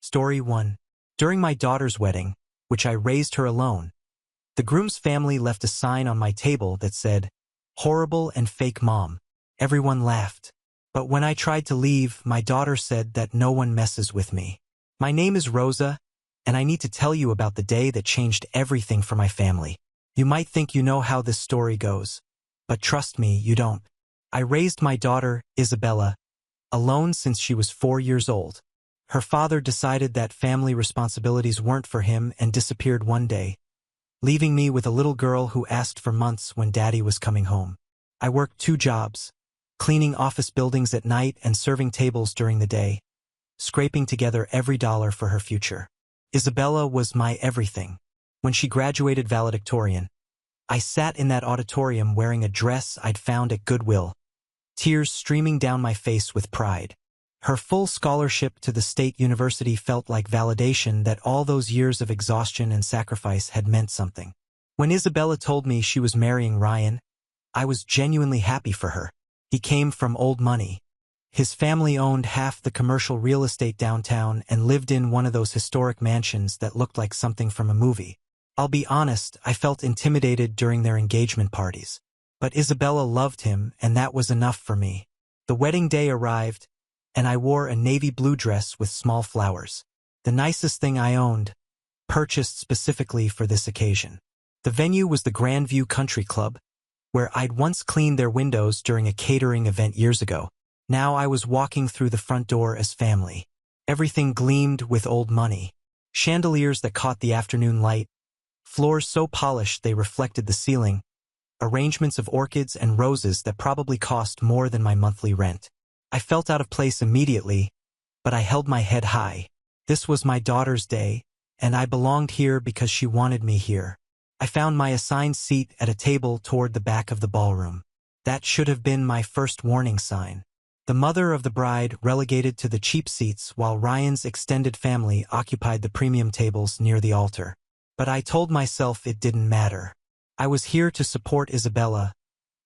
Story 1. During my daughter's wedding, which I raised her alone, the groom's family left a sign on my table that said, "Horrible and fake mom." Everyone laughed. But when I tried to leave, my daughter said that no one messes with me. My name is Rosa, and I need to tell you about the day that changed everything for my family. You might think you know how this story goes, but trust me, you don't. I raised my daughter, Isabella, alone since she was 4 years old. Her father decided that family responsibilities weren't for him and disappeared one day, leaving me with a little girl who asked for months when Daddy was coming home. I worked 2 jobs, cleaning office buildings at night and serving tables during the day, scraping together every dollar for her future. Isabella was my everything. When she graduated valedictorian, I sat in that auditorium wearing a dress I'd found at Goodwill, tears streaming down my face with pride. Her full scholarship to the state university felt like validation that all those years of exhaustion and sacrifice had meant something. When Isabella told me she was marrying Ryan, I was genuinely happy for her. He came from old money. His family owned half the commercial real estate downtown and lived in one of those historic mansions that looked like something from a movie. I'll be honest, I felt intimidated during their engagement parties. But Isabella loved him, and that was enough for me. The wedding day arrived, and I wore a navy blue dress with small flowers. The nicest thing I owned, purchased specifically for this occasion. The venue was the Grandview Country Club, where I'd once cleaned their windows during a catering event years ago. Now I was walking through the front door as family. Everything gleamed with old money. Chandeliers that caught the afternoon light, floors so polished they reflected the ceiling, arrangements of orchids and roses that probably cost more than my monthly rent. I felt out of place immediately, but I held my head high. This was my daughter's day, and I belonged here because she wanted me here. I found my assigned seat at a table toward the back of the ballroom. That should have been my first warning sign. The mother of the bride relegated to the cheap seats while Ryan's extended family occupied the premium tables near the altar. But I told myself it didn't matter. I was here to support Isabella,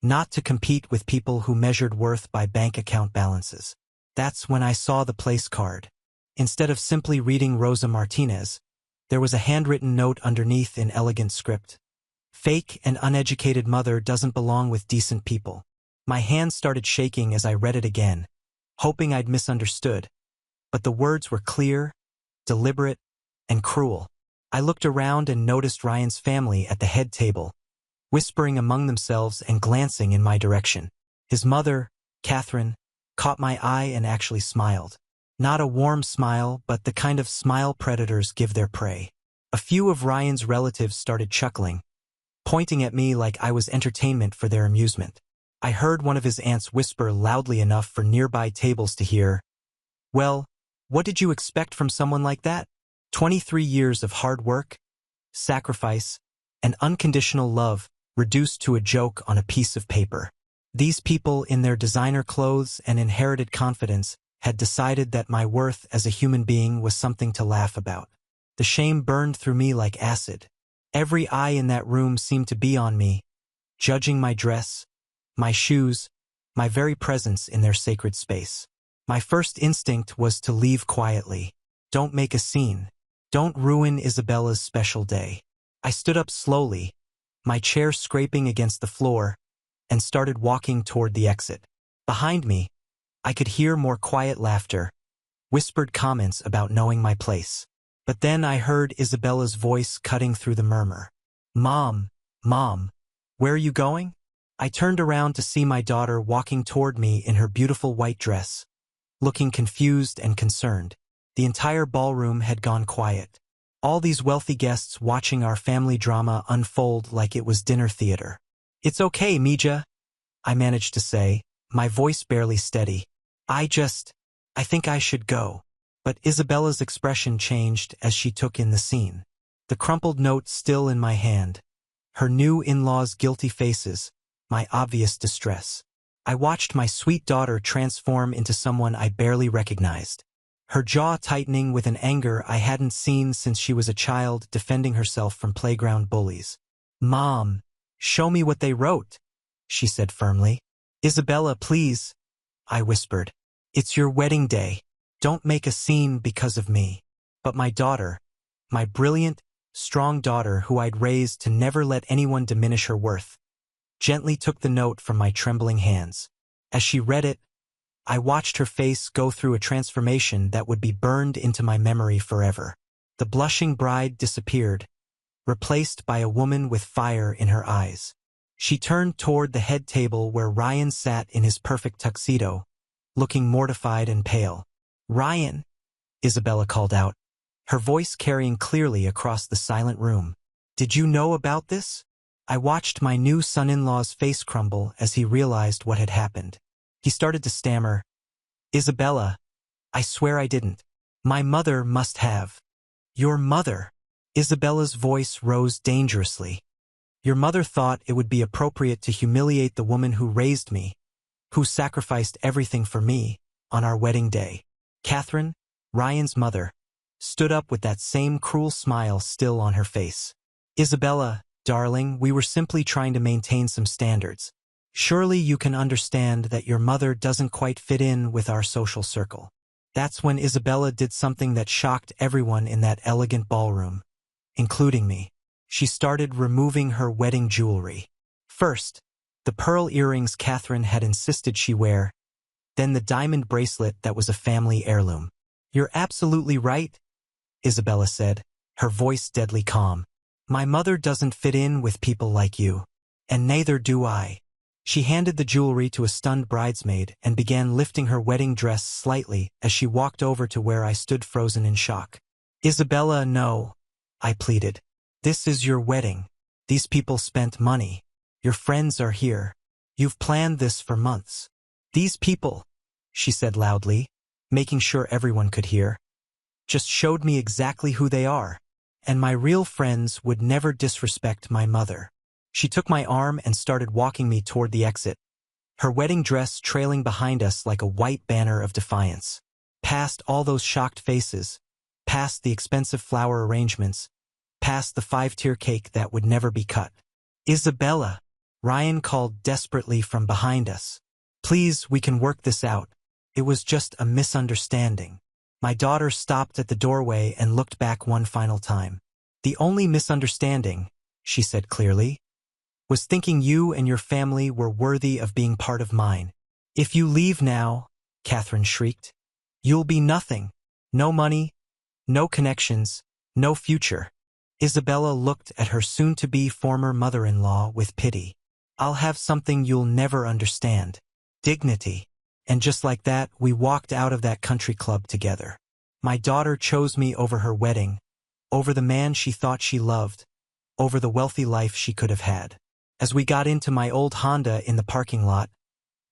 not to compete with people who measured worth by bank account balances. That's when I saw the place card. Instead of simply reading Rosa Martinez, there was a handwritten note underneath in elegant script. "Fake and uneducated mother doesn't belong with decent people." My hands started shaking as I read it again, hoping I'd misunderstood. But the words were clear, deliberate, and cruel. I looked around and noticed Ryan's family at the head table, whispering among themselves and glancing in my direction. His mother, Catherine, caught my eye and actually smiled. Not a warm smile, but the kind of smile predators give their prey. A few of Ryan's relatives started chuckling, pointing at me like I was entertainment for their amusement. I heard one of his aunts whisper loudly enough for nearby tables to hear, "Well, what did you expect from someone like that? 23 years of hard work, sacrifice, and unconditional love reduced to a joke on a piece of paper." These people, in their designer clothes and inherited confidence, had decided that my worth as a human being was something to laugh about. The shame burned through me like acid. Every eye in that room seemed to be on me, judging my dress, my shoes, my very presence in their sacred space. My first instinct was to leave quietly. Don't make a scene. Don't ruin Isabella's special day. I stood up slowly, my chair scraping against the floor, and started walking toward the exit. Behind me, I could hear more quiet laughter, whispered comments about knowing my place. But then I heard Isabella's voice cutting through the murmur. Mom, where are you going?" I turned around to see my daughter walking toward me in her beautiful white dress, looking confused and concerned. The entire ballroom had gone quiet. All these wealthy guests watching our family drama unfold like it was dinner theater. "It's okay, Mija," I managed to say, my voice barely steady. I think I should go." But Isabella's expression changed as she took in the scene. The crumpled note still in my hand, her new in-laws' guilty faces, my obvious distress. I watched my sweet daughter transform into someone I barely recognized, her jaw tightening with an anger I hadn't seen since she was a child defending herself from playground bullies. "Mom, show me what they wrote," she said firmly. "Isabella, please," I whispered. "It's your wedding day. Don't make a scene because of me." But my daughter, my brilliant, strong daughter who I'd raised to never let anyone diminish her worth, gently took the note from my trembling hands. As she read it, I watched her face go through a transformation that would be burned into my memory forever. The blushing bride disappeared, replaced by a woman with fire in her eyes. She turned toward the head table where Ryan sat in his perfect tuxedo, looking mortified and pale. "Ryan," Isabella called out, her voice carrying clearly across the silent room. "Did you know about this?" I watched my new son-in-law's face crumble as he realized what had happened. He started to stammer, "Isabella, I swear I didn't. My mother must have." "Your mother?" Isabella's voice rose dangerously. "Your mother thought it would be appropriate to humiliate the woman who raised me, who sacrificed everything for me, on our wedding day." Catherine, Ryan's mother, stood up with that same cruel smile still on her face. "Isabella, darling, we were simply trying to maintain some standards. Surely you can understand that your mother doesn't quite fit in with our social circle." That's when Isabella did something that shocked everyone in that elegant ballroom, including me. She started removing her wedding jewelry. First, the pearl earrings Catherine had insisted she wear, then the diamond bracelet that was a family heirloom. "You're absolutely right," Isabella said, her voice deadly calm. "My mother doesn't fit in with people like you, and neither do I." She handed the jewelry to a stunned bridesmaid and began lifting her wedding dress slightly as she walked over to where I stood frozen in shock. "Isabella, no," I pleaded. "This is your wedding. These people spent money. Your friends are here. You've planned this for months." "These people," she said loudly, making sure everyone could hear, "just showed me exactly who they are, and my real friends would never disrespect my mother." She took my arm and started walking me toward the exit, her wedding dress trailing behind us like a white banner of defiance. Past all those shocked faces, past the expensive flower arrangements, past the 5-tier cake that would never be cut. "Isabella," Ryan called desperately from behind us. "Please, we can work this out. It was just a misunderstanding." My daughter stopped at the doorway and looked back one final time. "The only misunderstanding," she said clearly, "was thinking you and your family were worthy of being part of mine. If you leave now," Catherine shrieked, "you'll be nothing. No money, no connections, no future." Isabella looked at her soon-to-be former mother-in-law with pity. "I'll have something you'll never understand. Dignity." And just like that, we walked out of that country club together. My daughter chose me over her wedding, over the man she thought she loved, over the wealthy life she could have had. As we got into my old Honda in the parking lot,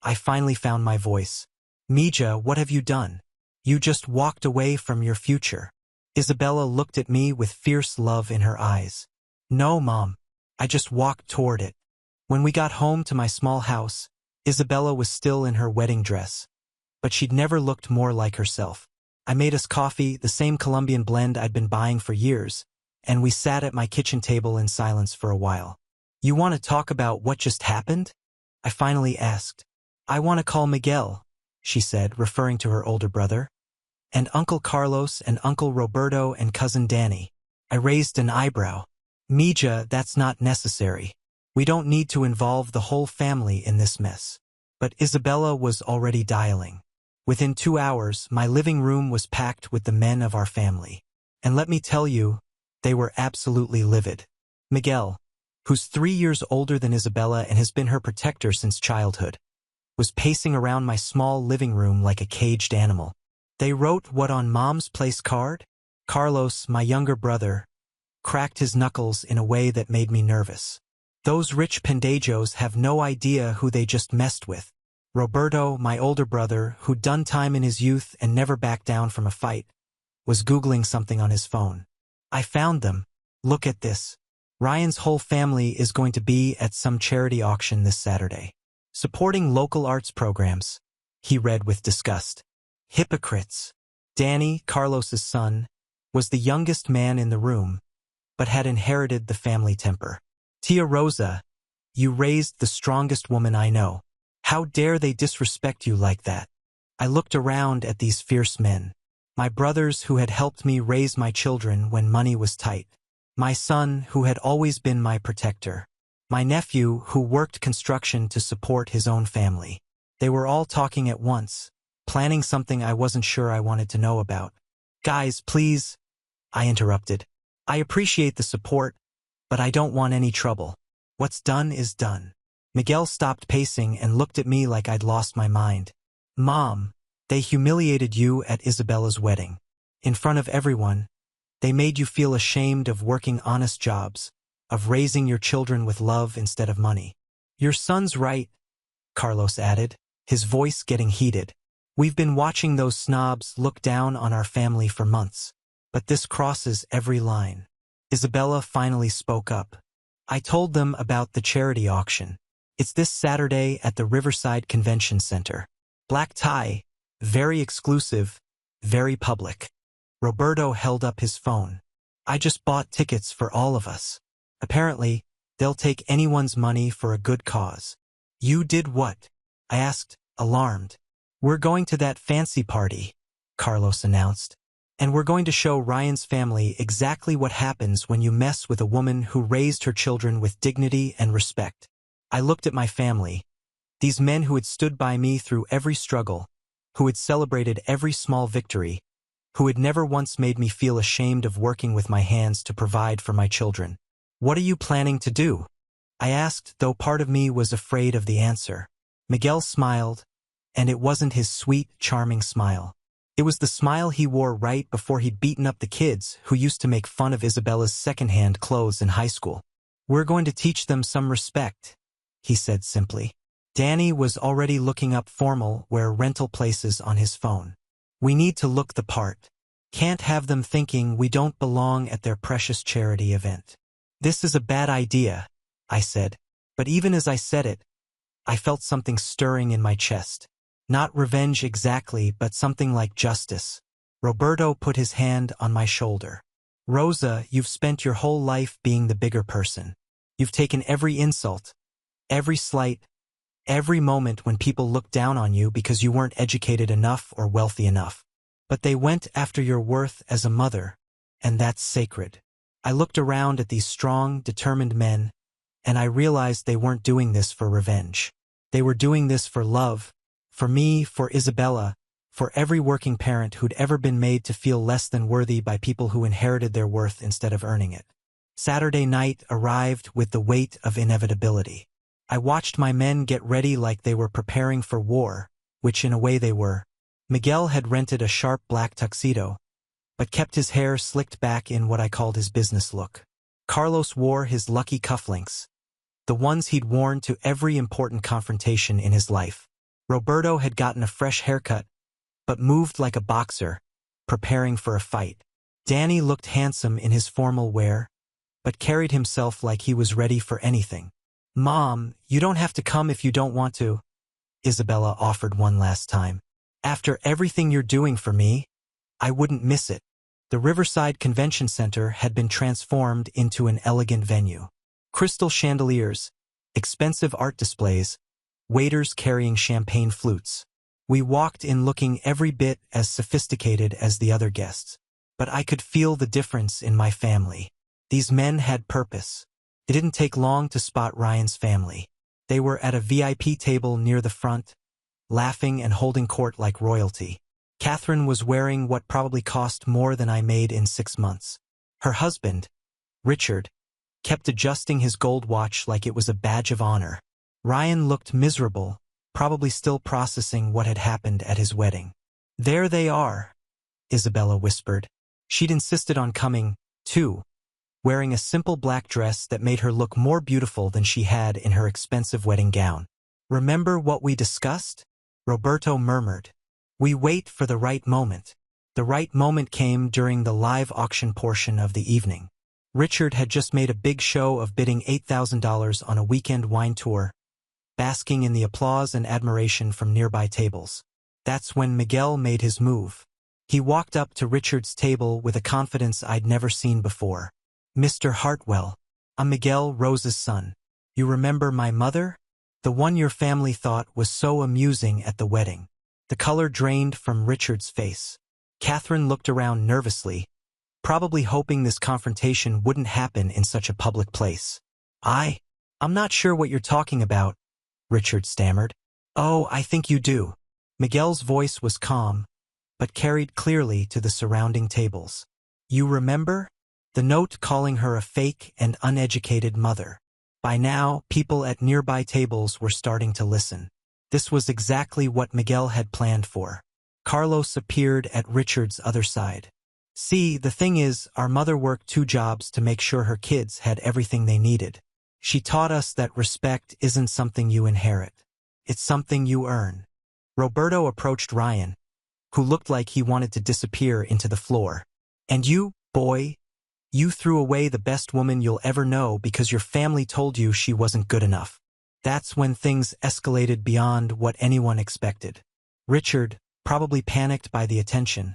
I finally found my voice. "Mija, what have you done? You just walked away from your future." Isabella looked at me with fierce love in her eyes. "No, Mom. I just walked toward it." When we got home to my small house, Isabella was still in her wedding dress, but she'd never looked more like herself. I made us coffee, the same Colombian blend I'd been buying for years, and we sat at my kitchen table in silence for a while. "You want to talk about what just happened?" I finally asked. "I want to call Miguel," she said, referring to her older brother, "and Uncle Carlos and Uncle Roberto and Cousin Danny." I raised an eyebrow. "Mija, that's not necessary. We don't need to involve the whole family in this mess." But Isabella was already dialing. Within 2 hours, my living room was packed with the men of our family. And let me tell you, they were absolutely livid. Miguel, who's 3 years older than Isabella and has been her protector since childhood, was pacing around my small living room like a caged animal. "They wrote what on Mom's place card?" Carlos, my younger brother, cracked his knuckles in a way that made me nervous. "Those rich pendejos have no idea who they just messed with." Roberto, my older brother, who'd done time in his youth and never backed down from a fight, was Googling something on his phone. "I found them. Look at this. Ryan's whole family is going to be at some charity auction this Saturday, supporting local arts programs," he read with disgust. Hypocrites. Danny, Carlos's son, was the youngest man in the room, but had inherited the family temper. "Tia Rosa, you raised the strongest woman I know. How dare they disrespect you like that?" I looked around at these fierce men. My brothers who had helped me raise my children when money was tight. My son who had always been my protector. My nephew who worked construction to support his own family. They were all talking at once, planning something I wasn't sure I wanted to know about. Guys, please, I interrupted. I appreciate the support, but I don't want any trouble. What's done is done. Miguel stopped pacing and looked at me like I'd lost my mind. Mom, they humiliated you at Isabella's wedding. In front of everyone, they made you feel ashamed of working honest jobs, of raising your children with love instead of money. Your son's right, Carlos added, his voice getting heated. We've been watching those snobs look down on our family for months, but this crosses every line. Isabella finally spoke up. I told them about the charity auction. It's this Saturday at the Riverside Convention Center. Black tie, very exclusive, very public. Roberto held up his phone. I just bought tickets for all of us. Apparently, they'll take anyone's money for a good cause. You did what? I asked, alarmed. We're going to that fancy party, Carlos announced. And we're going to show Ryan's family exactly what happens when you mess with a woman who raised her children with dignity and respect. I looked at my family, these men who had stood by me through every struggle, who had celebrated every small victory, who had never once made me feel ashamed of working with my hands to provide for my children. What are you planning to do? I asked, though part of me was afraid of the answer. Miguel smiled, and it wasn't his sweet, charming smile. It was the smile he wore right before he'd beaten up the kids who used to make fun of Isabella's second-hand clothes in high school. We're going to teach them some respect, he said simply. Danny was already looking up formal wear rental places on his phone. We need to look the part. Can't have them thinking we don't belong at their precious charity event. This is a bad idea, I said. But even as I said it, I felt something stirring in my chest. Not revenge exactly, but something like justice. Roberto put his hand on my shoulder. Rosa, you've spent your whole life being the bigger person. You've taken every insult, every slight, every moment when people looked down on you because you weren't educated enough or wealthy enough. But they went after your worth as a mother, and that's sacred. I looked around at these strong, determined men, and I realized they weren't doing this for revenge. They were doing this for love, for me, for Isabella, for every working parent who'd ever been made to feel less than worthy by people who inherited their worth instead of earning it. Saturday night arrived with the weight of inevitability. I watched my men get ready like they were preparing for war, which in a way they were. Miguel had rented a sharp black tuxedo, but kept his hair slicked back in what I called his business look. Carlos wore his lucky cufflinks, the ones he'd worn to every important confrontation in his life. Roberto had gotten a fresh haircut, but moved like a boxer, preparing for a fight. Danny looked handsome in his formal wear, but carried himself like he was ready for anything. Mom, you don't have to come if you don't want to, Isabella offered one last time. After everything you're doing for me, I wouldn't miss it. The Riverside Convention Center had been transformed into an elegant venue. Crystal chandeliers, expensive art displays, waiters carrying champagne flutes. We walked in looking every bit as sophisticated as the other guests. But I could feel the difference in my family. These men had purpose. It didn't take long to spot Ryan's family. They were at a VIP table near the front, laughing and holding court like royalty. Catherine was wearing what probably cost more than I made in 6 months. Her husband, Richard, kept adjusting his gold watch like it was a badge of honor. Ryan looked miserable, probably still processing what had happened at his wedding. There they are, Isabella whispered. She'd insisted on coming, too, wearing a simple black dress that made her look more beautiful than she had in her expensive wedding gown. Remember what we discussed? Roberto murmured. We wait for the right moment. The right moment came during the live auction portion of the evening. Richard had just made a big show of bidding $8,000 on a weekend wine tour, basking in the applause and admiration from nearby tables. That's when Miguel made his move. He walked up to Richard's table with a confidence I'd never seen before. Mr. Hartwell, I'm Miguel, Rosa's son. You remember my mother? The one your family thought was so amusing at the wedding. The color drained from Richard's face. Catherine looked around nervously, probably hoping this confrontation wouldn't happen in such a public place. I'm not sure what you're talking about, Richard stammered. Oh, I think you do. Miguel's voice was calm, but carried clearly to the surrounding tables. You remember? The note calling her a fake and uneducated mother. By now, people at nearby tables were starting to listen. This was exactly what Miguel had planned for. Carlos appeared at Richard's other side. See, the thing is, our mother worked 2 jobs to make sure her kids had everything they needed. She taught us that respect isn't something you inherit. It's something you earn. Roberto approached Ryan, who looked like he wanted to disappear into the floor. And you, boy, you threw away the best woman you'll ever know because your family told you she wasn't good enough. That's when things escalated beyond what anyone expected. Richard, probably panicked by the attention,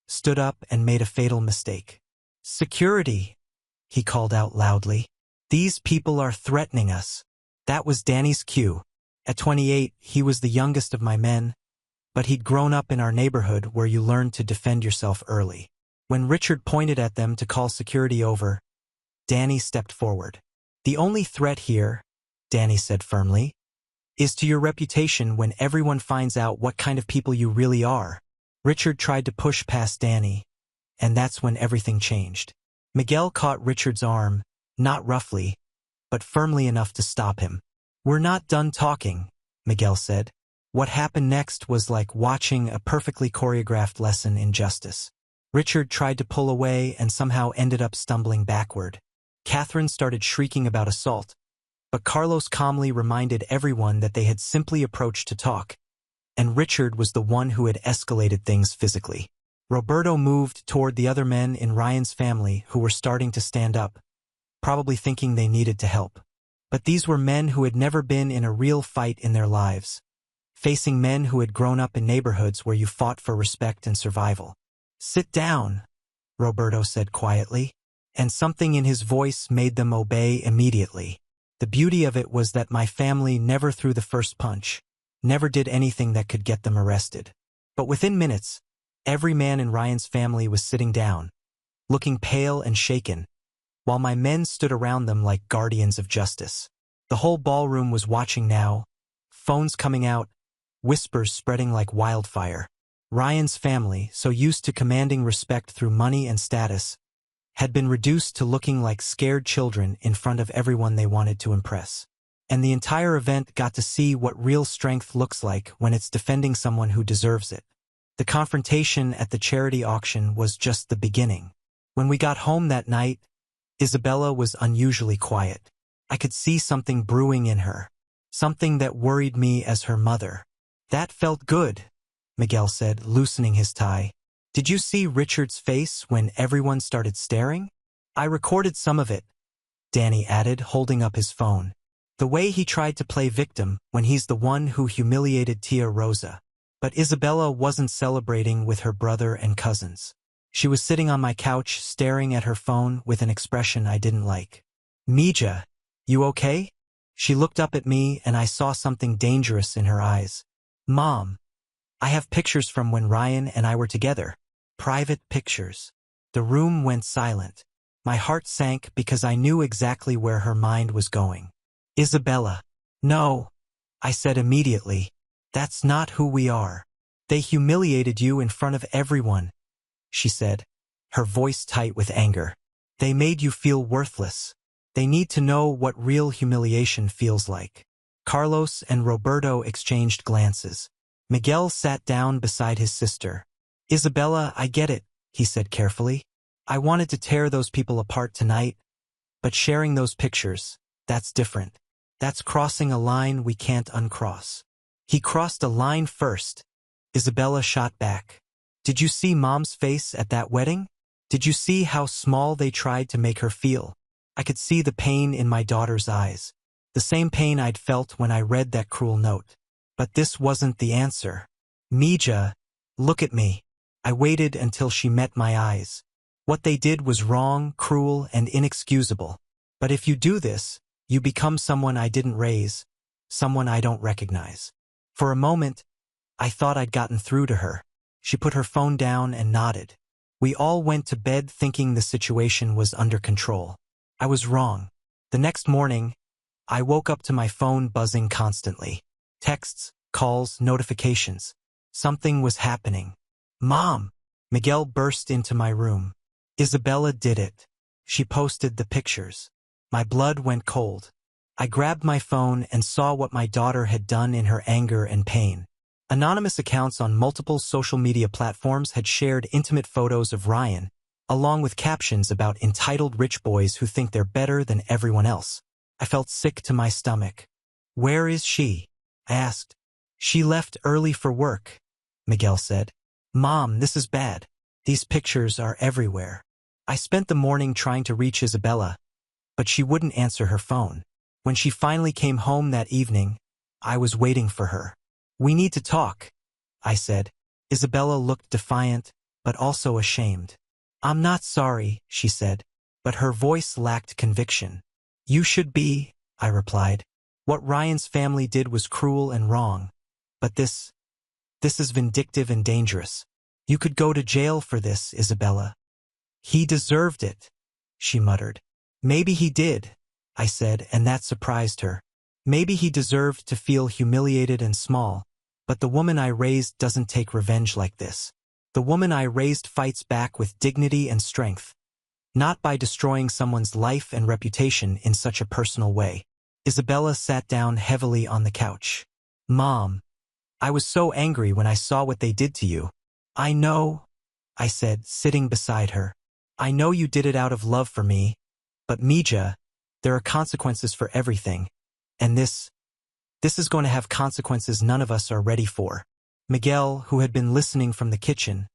stood up and made a fatal mistake. Security, he called out loudly. These people are threatening us. That was Danny's cue. At 28, he was the youngest of my men, but he'd grown up in our neighborhood where you learned to defend yourself early. When Richard pointed at them to call security over, Danny stepped forward. The only threat here, Danny said firmly, is to your reputation when everyone finds out what kind of people you really are. Richard tried to push past Danny, and that's when everything changed. Miguel caught Richard's arm, not roughly, but firmly enough to stop him. We're not done talking, Miguel said. What happened next was like watching a perfectly choreographed lesson in justice. Richard tried to pull away and somehow ended up stumbling backward. Catherine started shrieking about assault, but Carlos calmly reminded everyone that they had simply approached to talk, and Richard was the one who had escalated things physically. Roberto moved toward the other men in Ryan's family who were starting to stand up, probably thinking they needed to help. But these were men who had never been in a real fight in their lives, facing men who had grown up in neighborhoods where you fought for respect and survival. Sit down, Roberto said quietly, and something in his voice made them obey immediately. The beauty of it was that my family never threw the first punch, never did anything that could get them arrested. But within minutes, every man in Ryan's family was sitting down, looking pale and shaken, while my men stood around them like guardians of justice. The whole ballroom was watching now, phones coming out, whispers spreading like wildfire. Ryan's family, so used to commanding respect through money and status, had been reduced to looking like scared children in front of everyone they wanted to impress. And the entire event got to see what real strength looks like when it's defending someone who deserves it. The confrontation at the charity auction was just the beginning. When we got home that night, Isabella was unusually quiet. I could see something brewing in her, something that worried me as her mother. That felt good, Miguel said, loosening his tie. Did you see Richard's face when everyone started staring? I recorded some of it, Danny added, holding up his phone. The way he tried to play victim when he's the one who humiliated Tia Rosa. But Isabella wasn't celebrating with her brother and cousins. She was sitting on my couch staring at her phone with an expression I didn't like. Mija, you okay? She looked up at me and I saw something dangerous in her eyes. Mom, I have pictures from when Ryan and I were together. Private pictures. The room went silent. My heart sank because I knew exactly where her mind was going. Isabella. No, I said immediately. That's not who we are. They humiliated you in front of everyone, she said, her voice tight with anger. They made you feel worthless. They need to know what real humiliation feels like. Carlos and Roberto exchanged glances. Miguel sat down beside his sister. Isabella, I get it, he said carefully. I wanted to tear those people apart tonight, but sharing those pictures, that's different. That's crossing a line we can't uncross. He crossed a line first. Isabella shot back. Did you see Mom's face at that wedding? Did you see how small they tried to make her feel? I could see the pain in my daughter's eyes. The same pain I'd felt when I read that cruel note. But this wasn't the answer. Mija, look at me. I waited until she met my eyes. What they did was wrong, cruel, and inexcusable. But if you do this, you become someone I didn't raise, someone I don't recognize. For a moment, I thought I'd gotten through to her. She put her phone down and nodded. We all went to bed thinking the situation was under control. I was wrong. The next morning, I woke up to my phone buzzing constantly. Texts, calls, notifications. Something was happening. Mom! Miguel burst into my room. Isabella did it. She posted the pictures. My blood went cold. I grabbed my phone and saw what my daughter had done in her anger and pain. Anonymous accounts on multiple social media platforms had shared intimate photos of Ryan, along with captions about entitled rich boys who think they're better than everyone else. I felt sick to my stomach. Where is she? I asked. She left early for work, Miguel said. Mom, this is bad. These pictures are everywhere. I spent the morning trying to reach Isabella, but she wouldn't answer her phone. When she finally came home that evening, I was waiting for her. We need to talk, I said. Isabella looked defiant, but also ashamed. I'm not sorry, she said, but her voice lacked conviction. You should be, I replied. What Ryan's family did was cruel and wrong, but this is vindictive and dangerous. You could go to jail for this, Isabella. He deserved it, she muttered. Maybe he did, I said, and that surprised her. Maybe he deserved to feel humiliated and small, but the woman I raised doesn't take revenge like this. The woman I raised fights back with dignity and strength, not by destroying someone's life and reputation in such a personal way. Isabella sat down heavily on the couch. Mom, I was so angry when I saw what they did to you. I know, I said, sitting beside her. I know you did it out of love for me, but Mija, there are consequences for everything, and this is going to have consequences none of us are ready for. Miguel, who had been listening from the kitchen,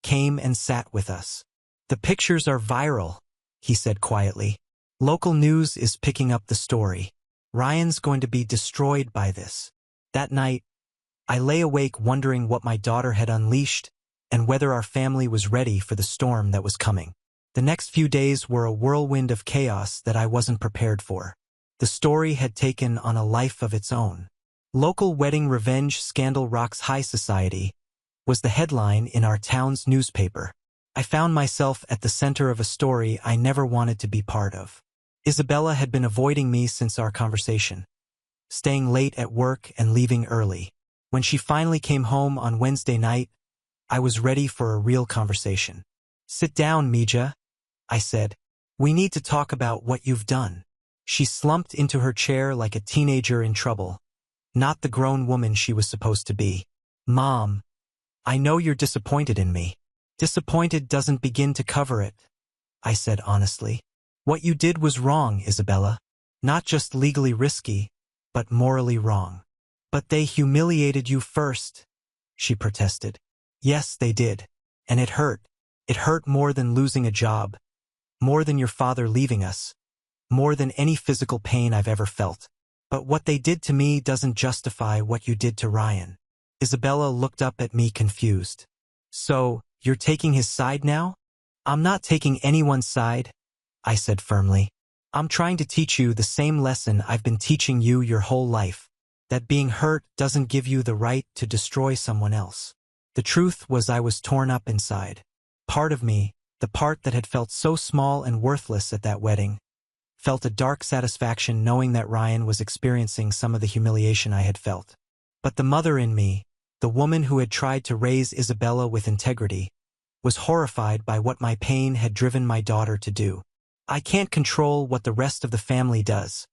came and sat with us. The pictures are viral, he said quietly. Local news is picking up the story. Ryan's going to be destroyed by this. That night, I lay awake wondering what my daughter had unleashed and whether our family was ready for the storm that was coming. The next few days were a whirlwind of chaos that I wasn't prepared for. The story had taken on a life of its own. Local wedding revenge scandal rocks high society was the headline in our town's newspaper. I found myself at the center of a story I never wanted to be part of. Isabella had been avoiding me since our conversation, staying late at work and leaving early. When she finally came home on Wednesday night, I was ready for a real conversation. Sit down, Mija, I said. We need to talk about what you've done. She slumped into her chair like a teenager in trouble, not the grown woman she was supposed to be. Mom, I know you're disappointed in me. Disappointed doesn't begin to cover it, I said honestly. What you did was wrong, Isabella. Not just legally risky, but morally wrong. But they humiliated you first, she protested. Yes, they did. And it hurt. It hurt more than losing a job, more than your father leaving us, more than any physical pain I've ever felt. But what they did to me doesn't justify what you did to Ryan. Isabella looked up at me confused. So, you're taking his side now? I'm not taking anyone's side, I said firmly. I'm trying to teach you the same lesson I've been teaching you your whole life, that being hurt doesn't give you the right to destroy someone else. The truth was I was torn up inside. Part of me, the part that had felt so small and worthless at that wedding, felt a dark satisfaction knowing that Ryan was experiencing some of the humiliation I had felt. But the mother in me, the woman who had tried to raise Isabella with integrity, was horrified by what my pain had driven my daughter to do. I can't control what the rest of the family does,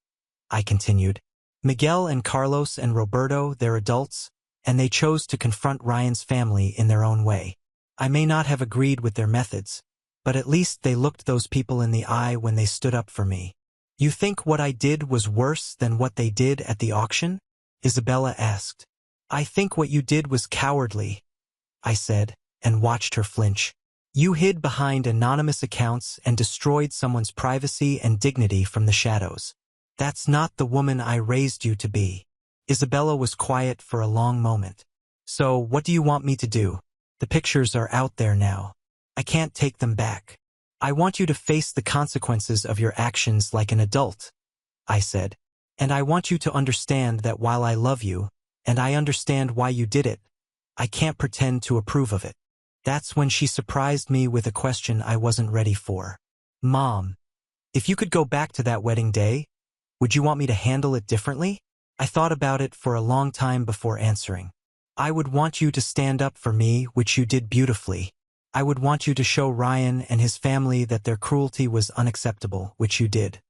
I continued. Miguel and Carlos and Roberto, they're adults, and they chose to confront Ryan's family in their own way. I may not have agreed with their methods, but at least they looked those people in the eye when they stood up for me. You think what I did was worse than what they did at the auction? Isabella asked. I think what you did was cowardly, I said, and watched her flinch. You hid behind anonymous accounts and destroyed someone's privacy and dignity from the shadows. That's not the woman I raised you to be. Isabella was quiet for a long moment. So, what do you want me to do? The pictures are out there now. I can't take them back. I want you to face the consequences of your actions like an adult, I said. And I want you to understand that while I love you, and I understand why you did it, I can't pretend to approve of it. That's when she surprised me with a question I wasn't ready for. Mom, if you could go back to that wedding day, would you want me to handle it differently? I thought about it for a long time before answering. I would want you to stand up for me, which you did beautifully. I would want you to show Ryan and his family that their cruelty was unacceptable, which you did.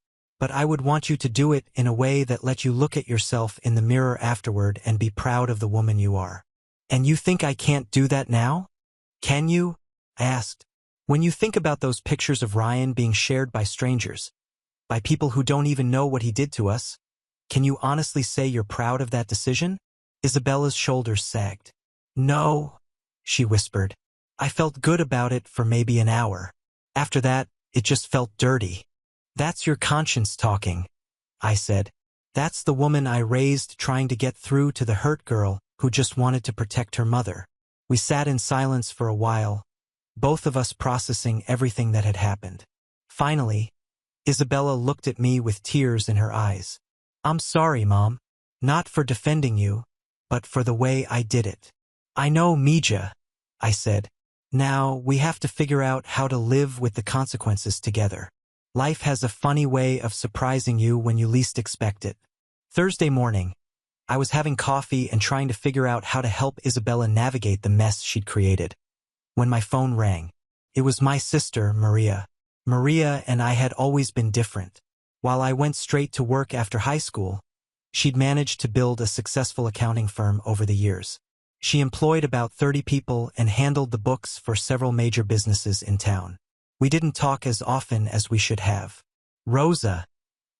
But I would want you to do it in a way that let you look at yourself in the mirror afterward and be proud of the woman you are. And you think I can't do that now? Can you? I asked. When you think about those pictures of Ryan being shared by strangers, by people who don't even know what he did to us, can you honestly say you're proud of that decision? Isabella's shoulders sagged. No, she whispered. I felt good about it for maybe an hour. After that, it just felt dirty. That's your conscience talking, I said. That's the woman I raised trying to get through to the hurt girl who just wanted to protect her mother. We sat in silence for a while, both of us processing everything that had happened. Finally, Isabella looked at me with tears in her eyes. I'm sorry, Mom. Not for defending you, but for the way I did it. I know, Mija, I said. Now we have to figure out how to live with the consequences together. Life has a funny way of surprising you when you least expect it. Thursday morning, I was having coffee and trying to figure out how to help Isabella navigate the mess she'd created. When my phone rang, it was my sister, Maria. Maria and I had always been different. While I went straight to work after high school, she'd managed to build a successful accounting firm over the years. She employed about 30 people and handled the books for several major businesses in town. We didn't talk as often as we should have. Rosa,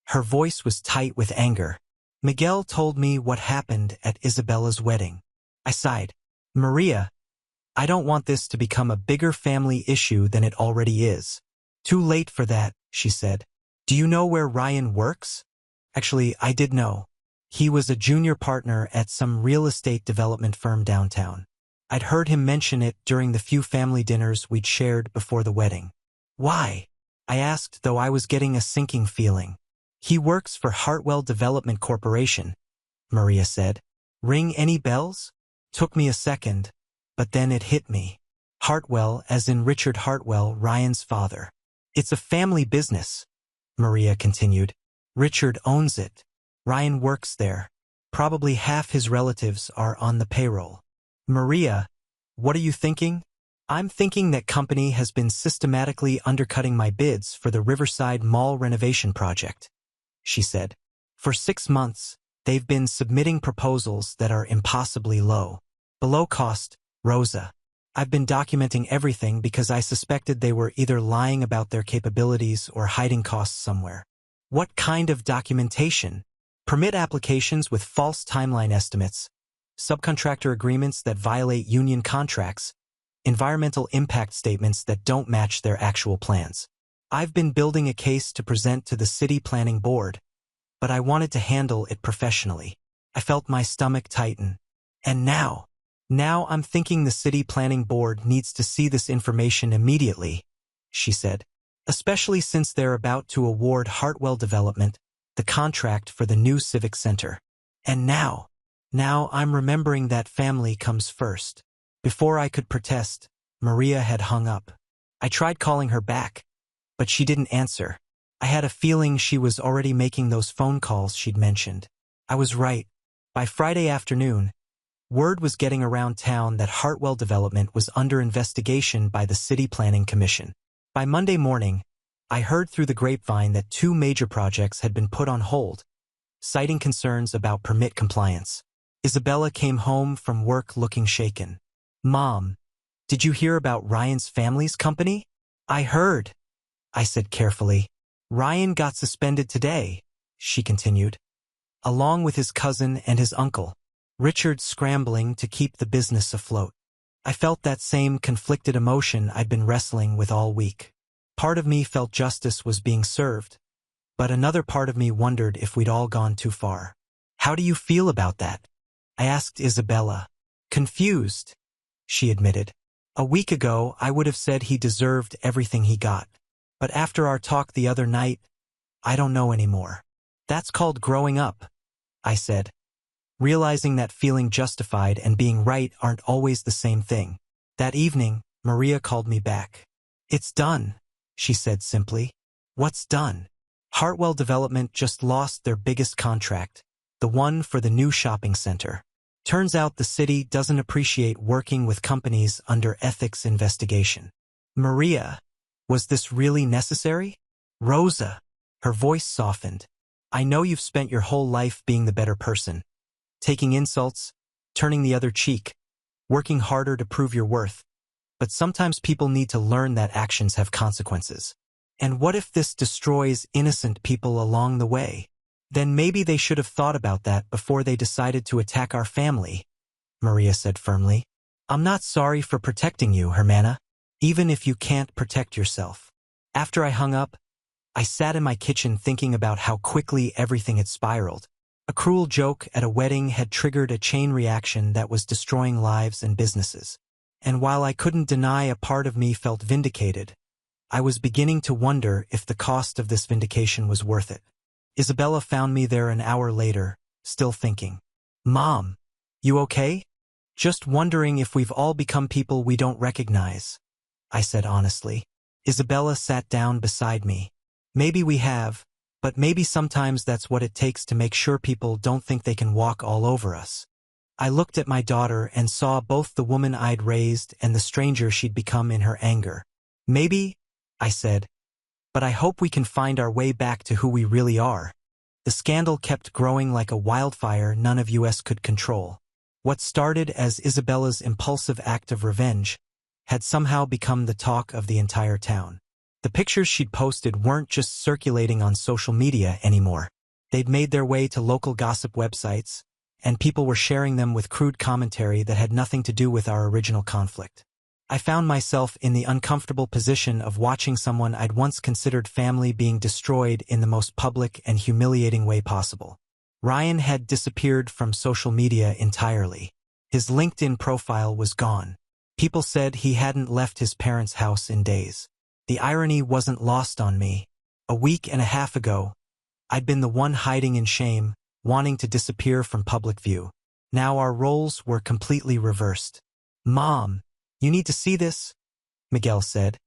her voice was tight with anger. Miguel told me what happened at Isabella's wedding. I sighed. Maria, I don't want this to become a bigger family issue than it already is. Too late for that, she said. Do you know where Ryan works? Actually, I did know. He was a junior partner at some real estate development firm downtown. I'd heard him mention it during the few family dinners we'd shared before the wedding. Why? I asked, though I was getting a sinking feeling. He works for Hartwell Development Corporation, Maria said. Ring any bells? Took me a second, but then it hit me. Hartwell, as in Richard Hartwell, Ryan's father. It's a family business, Maria continued. Richard owns it. Ryan works there. Probably half his relatives are on the payroll. Maria, what are you thinking? I'm thinking that company has been systematically undercutting my bids for the Riverside Mall renovation project, she said. For 6 months, they've been submitting proposals that are impossibly low. Below cost, Rosa. I've been documenting everything because I suspected they were either lying about their capabilities or hiding costs somewhere. What kind of documentation? Permit applications with false timeline estimates, subcontractor agreements that violate union contracts, environmental impact statements that don't match their actual plans. I've been building a case to present to the city planning board, but I wanted to handle it professionally. I felt my stomach tighten. And now I'm thinking the city planning board needs to see this information immediately, she said, especially since they're about to award Hartwell Development the contract for the new civic center. And now I'm remembering that family comes first. Before I could protest, Maria had hung up. I tried calling her back, but she didn't answer. I had a feeling she was already making those phone calls she'd mentioned. I was right. By Friday afternoon, word was getting around town that Hartwell Development was under investigation by the City Planning Commission. By Monday morning, I heard through the grapevine that 2 major projects had been put on hold, citing concerns about permit compliance. Isabella came home from work looking shaken. Mom, did you hear about Ryan's family's company? I heard, I said carefully. Ryan got suspended today, she continued, along with his cousin and his uncle, Richard, scrambling to keep the business afloat. I felt that same conflicted emotion I'd been wrestling with all week. Part of me felt justice was being served, but another part of me wondered if we'd all gone too far. How do you feel about that? I asked Isabella. Confused, she admitted. A week ago, I would have said he deserved everything he got. But after our talk the other night, I don't know anymore. That's called growing up, I said, realizing that feeling justified and being right aren't always the same thing. That evening, Maria called me back. "It's done," she said simply. "What's done?" "Hartwell Development just lost their biggest contract, the one for the new shopping center. Turns out the city doesn't appreciate working with companies under ethics investigation." "Maria, was this really necessary?" "Rosa." Her voice softened. "I know you've spent your whole life being the better person, taking insults, turning the other cheek, working harder to prove your worth. But sometimes people need to learn that actions have consequences. And what if this destroys innocent people along the way? Then maybe they should have thought about that before they decided to attack our family," Maria said firmly. "I'm not sorry for protecting you, Hermana, even if you can't protect yourself." After I hung up, I sat in my kitchen thinking about how quickly everything had spiraled. A cruel joke at a wedding had triggered a chain reaction that was destroying lives and businesses. And while I couldn't deny a part of me felt vindicated, I was beginning to wonder if the cost of this vindication was worth it. Isabella found me there an hour later, still thinking. "Mom, you okay?" "Just wondering if we've all become people we don't recognize," I said honestly. Isabella sat down beside me. "Maybe we have, but maybe sometimes that's what it takes to make sure people don't think they can walk all over us." I looked at my daughter and saw both the woman I'd raised and the stranger she'd become in her anger. "Maybe," I said, "but I hope we can find our way back to who we really are." The scandal kept growing like a wildfire none of us could control. What started as Isabella's impulsive act of revenge had somehow become the talk of the entire town. The pictures she'd posted weren't just circulating on social media anymore. They'd made their way to local gossip websites, and people were sharing them with crude commentary that had nothing to do with our original conflict. I found myself in the uncomfortable position of watching someone I'd once considered family being destroyed in the most public and humiliating way possible. Ryan had disappeared from social media entirely. His LinkedIn profile was gone. People said he hadn't left his parents' house in days. The irony wasn't lost on me. A week and a half ago, I'd been the one hiding in shame, wanting to disappear from public view. Now our roles were completely reversed. "Mom, you need to see this," Miguel said,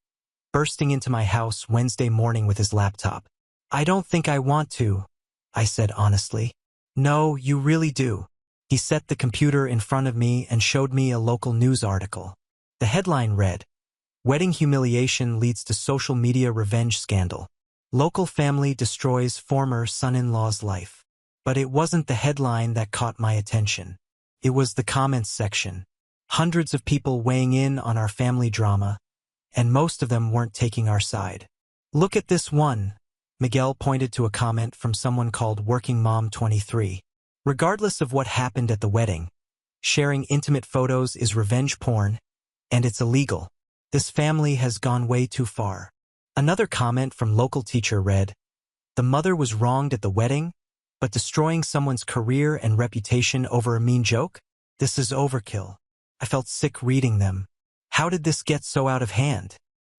bursting into my house Wednesday morning with his laptop. "I don't think I want to," I said honestly. "No, you really do." He set the computer in front of me and showed me a local news article. The headline read, "Wedding humiliation leads to social media revenge scandal. Local family destroys former son-in-law's life." But it wasn't the headline that caught my attention. It was the comments section. Hundreds of people weighing in on our family drama, and most of them weren't taking our side. "Look at this one," Miguel pointed to a comment from someone called Working Mom 23. "Regardless of what happened at the wedding, sharing intimate photos is revenge porn, and it's illegal. This family has gone way too far." Another comment from local teacher read, "The mother was wronged at the wedding, but destroying someone's career and reputation over a mean joke? This is overkill." I felt sick reading them. How did this get so out of hand?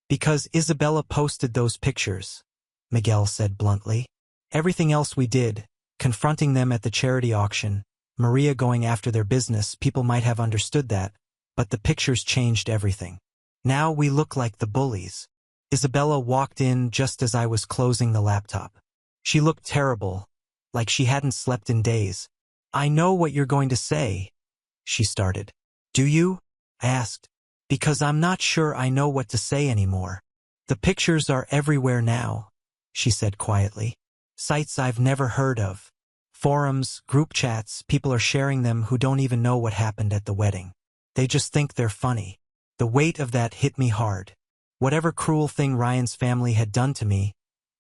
"Because Isabella posted those pictures," Miguel said bluntly. "Everything else we did, confronting them at the charity auction, Maria going after their business, people might have understood that, but the pictures changed everything. Now we look like the bullies." Isabella walked in just as I was closing the laptop. She looked terrible, like she hadn't slept in days. "I know what you're going to say," she started. "Do you?" I asked. "Because I'm not sure I know what to say anymore. The pictures are everywhere now," she said quietly. "Sites I've never heard of. Forums, group chats, people are sharing them who don't even know what happened at the wedding. They just think they're funny." The weight of that hit me hard. Whatever cruel thing Ryan's family had done to me,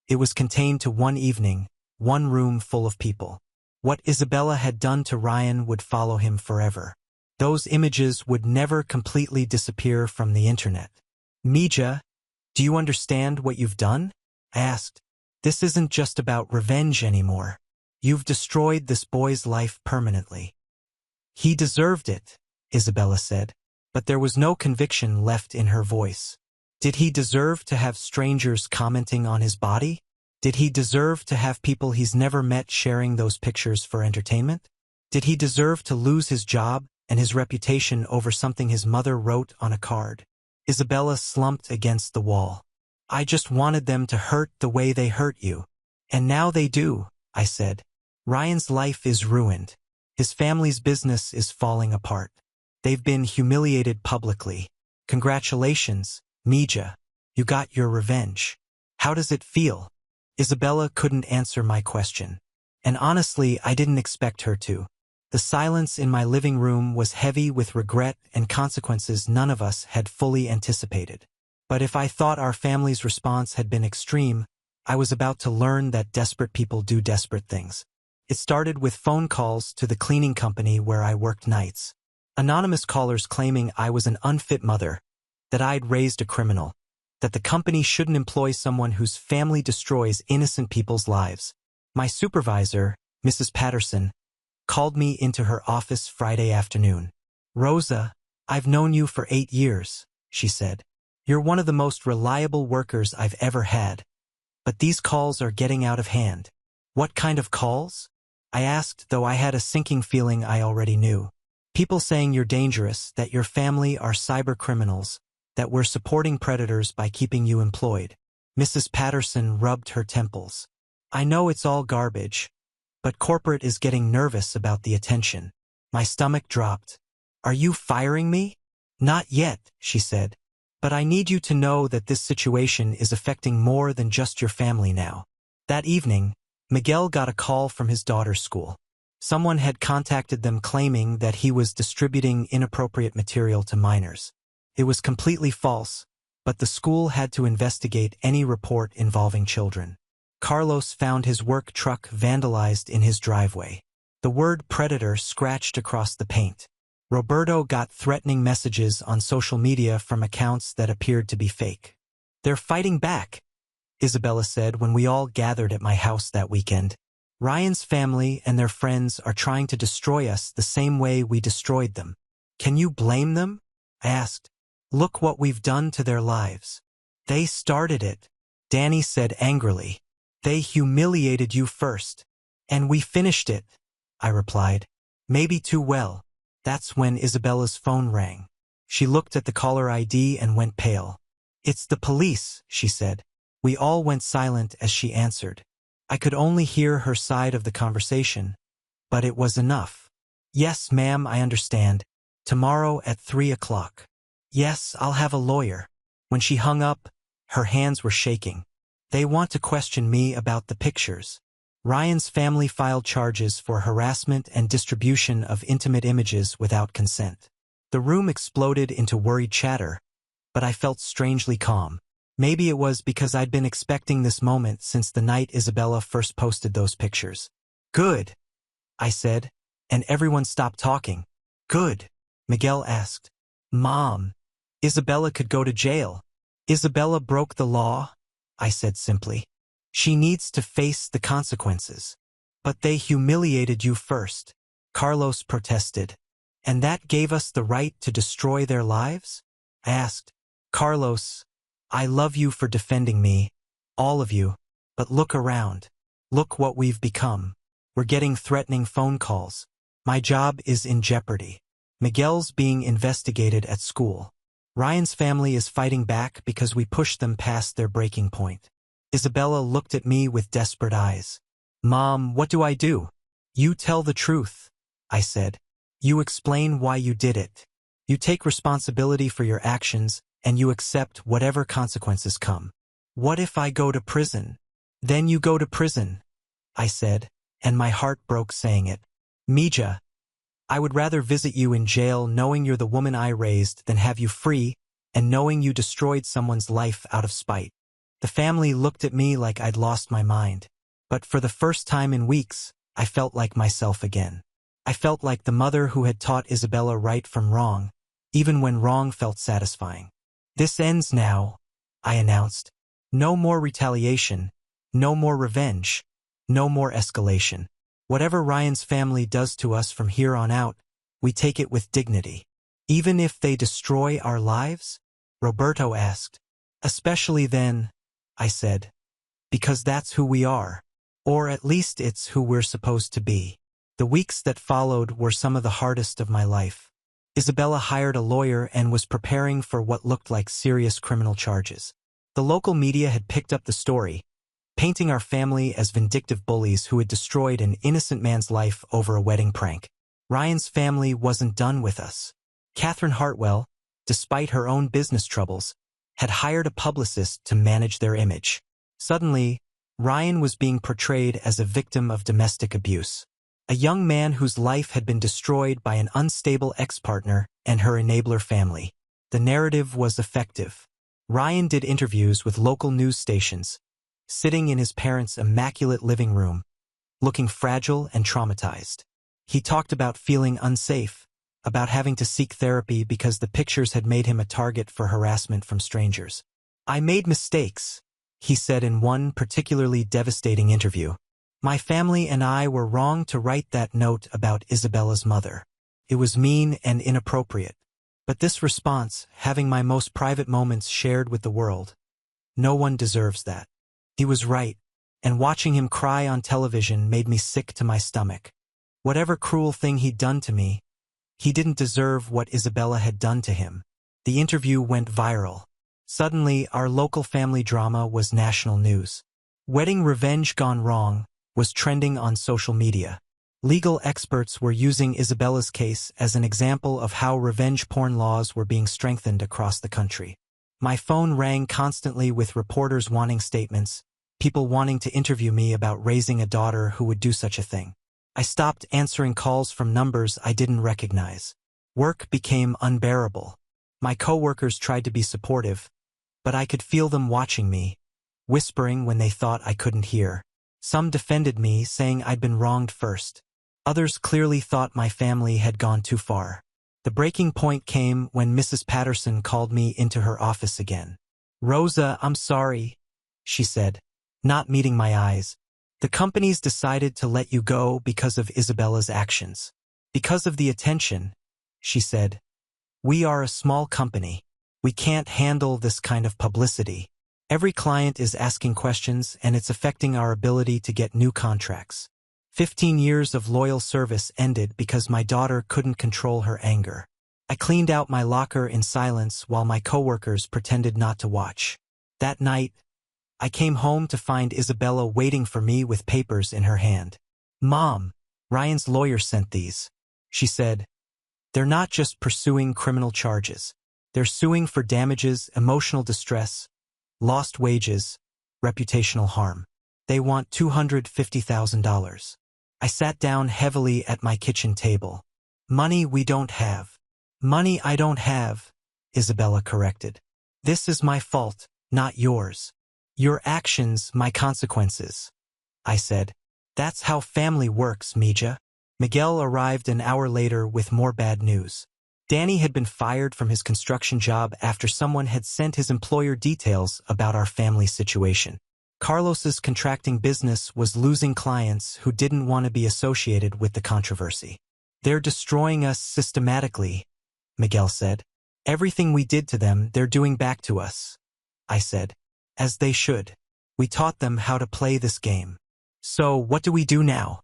it was contained to one evening, one room full of people. What Isabella had done to Ryan would follow him forever. Those images would never completely disappear from the internet. "Mija, do you understand what you've done?" I asked. "This isn't just about revenge anymore. You've destroyed this boy's life permanently." "He deserved it," Isabella said, but there was no conviction left in her voice. Did he deserve to have strangers commenting on his body? Did he deserve to have people he's never met sharing those pictures for entertainment? Did he deserve to lose his job and his reputation over something his mother wrote on a card? Isabella slumped against the wall. I just wanted them to hurt the way they hurt you. And now they do, I said. Ryan's life is ruined. His family's business is falling apart. They've been humiliated publicly. Congratulations, Mija. You got your revenge. How does it feel? Isabella couldn't answer my question. And honestly, I didn't expect her to. The silence in my living room was heavy with regret and consequences none of us had fully anticipated. But if I thought our family's response had been extreme, I was about to learn that desperate people do desperate things. It started with phone calls to the cleaning company where I worked nights. Anonymous callers claiming I was an unfit mother, that I'd raised a criminal, that the company shouldn't employ someone whose family destroys innocent people's lives. My supervisor, Mrs. Patterson, called me into her office Friday afternoon. Rosa, I've known you for 8 years, she said. You're one of the most reliable workers I've ever had. But these calls are getting out of hand. What kind of calls? I asked, though I had a sinking feeling I already knew. People saying you're dangerous, that your family are cyber criminals, that we're supporting predators by keeping you employed. Mrs. Patterson rubbed her temples. I know it's all garbage, but corporate is getting nervous about the attention. My stomach dropped. Are you firing me? Not yet, she said. But I need you to know that this situation is affecting more than just your family now. That evening, Miguel got a call from his daughter's school. Someone had contacted them claiming that he was distributing inappropriate material to minors. It was completely false, but the school had to investigate any report involving children. Carlos found his work truck vandalized in his driveway. The word predator scratched across the paint. Roberto got threatening messages on social media from accounts that appeared to be fake. They're fighting back, Isabella said when we all gathered at my house that weekend. Ryan's family and their friends are trying to destroy us the same way we destroyed them. Can you blame them? I asked. Look what we've done to their lives. They started it, Danny said angrily. They humiliated you first. And we finished it, I replied. Maybe too well. That's when Isabella's phone rang. She looked at the caller ID and went pale. It's the police, she said. We all went silent as she answered. I could only hear her side of the conversation, but it was enough. Yes, ma'am, I understand. Tomorrow at 3 o'clock. Yes, I'll have a lawyer. When she hung up, her hands were shaking. They want to question me about the pictures. Ryan's family filed charges for harassment and distribution of intimate images without consent. The room exploded into worried chatter, but I felt strangely calm. Maybe it was because I'd been expecting this moment since the night Isabella first posted those pictures. Good, I said, and everyone stopped talking. Good, Miguel asked. Mom, Isabella could go to jail. Isabella broke the law, I said simply. She needs to face the consequences. But they humiliated you first, Carlos protested. And that gave us the right to destroy their lives? I asked. Carlos, I love you for defending me, all of you, but look around. Look what we've become. We're getting threatening phone calls. My job is in jeopardy. Miguel's being investigated at school. Ryan's family is fighting back because we pushed them past their breaking point. Isabella looked at me with desperate eyes. Mom, what do I do? You tell the truth, I said. You explain why you did it. You take responsibility for your actions, and you accept whatever consequences come. What if I go to prison? Then you go to prison, I said, and my heart broke saying it. Mija, I would rather visit you in jail knowing you're the woman I raised than have you free and knowing you destroyed someone's life out of spite. The family looked at me like I'd lost my mind. But for the first time in weeks, I felt like myself again. I felt like the mother who had taught Isabella right from wrong, even when wrong felt satisfying. This ends now, I announced. No more retaliation, no more revenge, no more escalation. Whatever Ryan's family does to us from here on out, we take it with dignity. Even if they destroy our lives? Roberto asked. Especially then, I said, because that's who we are. Or at least it's who we're supposed to be. The weeks that followed were some of the hardest of my life. Isabella hired a lawyer and was preparing for what looked like serious criminal charges. The local media had picked up the story, painting our family as vindictive bullies who had destroyed an innocent man's life over a wedding prank. Ryan's family wasn't done with us. Catherine Hartwell, despite her own business troubles, had hired a publicist to manage their image. Suddenly, Ryan was being portrayed as a victim of domestic abuse. A young man whose life had been destroyed by an unstable ex-partner and her enabler family. The narrative was effective. Ryan did interviews with local news stations, sitting in his parents' immaculate living room, looking fragile and traumatized. He talked about feeling unsafe, about having to seek therapy because the pictures had made him a target for harassment from strangers. "I made mistakes," he said in one particularly devastating interview. "My family and I were wrong to write that note about Isabella's mother. It was mean and inappropriate. But this response, having my most private moments shared with the world, no one deserves that." He was right, and watching him cry on television made me sick to my stomach. Whatever cruel thing he'd done to me, he didn't deserve what Isabella had done to him. The interview went viral. Suddenly, our local family drama was national news. Wedding revenge gone wrong was trending on social media. Legal experts were using Isabella's case as an example of how revenge porn laws were being strengthened across the country. My phone rang constantly with reporters wanting statements, people wanting to interview me about raising a daughter who would do such a thing. I stopped answering calls from numbers I didn't recognize. Work became unbearable. My coworkers tried to be supportive, but I could feel them watching me, whispering when they thought I couldn't hear. Some defended me, saying I'd been wronged first. Others clearly thought my family had gone too far. The breaking point came when Mrs. Patterson called me into her office again. "Rosa, I'm sorry," she said, not meeting my eyes. "The company's decided to let you go because of Isabella's actions. Because of the attention," she said. "We are a small company. We can't handle this kind of publicity. Every client is asking questions and it's affecting our ability to get new contracts. 15 years of loyal service ended because my daughter couldn't control her anger." I cleaned out my locker in silence while my coworkers pretended not to watch. That night, I came home to find Isabella waiting for me with papers in her hand. "Mom, Ryan's lawyer sent these," she said. "They're not just pursuing criminal charges. They're suing for damages, emotional distress, lost wages, reputational harm. They want $250,000. I sat down heavily at my kitchen table. "Money we don't have." "Money I don't have," Isabella corrected. "This is my fault, not yours. Your actions, my consequences," I said. "That's how family works, Mija." Miguel arrived an hour later with more bad news. Danny had been fired from his construction job after someone had sent his employer details about our family situation. Carlos's contracting business was losing clients who didn't want to be associated with the controversy. "They're destroying us systematically," Miguel said. "Everything we did to them, they're doing back to us," I said. "As they should. We taught them how to play this game." "So what do we do now?"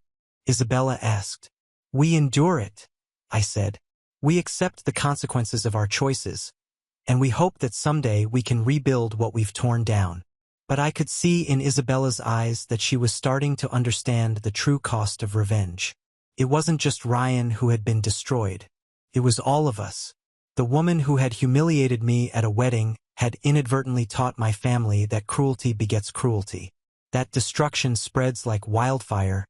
Isabella asked. "We endure it," I said. "We accept the consequences of our choices, and we hope that someday we can rebuild what we've torn down." But I could see in Isabella's eyes that she was starting to understand the true cost of revenge. It wasn't just Ryan who had been destroyed. It was all of us. The woman who had humiliated me at a wedding had inadvertently taught my family that cruelty begets cruelty. That destruction spreads like wildfire,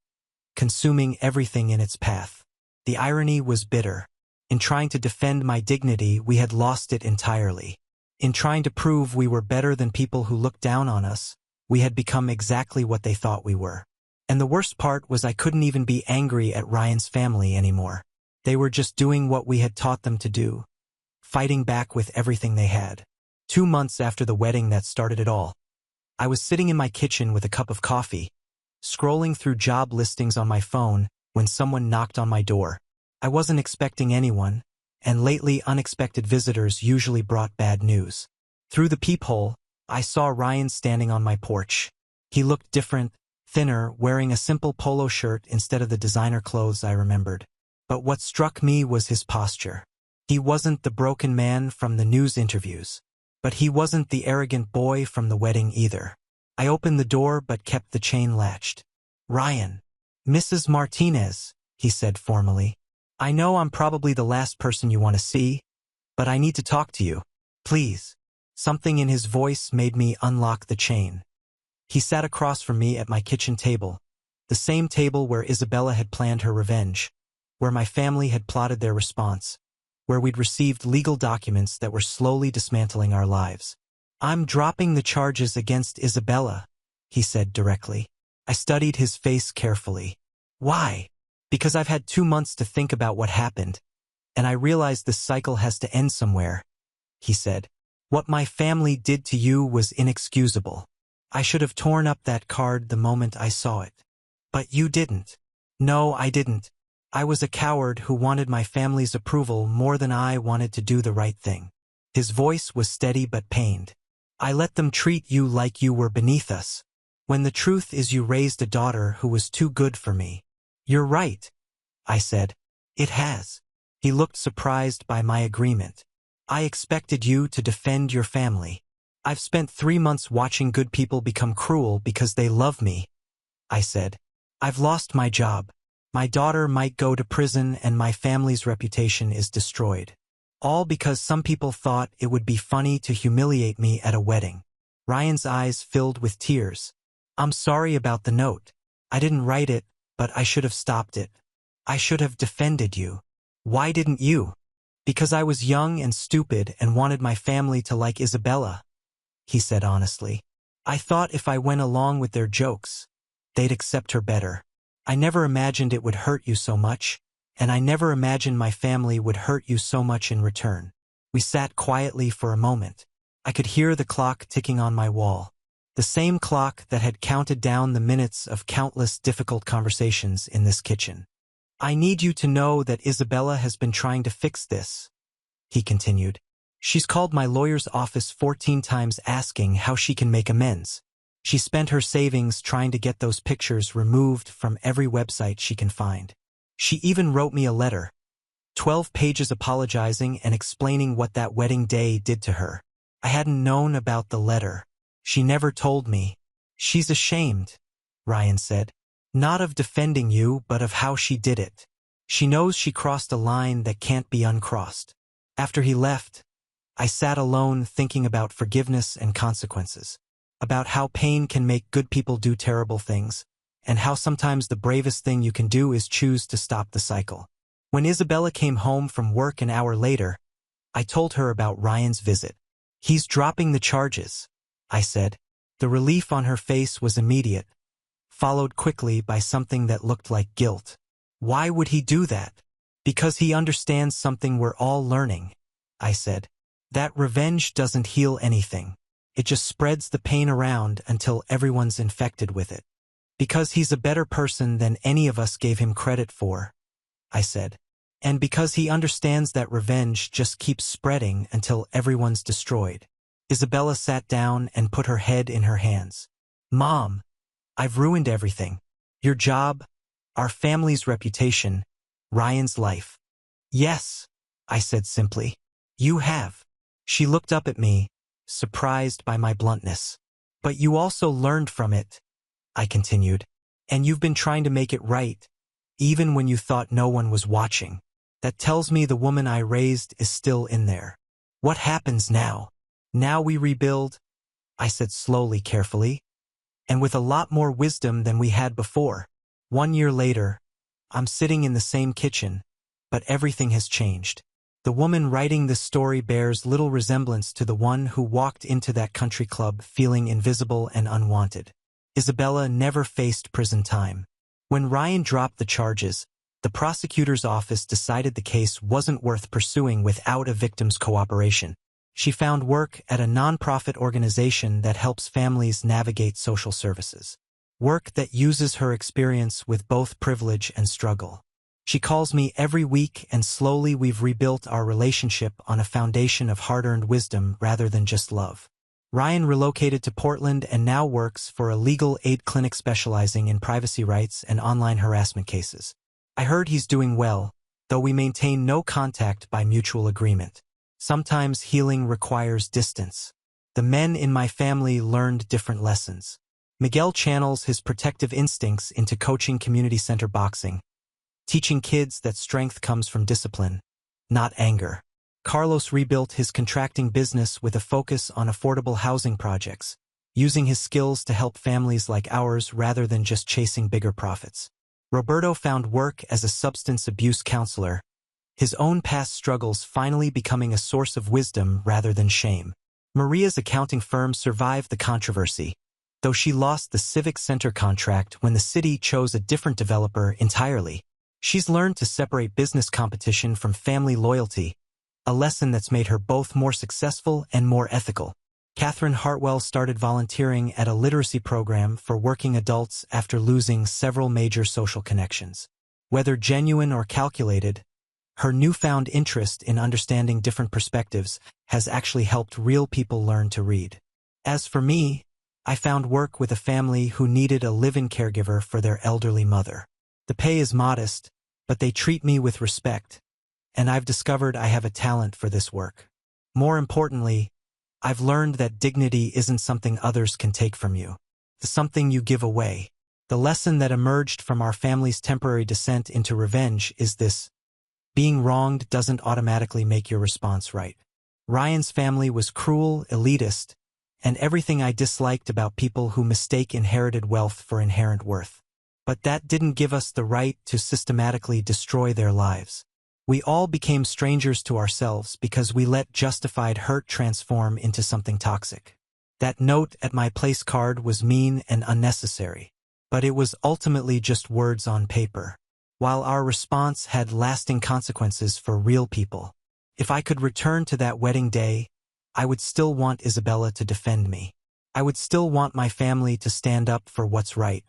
consuming everything in its path. The irony was bitter. In trying to defend my dignity, we had lost it entirely. In trying to prove we were better than people who looked down on us, we had become exactly what they thought we were. And the worst part was I couldn't even be angry at Ryan's family anymore. They were just doing what we had taught them to do, fighting back with everything they had. 2 months after the wedding that started it all, I was sitting in my kitchen with a cup of coffee, scrolling through job listings on my phone when someone knocked on my door. I wasn't expecting anyone, and lately unexpected visitors usually brought bad news. Through the peephole, I saw Ryan standing on my porch. He looked different, thinner, wearing a simple polo shirt instead of the designer clothes I remembered. But what struck me was his posture. He wasn't the broken man from the news interviews. But he wasn't the arrogant boy from the wedding either. I opened the door but kept the chain latched. "Ryan." "Mrs. Martinez," he said formally. "I know I'm probably the last person you want to see, but I need to talk to you. Please." Something in his voice made me unlock the chain. He sat across from me at my kitchen table, the same table where Isabella had planned her revenge, where my family had plotted their response, where we'd received legal documents that were slowly dismantling our lives. "I'm dropping the charges against Isabella," he said directly. I studied his face carefully. "Why?" "Because I've had 2 months to think about what happened, and I realized this cycle has to end somewhere," he said. "What my family did to you was inexcusable. I should have torn up that card the moment I saw it. But you didn't." "No, I didn't. I was a coward who wanted my family's approval more than I wanted to do the right thing." His voice was steady but pained. "I let them treat you like you were beneath us, when the truth is you raised a daughter who was too good for me." "You're right," I said. "It has." He looked surprised by my agreement. "I expected you to defend your family. I've spent 3 months watching good people become cruel because they love me," I said. "I've lost my job. My daughter might go to prison and my family's reputation is destroyed. All because some people thought it would be funny to humiliate me at a wedding." Ryan's eyes filled with tears. "I'm sorry about the note. I didn't write it, but I should have stopped it. I should have defended you." "Why didn't you?" "Because I was young and stupid and wanted my family to like Isabella," he said honestly. "I thought if I went along with their jokes, they'd accept her better. I never imagined it would hurt you so much, and I never imagined my family would hurt you so much in return." We sat quietly for a moment. I could hear the clock ticking on my wall, the same clock that had counted down the minutes of countless difficult conversations in this kitchen. "I need you to know that Isabella has been trying to fix this," he continued. "She's called my lawyer's office 14 times asking how she can make amends. She spent her savings trying to get those pictures removed from every website she can find. She even wrote me a letter, 12 pages apologizing and explaining what that wedding day did to her. I hadn't known about the letter. She never told me." "She's ashamed," Ryan said. "Not of defending you, but of how she did it. She knows she crossed a line that can't be uncrossed." After he left, I sat alone thinking about forgiveness and consequences, about how pain can make good people do terrible things, and how sometimes the bravest thing you can do is choose to stop the cycle. When Isabella came home from work an hour later, I told her about Ryan's visit. "He's dropping the charges," I said. The relief on her face was immediate, followed quickly by something that looked like guilt. "Why would he do that?" "Because he understands something we're all learning," I said. "That revenge doesn't heal anything. It just spreads the pain around until everyone's infected with it. Because he's a better person than any of us gave him credit for," I said. "And because he understands that revenge just keeps spreading until everyone's destroyed." Isabella sat down and put her head in her hands. "Mom, I've ruined everything. Your job, our family's reputation, Ryan's life." "Yes," I said simply. "You have." She looked up at me, surprised by my bluntness. "But you also learned from it," I continued. "And you've been trying to make it right, even when you thought no one was watching. That tells me the woman I raised is still in there. What happens now?" "Now we rebuild," I said slowly, carefully, "and with a lot more wisdom than we had before." 1 year later, I'm sitting in the same kitchen, but everything has changed. The woman writing this story bears little resemblance to the one who walked into that country club feeling invisible and unwanted. Isabella never faced prison time. When Ryan dropped the charges, the prosecutor's office decided the case wasn't worth pursuing without a victim's cooperation. She found work at a nonprofit organization that helps families navigate social services. Work that uses her experience with both privilege and struggle. She calls me every week, and slowly we've rebuilt our relationship on a foundation of hard-earned wisdom rather than just love. Ryan relocated to Portland and now works for a legal aid clinic specializing in privacy rights and online harassment cases. I heard he's doing well, though we maintain no contact by mutual agreement. Sometimes healing requires distance. The men in my family learned different lessons. Miguel channels his protective instincts into coaching community center boxing, teaching kids that strength comes from discipline, not anger. Carlos rebuilt his contracting business with a focus on affordable housing projects, using his skills to help families like ours rather than just chasing bigger profits. Roberto found work as a substance abuse counselor, his own past struggles finally becoming a source of wisdom rather than shame. Maria's accounting firm survived the controversy, though she lost the civic center contract when the city chose a different developer entirely. She's learned to separate business competition from family loyalty, a lesson that's made her both more successful and more ethical. Catherine Hartwell started volunteering at a literacy program for working adults after losing several major social connections. Whether genuine or calculated, her newfound interest in understanding different perspectives has actually helped real people learn to read. As for me, I found work with a family who needed a live-in caregiver for their elderly mother. The pay is modest, but they treat me with respect, and I've discovered I have a talent for this work. More importantly, I've learned that dignity isn't something others can take from you. It's something you give away. The lesson that emerged from our family's temporary descent into revenge is this: being wronged doesn't automatically make your response right. Ryan's family was cruel, elitist, and everything I disliked about people who mistake inherited wealth for inherent worth. But that didn't give us the right to systematically destroy their lives. We all became strangers to ourselves because we let justified hurt transform into something toxic. That note at my place card was mean and unnecessary, but it was ultimately just words on paper, while our response had lasting consequences for real people. If I could return to that wedding day, I would still want Isabella to defend me. I would still want my family to stand up for what's right,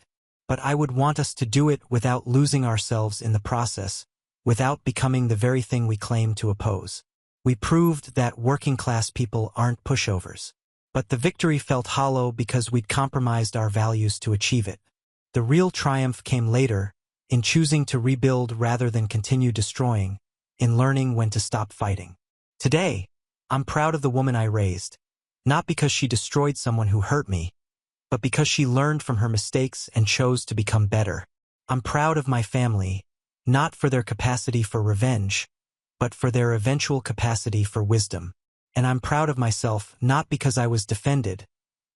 but I would want us to do it without losing ourselves in the process, without becoming the very thing we claim to oppose. We proved that working-class people aren't pushovers. But the victory felt hollow because we'd compromised our values to achieve it. The real triumph came later, in choosing to rebuild rather than continue destroying, in learning when to stop fighting. Today, I'm proud of the woman I raised, not because she destroyed someone who hurt me, but because she learned from her mistakes and chose to become better. I'm proud of my family, not for their capacity for revenge, but for their eventual capacity for wisdom. And I'm proud of myself not because I was defended,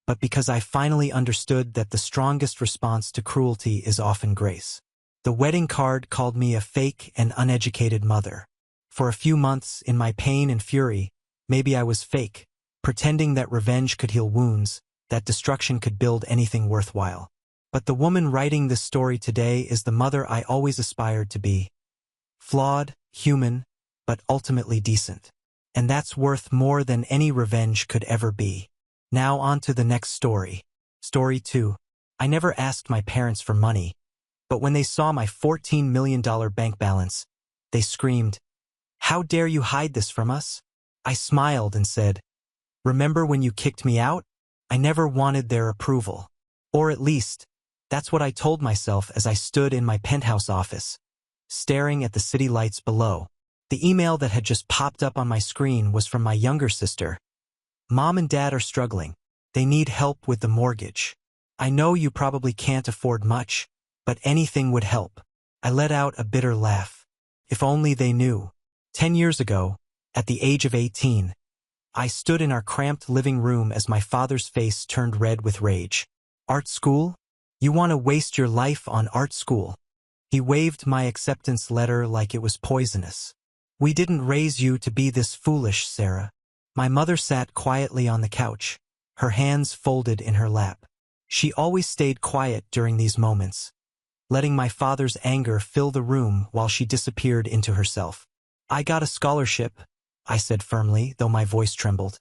but because I finally understood that the strongest response to cruelty is often grace. The wedding card called me a fake and uneducated mother. For a few months, in my pain and fury, maybe I was fake, pretending that revenge could heal wounds, that destruction could build anything worthwhile. But the woman writing this story today is the mother I always aspired to be. Flawed, human, but ultimately decent. And that's worth more than any revenge could ever be. Now on to the next story. Story 2. I never asked my parents for money, but when they saw my $14 million bank balance, they screamed, "How dare you hide this from us?" I smiled and said, "Remember when you kicked me out? I never wanted their approval. Or at least, that's what I told myself as I stood in my penthouse office, staring at the city lights below. The email that had just popped up on my screen was from my younger sister. "Mom and Dad are struggling. They need help with the mortgage. I know you probably can't afford much, but anything would help." I let out a bitter laugh. If only they knew. 10 years ago, at the age of 18, I stood in our cramped living room as my father's face turned red with rage. "Art school? You want to waste your life on art school?" He waved my acceptance letter like it was poisonous. "We didn't raise you to be this foolish, Sarah." My mother sat quietly on the couch, her hands folded in her lap. She always stayed quiet during these moments, letting my father's anger fill the room while she disappeared into herself. "I got a scholarship," I said firmly, though my voice trembled.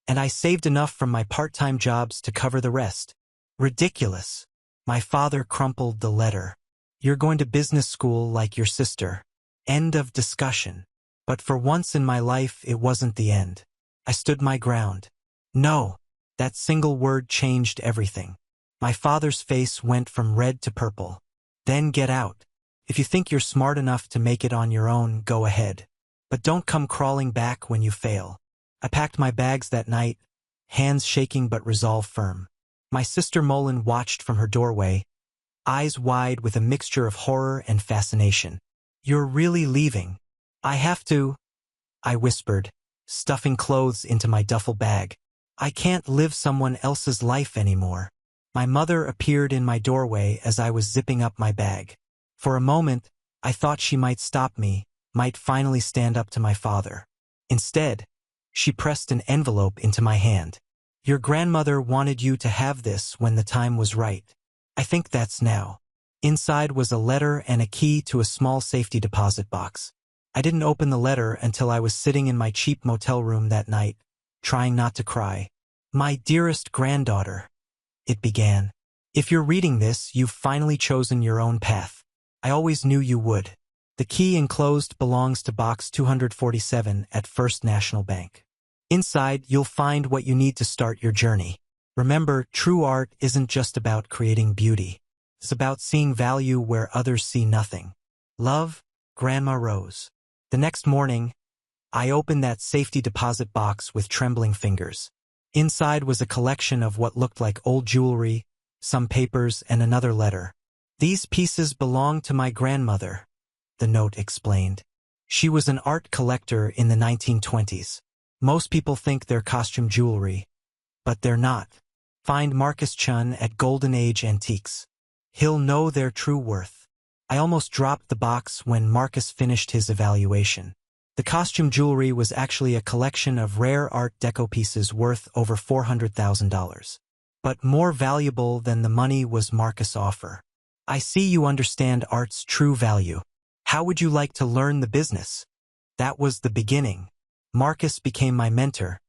"And I saved enough from my part-time jobs to cover the rest." "Ridiculous." My father crumpled the letter. "You're going to business school like your sister." End of discussion. But for once in my life, it wasn't the end. I stood my ground. "No." That single word changed everything. My father's face went from red to purple. "Then get out." If you think you're smart enough to make it on your own, go ahead. But don't come crawling back when you fail. I packed my bags that night, hands shaking but resolve firm. My sister Molin watched from her doorway, eyes wide with a mixture of horror and fascination. You're really leaving? I have to, I whispered, stuffing clothes into my duffel bag. I can't live someone else's life anymore. My mother appeared in my doorway as I was zipping up my bag. For a moment, I thought she might stop me, might finally stand up to my father. Instead, she pressed an envelope into my hand. Your grandmother wanted you to have this when the time was right. I think that's now. Inside was a letter and a key to a small safety deposit box. I didn't open the letter until I was sitting in my cheap motel room that night, trying not to cry. My dearest granddaughter, it began. If you're reading this, you've finally chosen your own path. I always knew you would. The key enclosed belongs to box 247 at First National Bank. Inside, you'll find what you need to start your journey. Remember, true art isn't just about creating beauty. It's about seeing value where others see nothing. Love, Grandma Rose. The next morning, I opened that safety deposit box with trembling fingers. Inside was a collection of what looked like old jewelry, some papers, and another letter. These pieces belong to my grandmother, the note explained. She was an art collector in the 1920s. Most people think they're costume jewelry, but they're not. Find Marcus Chun at Golden Age Antiques. He'll know their true worth. I almost dropped the box when Marcus finished his evaluation. The costume jewelry was actually a collection of rare Art Deco pieces worth over $400,000. But more valuable than the money was Marcus' offer. I see you understand art's true value. How would you like to learn the business? That was the beginning. Marcus became my mentor,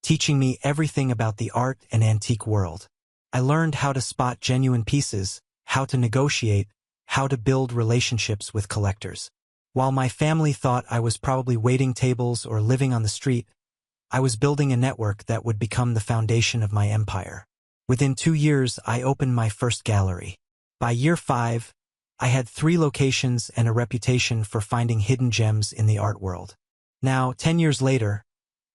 teaching me everything about the art and antique world. I learned how to spot genuine pieces, how to negotiate, how to build relationships with collectors. While my family thought I was probably waiting tables or living on the street, I was building a network that would become the foundation of my empire. Within 2 years, I opened my first gallery. By year 5, I had 3 locations and a reputation for finding hidden gems in the art world. Now, 10 years later,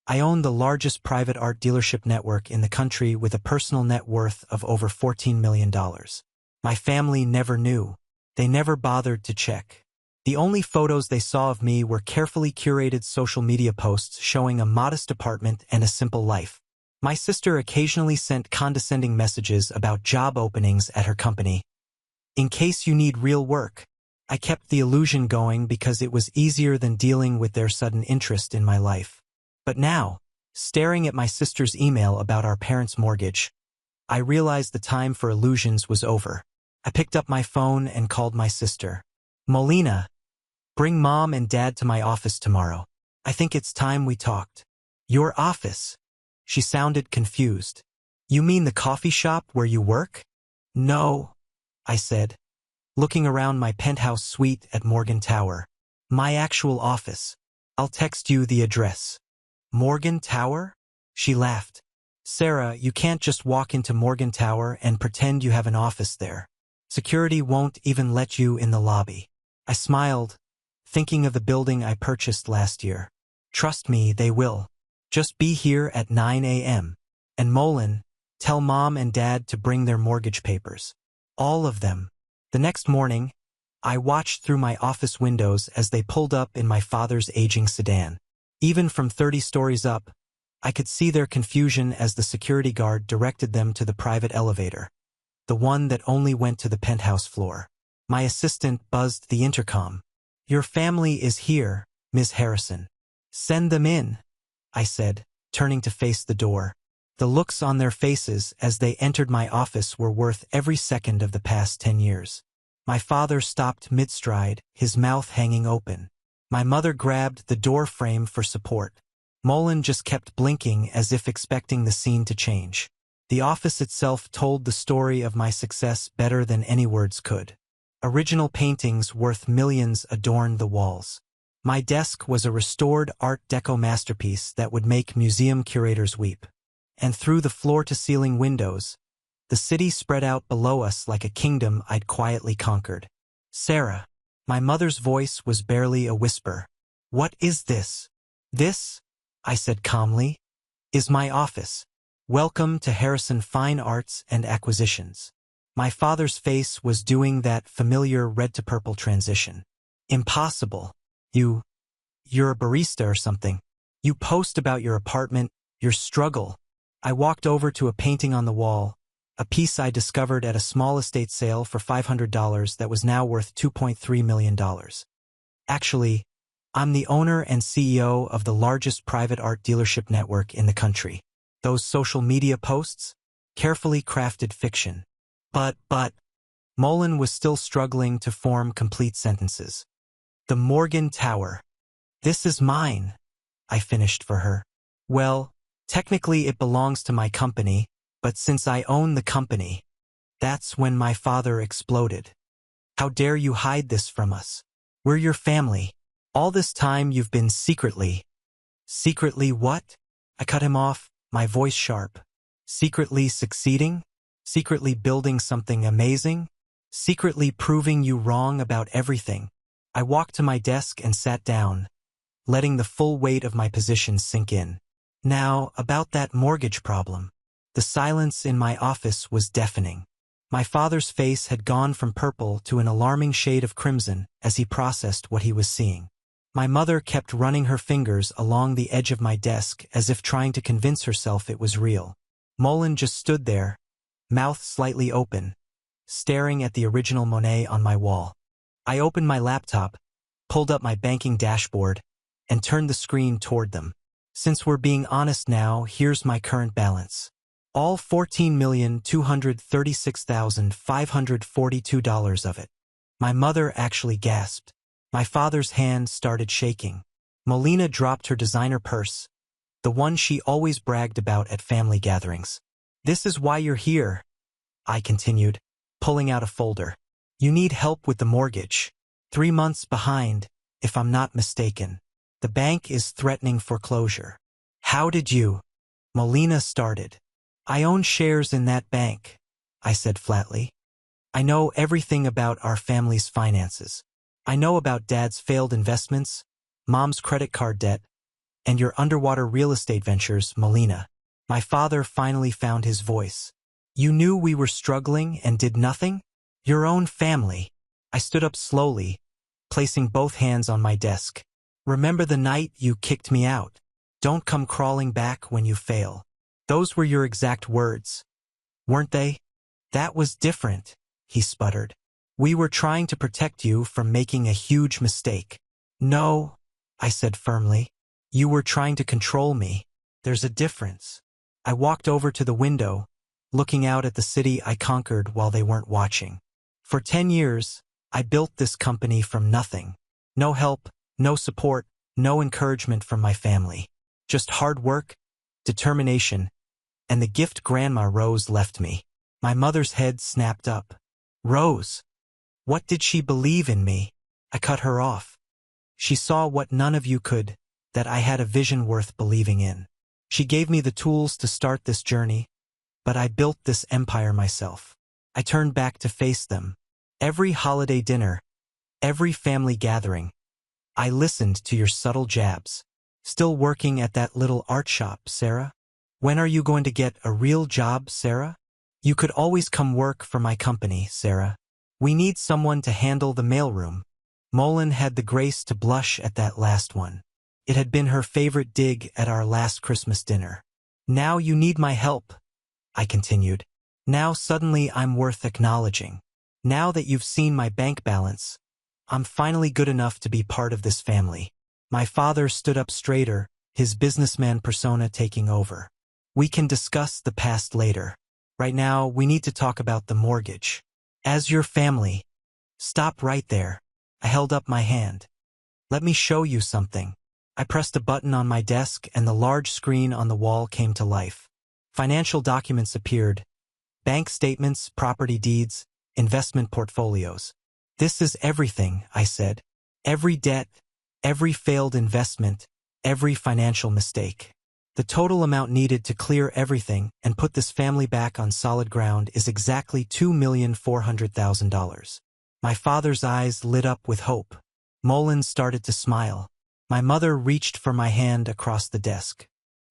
I own the largest private art dealership network in the country with a personal net worth of over $14 million. My family never knew. They never bothered to check. The only photos they saw of me were carefully curated social media posts showing a modest apartment and a simple life. My sister occasionally sent condescending messages about job openings at her company. In case you need real work. I kept the illusion going because it was easier than dealing with their sudden interest in my life. But now, staring at my sister's email about our parents' mortgage, I realized the time for illusions was over. I picked up my phone and called my sister. Molina, bring Mom and Dad to my office tomorrow. I think it's time we talked. Your office? She sounded confused. You mean the coffee shop where you work? No, I said, looking around my penthouse suite at Morgan Tower. My actual office. I'll text you the address. Morgan Tower? She laughed. Sarah, you can't just walk into Morgan Tower and pretend you have an office there. Security won't even let you in the lobby. I smiled, thinking of the building I purchased last year. Trust me, they will. Just be here at 9 a.m. And Molin, tell Mom and Dad to bring their mortgage papers. All of them. The next morning, I watched through my office windows as they pulled up in my father's aging sedan. Even from 30 stories up, I could see their confusion as the security guard directed them to the private elevator, the one that only went to the penthouse floor. My assistant buzzed the intercom. Your family is here, Ms. Harrison. Send them in, I said, turning to face the door. The looks on their faces as they entered my office were worth every second of the past 10 years. My father stopped mid-stride, his mouth hanging open. My mother grabbed the door frame for support. Molin just kept blinking as if expecting the scene to change. The office itself told the story of my success better than any words could. Original paintings worth millions adorned the walls. My desk was a restored Art Deco masterpiece that would make museum curators weep. And through the floor-to-ceiling windows, the city spread out below us like a kingdom I'd quietly conquered. Sarah, My mother's voice was barely a whisper. "What is this?" "This," I said calmly, "is my office. Welcome to Harrison Fine Arts and Acquisitions." My father's face was doing that familiar red to purple transition. "Impossible. You're a barista or something. You post about your apartment, your struggle." I walked over to a painting on the wall, a piece I discovered at a small estate sale for $500 that was now worth $2.3 million. "Actually, I'm the owner and CEO of the largest private art dealership network in the country. Those social media posts? Carefully crafted fiction." But, Mullen was still struggling to form complete sentences. "The Morgan Tower. This is mine," I finished for her. "Well, technically it belongs to my company, but since I own the company..." That's when my father exploded. "How dare you hide this from us? We're your family. All this time you've been secretly..." "Secretly what?" I cut him off, my voice sharp. "Secretly succeeding? Secretly building something amazing? Secretly proving you wrong about everything?" I walked to my desk and sat down, letting the full weight of my position sink in. "Now, about that mortgage problem." The silence in my office was deafening. My father's face had gone from purple to an alarming shade of crimson as he processed what he was seeing. My mother kept running her fingers along the edge of my desk as if trying to convince herself it was real. Mullen just stood there, mouth slightly open, staring at the original Monet on my wall. I opened my laptop, pulled up my banking dashboard, and turned the screen toward them. "Since we're being honest now, here's my current balance. All $14,236,542 of it." My mother actually gasped. My father's hand started shaking. Molina dropped her designer purse, the one she always bragged about at family gatherings. "This is why you're here," I continued, pulling out a folder. "You need help with the mortgage. 3 months behind, if I'm not mistaken. The bank is threatening foreclosure." "How did you?" Molina started. "I own shares in that bank," I said flatly. "I know everything about our family's finances. I know about Dad's failed investments, Mom's credit card debt, and your underwater real estate ventures, Molina." My father finally found his voice. "You knew we were struggling and did nothing? Your own family." I stood up slowly, placing both hands on my desk. "Remember the night you kicked me out? Don't come crawling back when you fail." Those were your exact words, weren't they? "That was different," he sputtered. "We were trying to protect you from making a huge mistake." "No," I said firmly. "You were trying to control me. There's a difference." I walked over to the window, looking out at the city I conquered while they weren't watching. "For 10 years, I built this company from nothing. No help, no support, no encouragement from my family. Just hard work, determination, and the gift Grandma Rose left me." My mother's head snapped up. "Rose? What did she believe in me?" I cut her off. "She saw what none of you could, that I had a vision worth believing in. She gave me the tools to start this journey, but I built this empire myself." I turned back to face them. Every holiday dinner, every family gathering, I listened to your subtle jabs. "Still working at that little art shop, Sarah? When are you going to get a real job, Sarah? You could always come work for my company, Sarah. We need someone to handle the mailroom." Mullen had the grace to blush at that last one. It had been her favorite dig at our last Christmas dinner. "Now you need my help," I continued. "Now suddenly I'm worth acknowledging. Now that you've seen my bank balance, I'm finally good enough to be part of this family." My father stood up straighter, his businessman persona taking over. "We can discuss the past later. Right now, we need to talk about the mortgage. As your family..." "Stop right there." I held up my hand. "Let me show you something." I pressed a button on my desk and the large screen on the wall came to life. Financial documents appeared. Bank statements, property deeds, investment portfolios. "This is everything," I said. "Every debt, every failed investment, every financial mistake. The total amount needed to clear everything and put this family back on solid ground is exactly $2,400,000. My father's eyes lit up with hope. Mullins started to smile. My mother reached for my hand across the desk.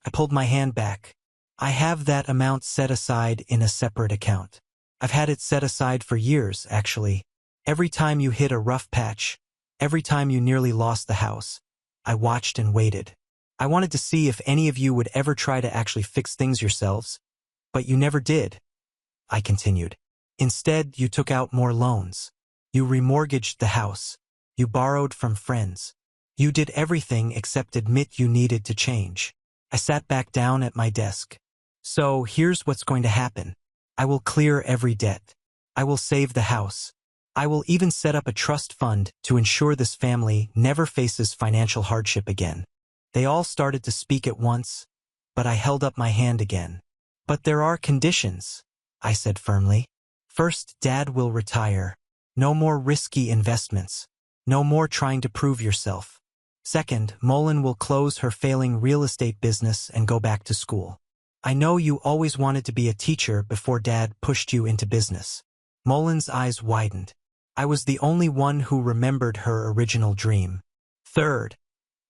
I pulled my hand back. I have that amount set aside in a separate account. I've had it set aside for years, actually. Every time you hit a rough patch, every time you nearly lost the house, I watched and waited. I wanted to see if any of you would ever try to actually fix things yourselves, but you never did, I continued. Instead, you took out more loans. You remortgaged the house. You borrowed from friends. You did everything except admit you needed to change. I sat back down at my desk. So here's what's going to happen. I will clear every debt. I will save the house. I will even set up a trust fund to ensure this family never faces financial hardship again. They all started to speak at once, but I held up my hand again. But there are conditions, I said firmly. First, Dad will retire. No more risky investments. No more trying to prove yourself. Second, Mullen will close her failing real estate business and go back to school. I know you always wanted to be a teacher before Dad pushed you into business. Mullen's eyes widened. I was the only one who remembered her original dream. Third,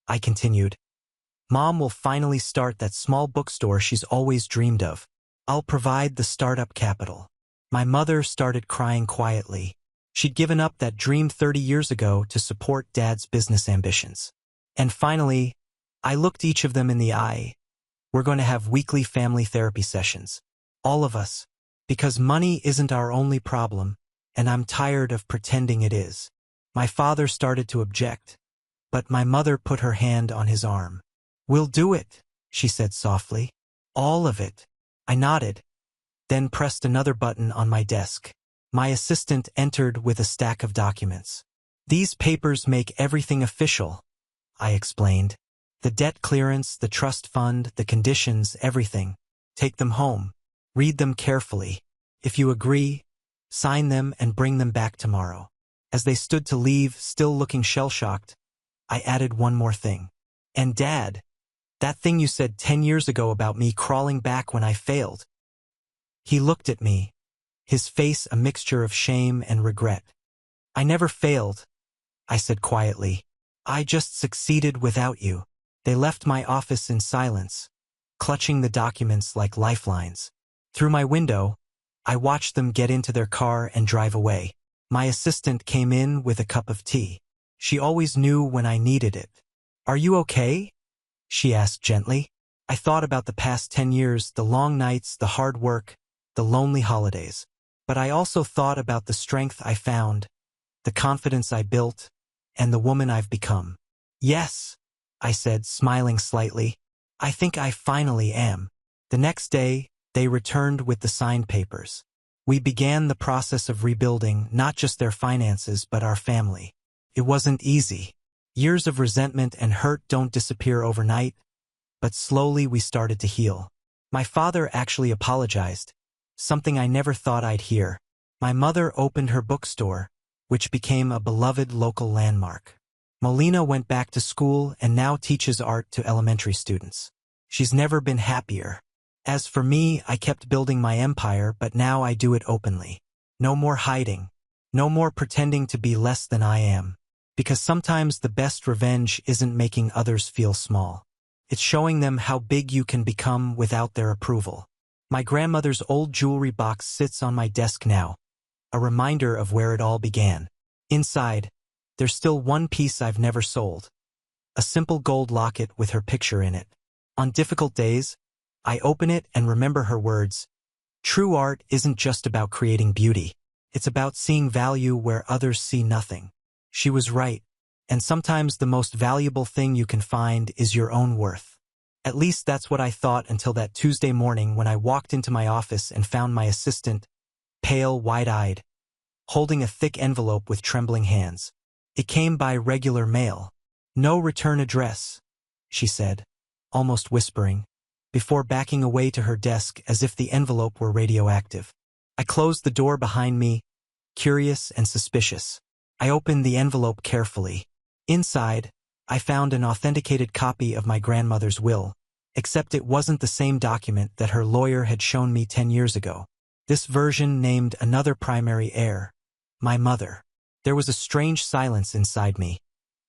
I continued, Mom will finally start that small bookstore she's always dreamed of. I'll provide the startup capital. My mother started crying quietly. She'd given up that dream 30 years ago to support Dad's business ambitions. And finally, I looked each of them in the eye. We're going to have weekly family therapy sessions. All of us. Because money isn't our only problem, and I'm tired of pretending it is. My father started to object, but my mother put her hand on his arm. We'll do it, she said softly. All of it. I nodded, then pressed another button on my desk. My assistant entered with a stack of documents. These papers make everything official, I explained. The debt clearance, the trust fund, the conditions, everything. Take them home. Read them carefully. If you agree, sign them and bring them back tomorrow. As they stood to leave, still looking shell-shocked, I added one more thing. And Dad, that thing you said 10 years ago about me crawling back when I failed. He looked at me, his face a mixture of shame and regret. I never failed, I said quietly. I just succeeded without you. They left my office in silence, clutching the documents like lifelines. Through my window, I watched them get into their car and drive away. My assistant came in with a cup of tea. She always knew when I needed it. Are you okay? She asked gently. I thought about the past 10 years, the long nights, the hard work, the lonely holidays. But I also thought about the strength I found, the confidence I built, and the woman I've become. Yes, I said, smiling slightly. I think I finally am. The next day, they returned with the signed papers. We began the process of rebuilding not just their finances but our family. It wasn't easy. Years of resentment and hurt don't disappear overnight, but slowly we started to heal. My father actually apologized, something I never thought I'd hear. My mother opened her bookstore, which became a beloved local landmark. Molina went back to school and now teaches art to elementary students. She's never been happier. As for me, I kept building my empire, but now I do it openly. No more hiding. No more pretending to be less than I am. Because sometimes the best revenge isn't making others feel small. It's showing them how big you can become without their approval. My grandmother's old jewelry box sits on my desk now, a reminder of where it all began. Inside, there's still one piece I've never sold. A simple gold locket with her picture in it. On difficult days, I open it and remember her words. True art isn't just about creating beauty. It's about seeing value where others see nothing. She was right, and sometimes the most valuable thing you can find is your own worth. At least that's what I thought until that Tuesday morning when I walked into my office and found my assistant, pale, wide-eyed, holding a thick envelope with trembling hands. It came by regular mail. No return address, she said, almost whispering, before backing away to her desk as if the envelope were radioactive. I closed the door behind me, curious and suspicious. I opened the envelope carefully. Inside, I found an authenticated copy of my grandmother's will, except it wasn't the same document that her lawyer had shown me 10 years ago. This version named another primary heir, my mother. There was a strange silence inside me,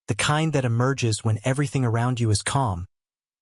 the kind that emerges when everything around you is calm,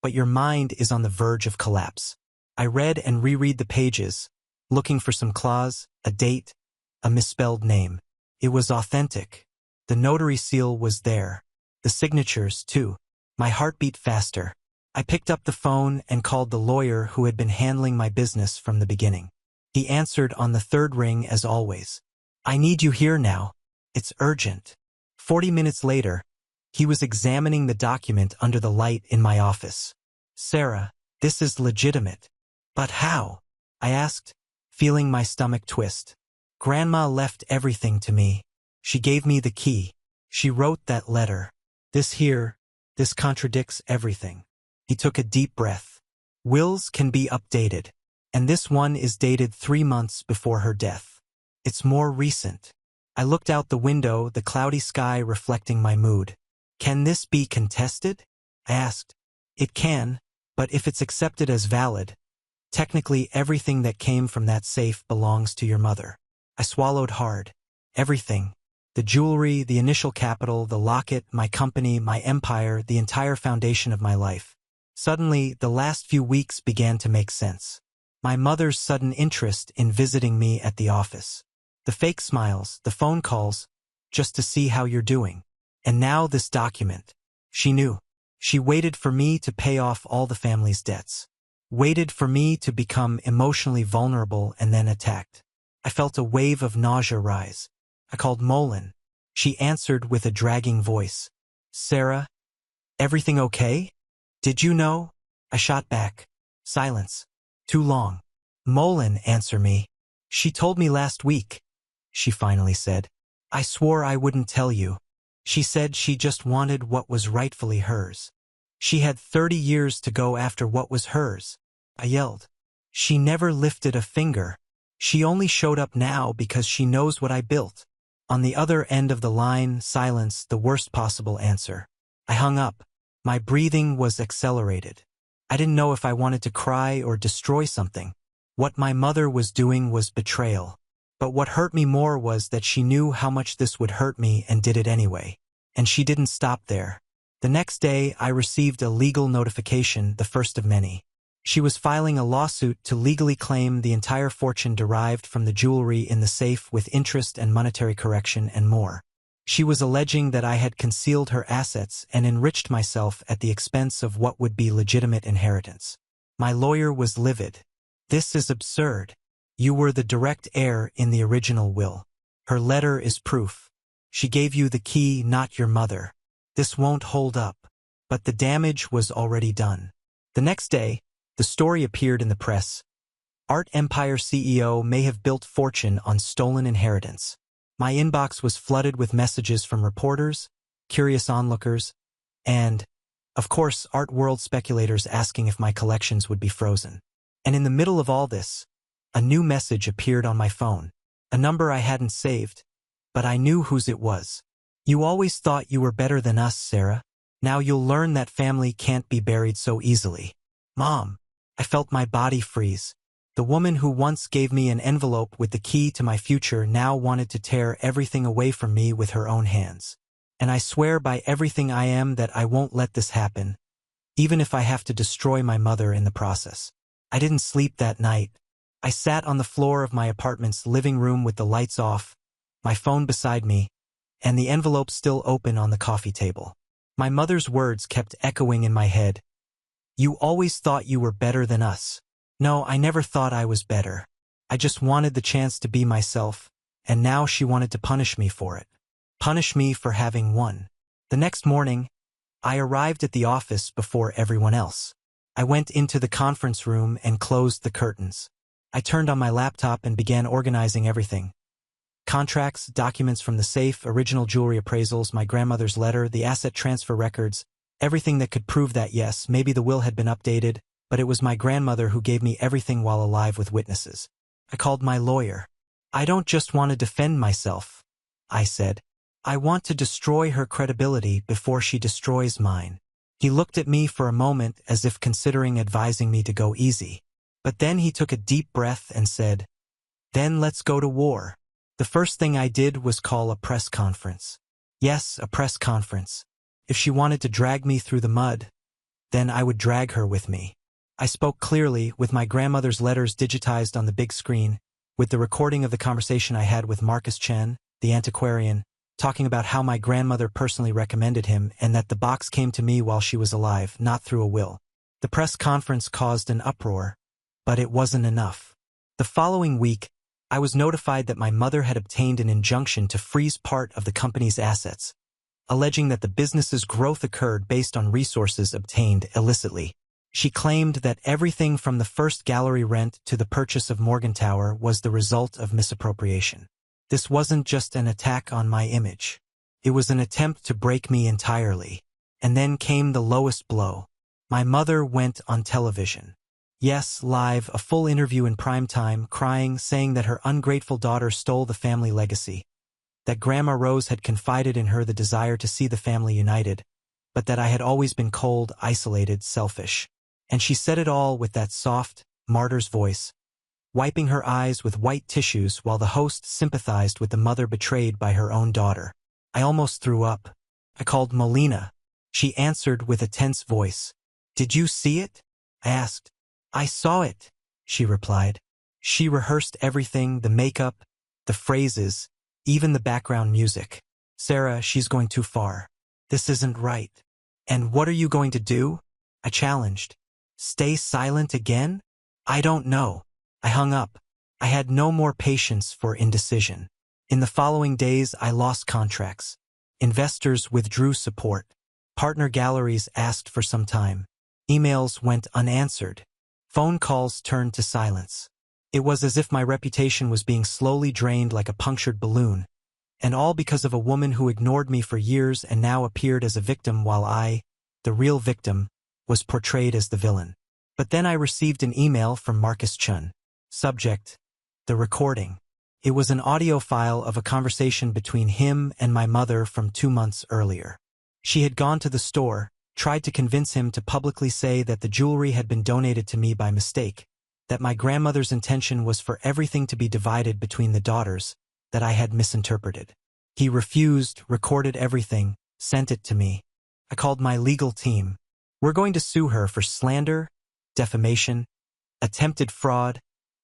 but your mind is on the verge of collapse. I read and reread the pages, looking for some clause, a date, a misspelled name. It was authentic. The notary seal was there. The signatures, too. My heart beat faster. I picked up the phone and called the lawyer who had been handling my business from the beginning. He answered on the third ring as always. I need you here now. It's urgent. 40 minutes later, he was examining the document under the light in my office. Sarah, this is legitimate. But how? I asked, feeling my stomach twist. Grandma left everything to me. She gave me the key. She wrote that letter. This contradicts everything. He took a deep breath. Wills can be updated, and this one is dated 3 months before her death. It's more recent. I looked out the window, the cloudy sky reflecting my mood. Can this be contested? I asked. It can, but if it's accepted as valid, technically everything that came from that safe belongs to your mother. I swallowed hard. Everything. The jewelry, the initial capital, the locket, my company, my empire, the entire foundation of my life. Suddenly, the last few weeks began to make sense. My mother's sudden interest in visiting me at the office. The fake smiles, the phone calls, just to see how you're doing. And now this document. She knew. She waited for me to pay off all the family's debts. Waited for me to become emotionally vulnerable and then attacked. I felt a wave of nausea rise. I called Molin. She answered with a dragging voice. Sarah, everything okay? Did you know? I shot back. Silence. Too long. Molin, answer me. She told me last week, she finally said. I swore I wouldn't tell you. She said she just wanted what was rightfully hers. She had 30 years to go after what was hers. I yelled. She never lifted a finger. She only showed up now because she knows what I built. On the other end of the line, silence, the worst possible answer. I hung up. My breathing was accelerated. I didn't know if I wanted to cry or destroy something. What my mother was doing was betrayal. But what hurt me more was that she knew how much this would hurt me and did it anyway. And she didn't stop there. The next day, I received a legal notification, the first of many. She was filing a lawsuit to legally claim the entire fortune derived from the jewelry in the safe with interest and monetary correction and more. She was alleging that I had concealed her assets and enriched myself at the expense of what would be legitimate inheritance. My lawyer was livid. This is absurd. You were the direct heir in the original will. Her letter is proof. She gave you the key, not your mother. This won't hold up. But the damage was already done. The next day, the story appeared in the press. Art Empire CEO may have built fortune on stolen inheritance. My inbox was flooded with messages from reporters, curious onlookers, and, of course, art world speculators asking if my collections would be frozen. And in the middle of all this, a new message appeared on my phone, a number I hadn't saved, but I knew whose it was. You always thought you were better than us, Sarah. Now you'll learn that family can't be buried so easily. Mom, I felt my body freeze. The woman who once gave me an envelope with the key to my future now wanted to tear everything away from me with her own hands. And I swear by everything I am that I won't let this happen, even if I have to destroy my mother in the process. I didn't sleep that night. I sat on the floor of my apartment's living room with the lights off, my phone beside me, and the envelope still open on the coffee table. My mother's words kept echoing in my head. You always thought you were better than us. No, I never thought I was better. I just wanted the chance to be myself, and now she wanted to punish me for it. Punish me for having won. The next morning, I arrived at the office before everyone else. I went into the conference room and closed the curtains. I turned on my laptop and began organizing everything. Contracts, documents from the safe, original jewelry appraisals, my grandmother's letter, the asset transfer records, everything that could prove that yes, maybe the will had been updated, but it was my grandmother who gave me everything while alive with witnesses. I called my lawyer. I don't just want to defend myself, I said. I want to destroy her credibility before she destroys mine. He looked at me for a moment as if considering advising me to go easy. But then he took a deep breath and said, Then let's go to war. The first thing I did was call a press conference. Yes, a press conference. If she wanted to drag me through the mud, then I would drag her with me. I spoke clearly, with my grandmother's letters digitized on the big screen, with the recording of the conversation I had with Marcus Chen, the antiquarian, talking about how my grandmother personally recommended him and that the box came to me while she was alive, not through a will. The press conference caused an uproar, but it wasn't enough. The following week, I was notified that my mother had obtained an injunction to freeze part of the company's assets, alleging that the business's growth occurred based on resources obtained illicitly. She claimed that everything from the first gallery rent to the purchase of Morgan Tower was the result of misappropriation. This wasn't just an attack on my image. It was an attempt to break me entirely. And then came the lowest blow. My mother went on television. Yes, live, a full interview in prime time, crying, saying that her ungrateful daughter stole the family legacy, that Grandma Rose had confided in her the desire to see the family united, but that I had always been cold, isolated, selfish. And she said it all with that soft, martyr's voice, wiping her eyes with white tissues while the host sympathized with the mother betrayed by her own daughter. I almost threw up. I called Molina. She answered with a tense voice. "Did you see it?" I asked. "I saw it," she replied. She rehearsed everything, the makeup, the phrases, even the background music. "Sarah, she's going too far. This isn't right." "And what are you going to do?" I challenged. "Stay silent again?" "I don't know." I hung up. I had no more patience for indecision. In the following days, I lost contracts. Investors withdrew support. Partner galleries asked for some time. Emails went unanswered. Phone calls turned to silence. It was as if my reputation was being slowly drained like a punctured balloon, and all because of a woman who ignored me for years and now appeared as a victim while I, the real victim, was portrayed as the villain. But then I received an email from Marcus Chen. Subject: the recording. It was an audio file of a conversation between him and my mother from 2 months earlier. She had gone to the store, tried to convince him to publicly say that the jewelry had been donated to me by mistake, that my grandmother's intention was for everything to be divided between the daughters, that I had misinterpreted. He refused, recorded everything, sent it to me. I called my legal team. "We're going to sue her for slander, defamation, attempted fraud,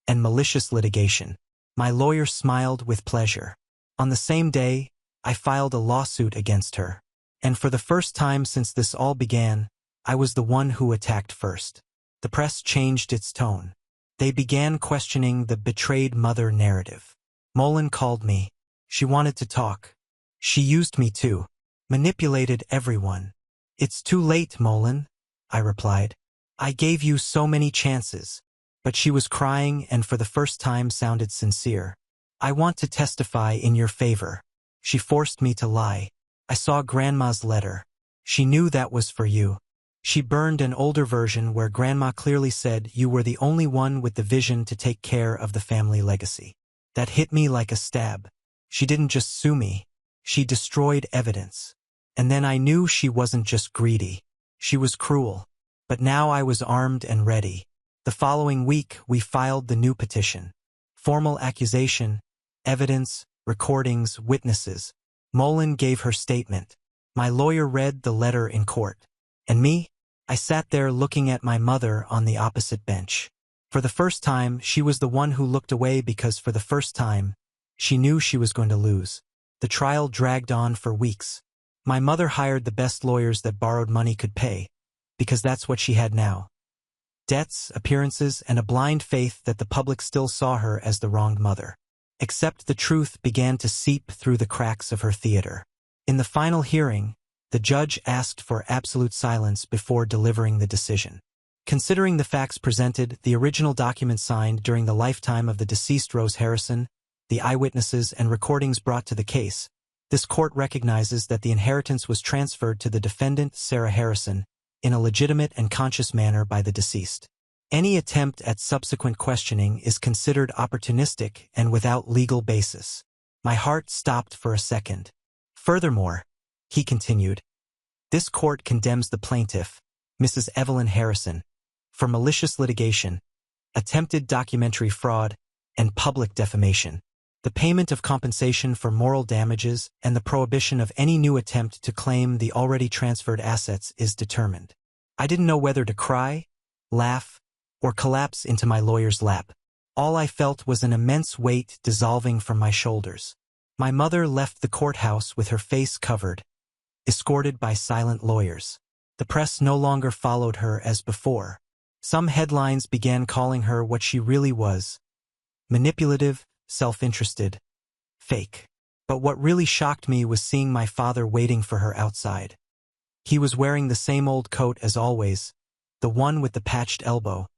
and malicious litigation." My lawyer smiled with pleasure. On the same day, I filed a lawsuit against her. And for the first time since this all began, I was the one who attacked first. The press changed its tone. They began questioning the betrayed mother narrative. Molin called me. She wanted to talk. She used me too. Manipulated everyone. "It's too late, Molin," I replied. "I gave you so many chances." But she was crying and for the first time sounded sincere. "I want to testify in your favor." She forced me to lie. "I saw Grandma's letter. She knew that was for you. She burned an older version where Grandma clearly said you were the only one with the vision to take care of the family legacy." That hit me like a stab. She didn't just sue me. She destroyed evidence. And then I knew she wasn't just greedy. She was cruel. But now I was armed and ready. The following week, we filed the new petition. Formal accusation, evidence, recordings, witnesses. Molin gave her statement. My lawyer read the letter in court. And me? I sat there looking at my mother on the opposite bench. For the first time, she was the one who looked away because for the first time, she knew she was going to lose. The trial dragged on for weeks. My mother hired the best lawyers that borrowed money could pay, because that's what she had now. Debts, appearances, and a blind faith that the public still saw her as the wronged mother. Except the truth began to seep through the cracks of her theater. In the final hearing, the judge asked for absolute silence before delivering the decision. Considering the facts presented, the original document signed during the lifetime of the deceased Rose Harrison, the eyewitnesses and recordings brought to the case, this court recognizes that the inheritance was transferred to the defendant, Sarah Harrison, in a legitimate and conscious manner by the deceased. Any attempt at subsequent questioning is considered opportunistic and without legal basis. My heart stopped for a second. Furthermore, he continued, this court condemns the plaintiff, Mrs. Evelyn Harrison, for malicious litigation, attempted documentary fraud, and public defamation. the payment of compensation for moral damages, and the prohibition of any new attempt to claim the already transferred assets is determined. I didn't know whether to cry, laugh, or collapse into my lawyer's lap. All I felt was an immense weight dissolving from my shoulders. My mother left the courthouse with her face covered, escorted by silent lawyers. The press no longer followed her as before. Some headlines began calling her what she really was: manipulative, self-interested, fake. But what really shocked me was seeing my father waiting for her outside. He was wearing the same old coat as always, the one with the patched elbow,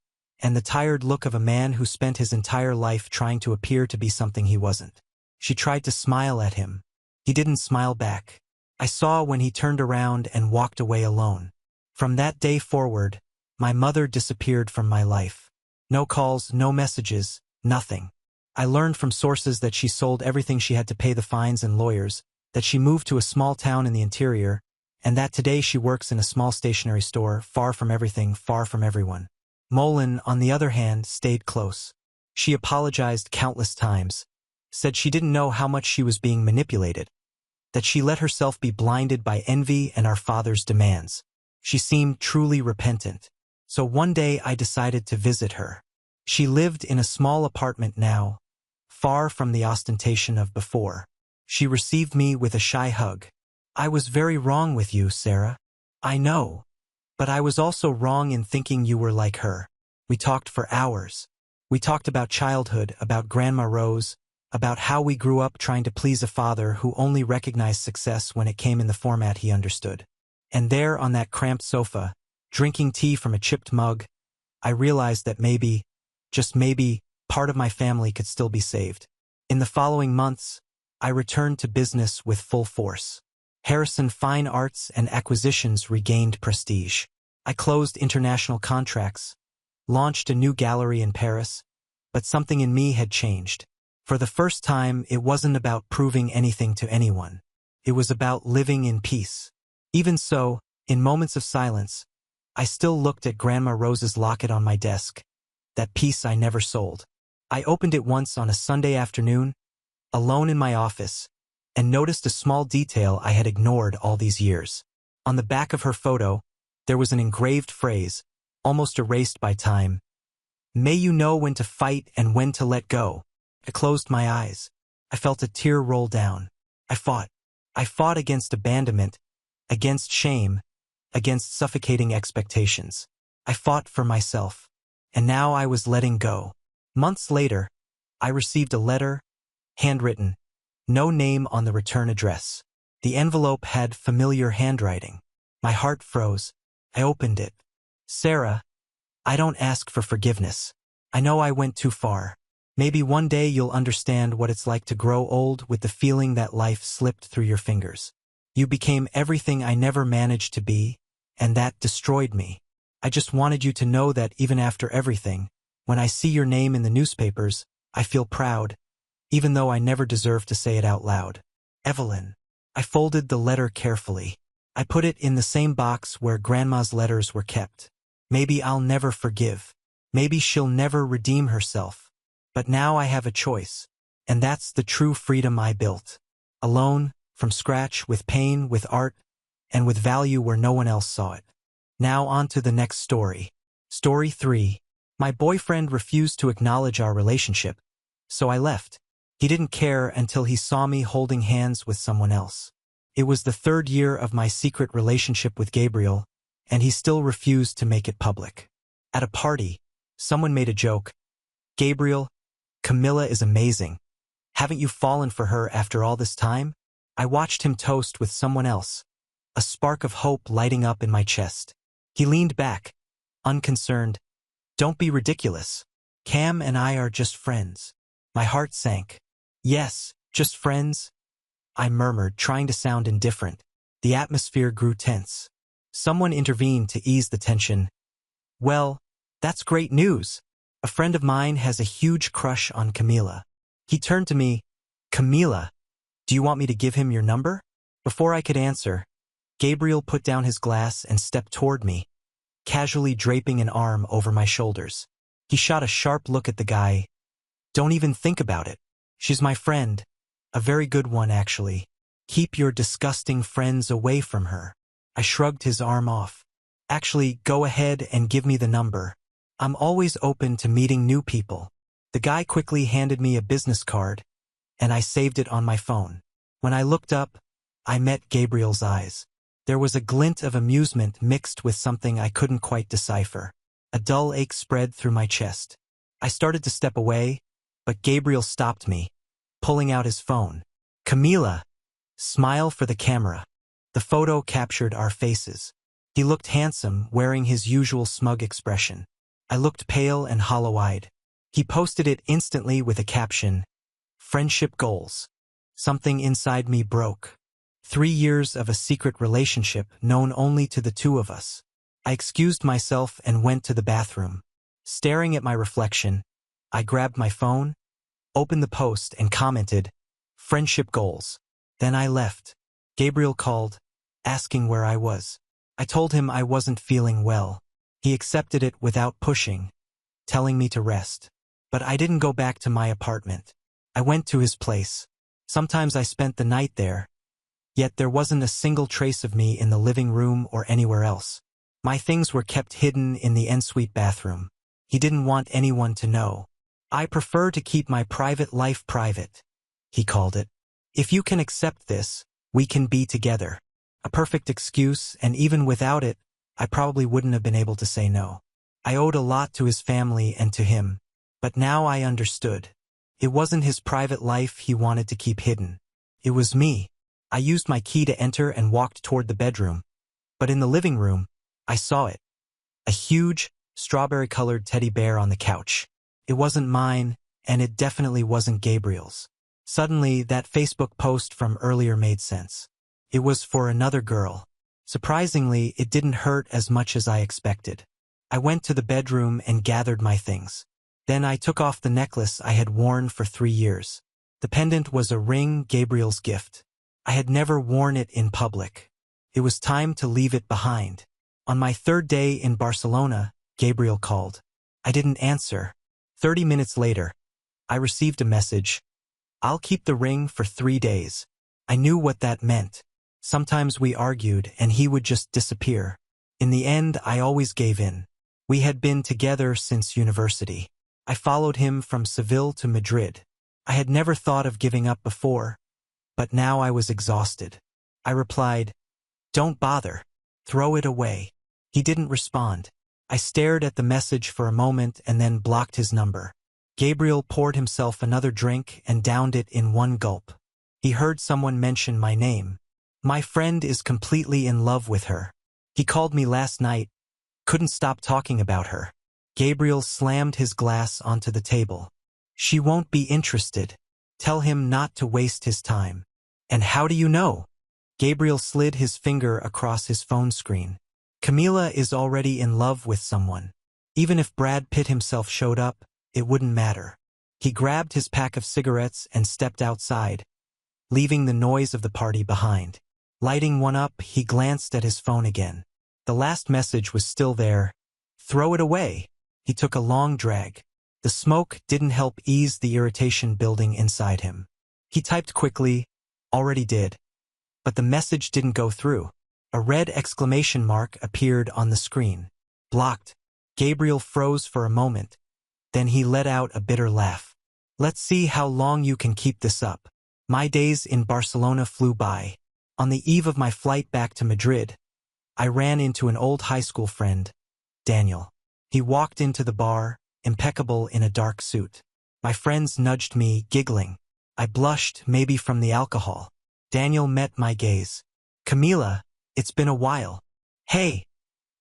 and the tired look of a man who spent his entire life trying to appear to be something he wasn't. She tried to smile at him. He didn't smile back. I saw when he turned around and walked away alone. From that day forward, my mother disappeared from my life. No calls, no messages, nothing. I learned from sources that she sold everything she had to pay the fines and lawyers, that she moved to a small town in the interior, and that today she works in a small stationery store, far from everything, far from everyone. Molin, on the other hand, stayed close. She apologized countless times, said she didn't know how much she was being manipulated, that she let herself be blinded by envy and our father's demands. She seemed truly repentant. So one day I decided to visit her. She lived in a small apartment now, far from the ostentation of before. She received me with a shy hug. "I was very wrong with you, Sarah. I know. But I was also wrong in thinking you were like her." We talked for hours. We talked about childhood, about Grandma Rose, about how we grew up trying to please a father who only recognized success when it came in the format he understood. And there on that cramped sofa, drinking tea from a chipped mug, I realized that maybe, just maybe, part of my family could still be saved. In the following months, I returned to business with full force. Harrison Fine Arts and Acquisitions regained prestige. I closed international contracts, launched a new gallery in Paris, but something in me had changed. For the first time, it wasn't about proving anything to anyone. It was about living in peace. Even so, in moments of silence, I still looked at Grandma Rose's locket on my desk, that piece I never sold. I opened it once on a Sunday afternoon, alone in my office, and noticed a small detail I had ignored all these years. On the back of her photo, there was an engraved phrase, almost erased by time: "May you know when to fight and when to let go." I closed my eyes. I felt a tear roll down. I fought. I fought against abandonment, against shame, against suffocating expectations. I fought for myself. And now I was letting go. Months later, I received a letter, handwritten, no name on the return address. The envelope had familiar handwriting. My heart froze. I opened it. "Sarah, I don't ask for forgiveness. I know I went too far. Maybe one day you'll understand what it's like to grow old with the feeling that life slipped through your fingers. You became everything I never managed to be, and that destroyed me. I just wanted you to know that even after everything, when I see your name in the newspapers, I feel proud, even though I never deserved to say it out loud. Evelyn." I folded the letter carefully. I put it in the same box where Grandma's letters were kept. Maybe I'll never forgive. Maybe she'll never redeem herself. But now I have a choice, and that's the true freedom I built. Alone, from scratch, with pain, with art, and with value where no one else saw it. Now on to the next story. Story 3. My boyfriend refused to acknowledge our relationship, so I left. He didn't care until he saw me holding hands with someone else. It was the 3rd year of my secret relationship with Gabriel, and he still refused to make it public. At a party, someone made a joke. "Gabriel, Camilla is amazing. Haven't you fallen for her after all this time?" I watched him toast with someone else, a spark of hope lighting up in my chest. He leaned back, unconcerned. "Don't be ridiculous. Cam and I are just friends." My heart sank. "Yes, just friends," I murmured, trying to sound indifferent. The atmosphere grew tense. Someone intervened to ease the tension. "Well, that's great news. A friend of mine has a huge crush on Camila." He turned to me. "Camila, do you want me to give him your number?" Before I could answer, Gabriel put down his glass and stepped toward me, casually draping an arm over my shoulders. He shot a sharp look at the guy. "Don't even think about it. She's my friend. A very good one, actually. Keep your disgusting friends away from her. I shrugged his arm off. Actually, go ahead and give me the number. I'm always open to meeting new people. The guy quickly handed me a business card, and I saved it on my phone. When I looked up, I met Gabriel's eyes. There was a glint of amusement mixed with something I couldn't quite decipher. A dull ache spread through my chest. I started to step away, but Gabriel stopped me, pulling out his phone. Camila, smile for the camera. The photo captured our faces. He looked handsome, wearing his usual smug expression. I looked pale and hollow-eyed. He posted it instantly with a caption, "Friendship goals." Something inside me broke. 3 years of a secret relationship known only to the two of us. I excused myself and went to the bathroom. Staring at my reflection, I grabbed my phone, opened the post, and commented, "Friendship goals." Then I left. Gabriel called, asking where I was. I told him I wasn't feeling well. He accepted it without pushing, telling me to rest. But I didn't go back to my apartment. I went to his place. Sometimes I spent the night there, yet there wasn't a single trace of me in the living room or anywhere else. My things were kept hidden in the ensuite bathroom. He didn't want anyone to know. "I prefer to keep my private life private," he called it. "If you can accept this, we can be together." A perfect excuse, and even without it, I probably wouldn't have been able to say no. I owed a lot to his family and to him, but now I understood. It wasn't his private life he wanted to keep hidden. It was me. I used my key to enter and walked toward the bedroom, but in the living room, I saw it. A huge, strawberry-colored teddy bear on the couch. It wasn't mine, and it definitely wasn't Gabriel's. Suddenly, that Facebook post from earlier made sense. It was for another girl. Surprisingly, it didn't hurt as much as I expected. I went to the bedroom and gathered my things. Then I took off the necklace I had worn for 3 years. The pendant was a ring, Gabriel's gift. I had never worn it in public. It was time to leave it behind. On my 3rd day in Barcelona, Gabriel called. I didn't answer. 30 minutes later, I received a message. "I'll keep the ring for 3 days." I knew what that meant. Sometimes we argued and he would just disappear. In the end, I always gave in. We had been together since university. I followed him from Seville to Madrid. I had never thought of giving up before, but now I was exhausted. I replied, "Don't bother. Throw it away." He didn't respond. I stared at the message for a moment and then blocked his number. Gabriel poured himself another drink and downed it in one gulp. He heard someone mention my name. "My friend is completely in love with her. He called me last night. Couldn't stop talking about her." Gabriel slammed his glass onto the table. "She won't be interested. Tell him not to waste his time." "And how do you know?" Gabriel slid his finger across his phone screen. "Camila is already in love with someone. Even if Brad Pitt himself showed up, it wouldn't matter." He grabbed his pack of cigarettes and stepped outside, leaving the noise of the party behind. Lighting one up, he glanced at his phone again. The last message was still there. "Throw it away." He took a long drag. The smoke didn't help ease the irritation building inside him. He typed quickly, "Already did." But the message didn't go through. A red exclamation mark appeared on the screen. "Blocked." Gabriel froze for a moment. Then he let out a bitter laugh. "Let's see how long you can keep this up." My days in Barcelona flew by. On the eve of my flight back to Madrid, I ran into an old high school friend, Daniel. He walked into the bar, impeccable in a dark suit. My friends nudged me, giggling. I blushed, maybe from the alcohol. Daniel met my gaze. "Camila, it's been a while." "Hey,"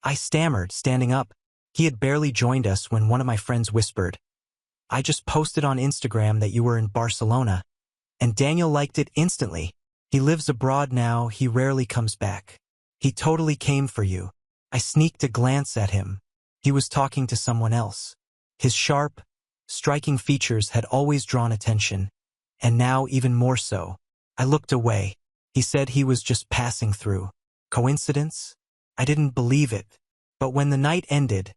I stammered, standing up. He had barely joined us when one of my friends whispered, "I just posted on Instagram that you were in Barcelona." And Daniel liked it instantly. "He lives abroad now, he rarely comes back. He totally came for you." I sneaked a glance at him. He was talking to someone else. His sharp, striking features had always drawn attention, and now even more so. I looked away. He said he was just passing through. Coincidence? I didn't believe it. But when the night ended,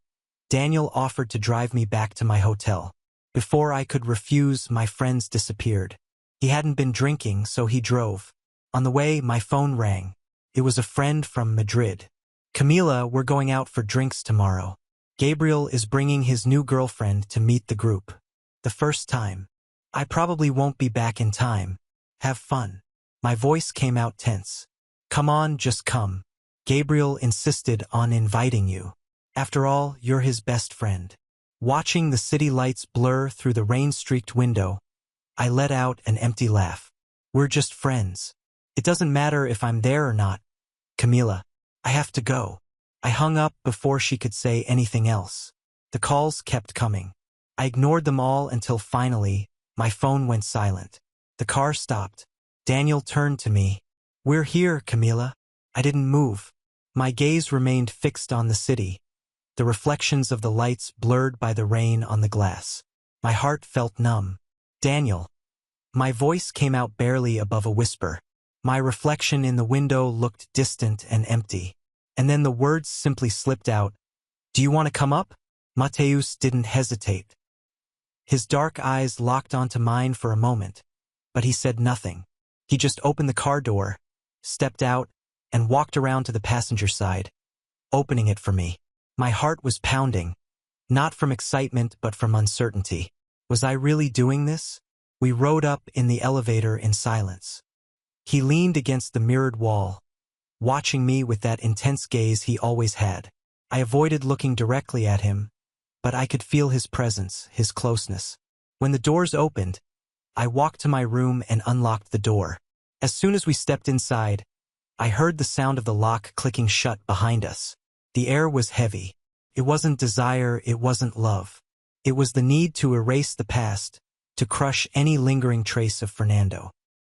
Daniel offered to drive me back to my hotel. Before I could refuse, my friends disappeared. He hadn't been drinking, so he drove. On the way, my phone rang. It was a friend from Madrid. Camila, we're going out for drinks tomorrow. Gabriel is bringing his new girlfriend to meet the group. The first time. I probably won't be back in time. Have fun. My voice came out tense. Come on, just come. Gabriel insisted on inviting you. After all, you're his best friend. Watching the city lights blur through the rain-streaked window, I let out an empty laugh. We're just friends. It doesn't matter if I'm there or not. Camila, I have to go. I hung up before she could say anything else. The calls kept coming. I ignored them all until finally, my phone went silent. The car stopped. Daniel turned to me. We're here, Camila. I didn't move. My gaze remained fixed on the city. The reflections of the lights blurred by the rain on the glass. My heart felt numb. Daniel. My voice came out barely above a whisper. My reflection in the window looked distant and empty. And then the words simply slipped out. Do you want to come up? Mateus didn't hesitate. His dark eyes locked onto mine for a moment, but he said nothing. He just opened the car door, stepped out, and walked around to the passenger side, opening it for me. My heart was pounding, not from excitement but from uncertainty. Was I really doing this? We rode up in the elevator in silence. He leaned against the mirrored wall, watching me with that intense gaze he always had. I avoided looking directly at him, but I could feel his presence, his closeness. When the doors opened, I walked to my room and unlocked the door. As soon as we stepped inside, I heard the sound of the lock clicking shut behind us. The air was heavy. It wasn't desire, it wasn't love. It was the need to erase the past, to crush any lingering trace of Fernando.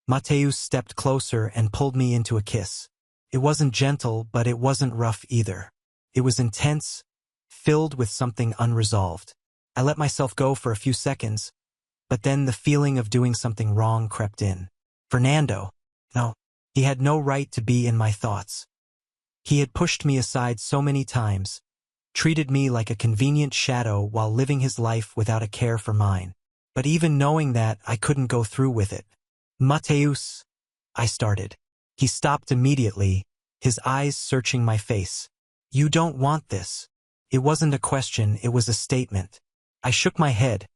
Mateus stepped closer and pulled me into a kiss. It wasn't gentle, but it wasn't rough either. It was intense, filled with something unresolved. I let myself go for a few seconds, but then the feeling of doing something wrong crept in. Fernando. No, he had no right to be in my thoughts. He had pushed me aside so many times, treated me like a convenient shadow while living his life without a care for mine. But even knowing that, I couldn't go through with it. Mateus, I started. He stopped immediately, his eyes searching my face. You don't want this. It wasn't a question, it was a statement. I shook my head,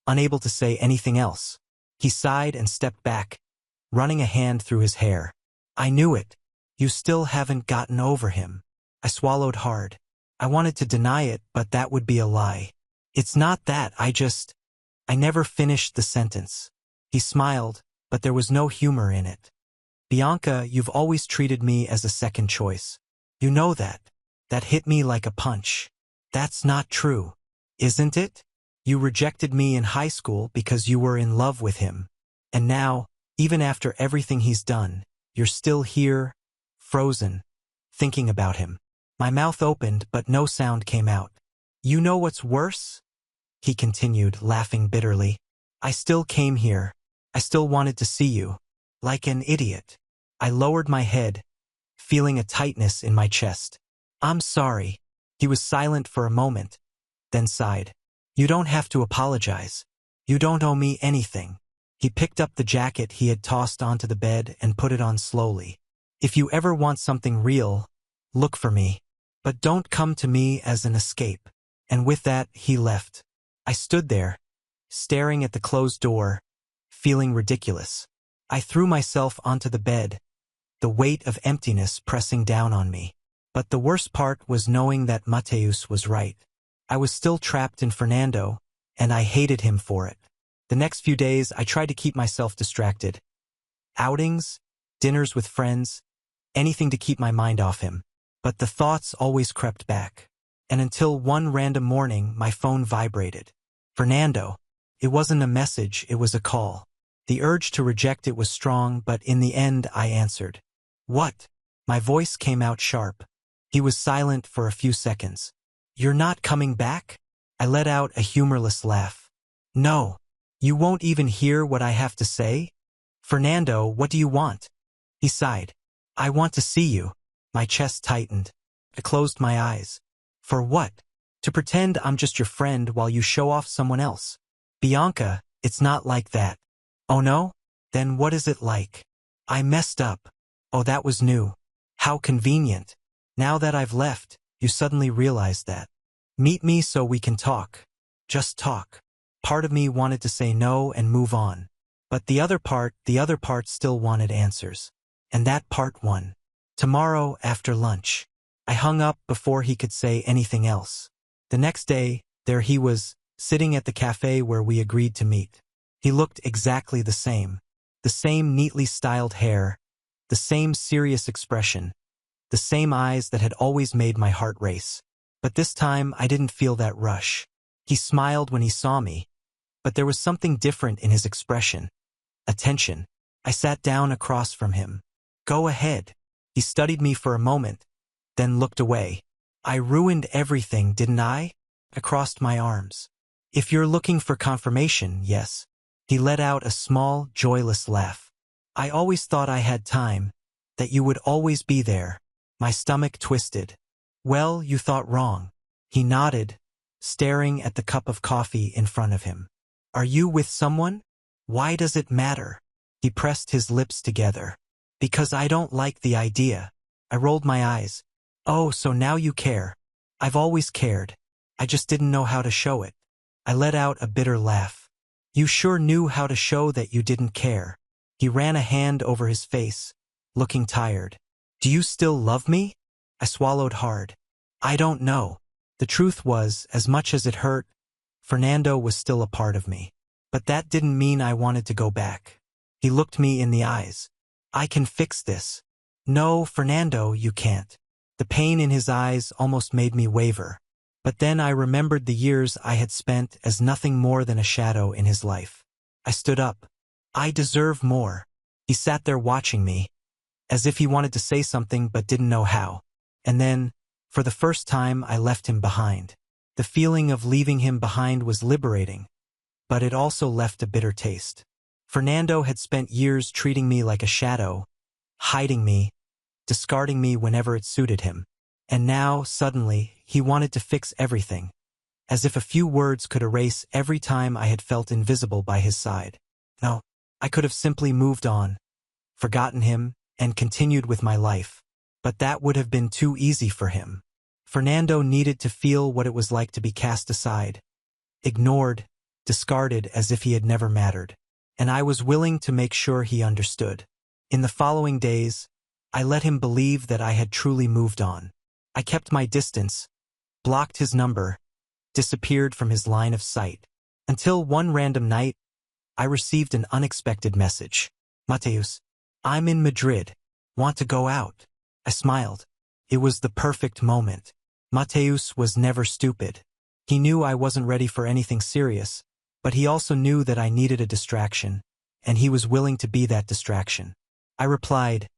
unable to say anything else. He sighed and stepped back, running a hand through his hair. I knew it. You still haven't gotten over him. I swallowed hard. I wanted to deny it, but that would be a lie. It's not that, I never finished the sentence. He smiled, but there was no humor in it. Bianca, you've always treated me as a second choice. You know that. That hit me like a punch. That's not true, isn't it? You rejected me in high school because you were in love with him. And now, even after everything he's done, you're still here, frozen, thinking about him. My mouth opened, but no sound came out. You know what's worse? He continued, laughing bitterly. I still came here. I still wanted to see you. Like an idiot. I lowered my head, feeling a tightness in my chest. I'm sorry. He was silent for a moment, then sighed. You don't have to apologize. You don't owe me anything. He picked up the jacket he had tossed onto the bed and put it on slowly. If you ever want something real, look for me. But don't come to me as an escape. And with that, he left. I stood there, staring at the closed door, feeling ridiculous. I threw myself onto the bed, the weight of emptiness pressing down on me. But the worst part was knowing that Mateus was right. I was still trapped in Fernando, and I hated him for it. The next few days, I tried to keep myself distracted. Outings, dinners with friends, anything to keep my mind off him. But the thoughts always crept back. And until one random morning, my phone vibrated. Fernando. It wasn't a message, it was a call. The urge to reject it was strong, but in the end, I answered. What? My voice came out sharp. He was silent for a few seconds. You're not coming back? I let out a humorless laugh. No. You won't even hear what I have to say? Fernando, what do you want? He sighed. I want to see you. My chest tightened. I closed my eyes. For what? To pretend I'm just your friend while you show off someone else. Bianca, it's not like that. Oh no? Then what is it like? I messed up. Oh, that was new. How convenient. Now that I've left, you suddenly realize that. Meet me so we can talk. Just talk. Part of me wanted to say no and move on. But the other part still wanted answers. And that part won. Tomorrow after lunch. I hung up before he could say anything else. The next day, there he was, sitting at the cafe where we agreed to meet. He looked exactly the same. The same neatly styled hair, the same serious expression, the same eyes that had always made my heart race. But this time I didn't feel that rush. He smiled when he saw me, but there was something different in his expression. Attention. I sat down across from him. Go ahead. He studied me for a moment, then looked away. I ruined everything, didn't I? I crossed my arms. If you're looking for confirmation, yes. He let out a small, joyless laugh. I always thought I had time, that you would always be there. My stomach twisted. Well, you thought wrong. He nodded, staring at the cup of coffee in front of him. Are you with someone? Why does it matter? He pressed his lips together. Because I don't like the idea. I rolled my eyes. Oh, so now you care. I've always cared. I just didn't know how to show it. I let out a bitter laugh. You sure knew how to show that you didn't care. He ran a hand over his face, looking tired. Do you still love me? I swallowed hard. I don't know. The truth was, as much as it hurt, Fernando was still a part of me. But that didn't mean I wanted to go back. He looked me in the eyes. I can fix this. No, Fernando, you can't. The pain in his eyes almost made me waver. But then I remembered the years I had spent as nothing more than a shadow in his life. I stood up. I deserve more. He sat there watching me, as if he wanted to say something but didn't know how. And then, for the first time, I left him behind. The feeling of leaving him behind was liberating, but it also left a bitter taste. Fernando had spent years treating me like a shadow, hiding me, discarding me whenever it suited him. And now, suddenly, he wanted to fix everything, as if a few words could erase every time I had felt invisible by his side. No, I could have simply moved on, forgotten him, and continued with my life. But that would have been too easy for him. Fernando needed to feel what it was like to be cast aside, ignored, discarded as if he had never mattered. And I was willing to make sure he understood. In the following days, I let him believe that I had truly moved on. I kept my distance, blocked his number, disappeared from his line of sight. Until one random night, I received an unexpected message. Mateus, I'm in Madrid. Want to go out? I smiled. It was the perfect moment. Mateus was never stupid. He knew I wasn't ready for anything serious, but he also knew that I needed a distraction, and he was willing to be that distraction. I replied,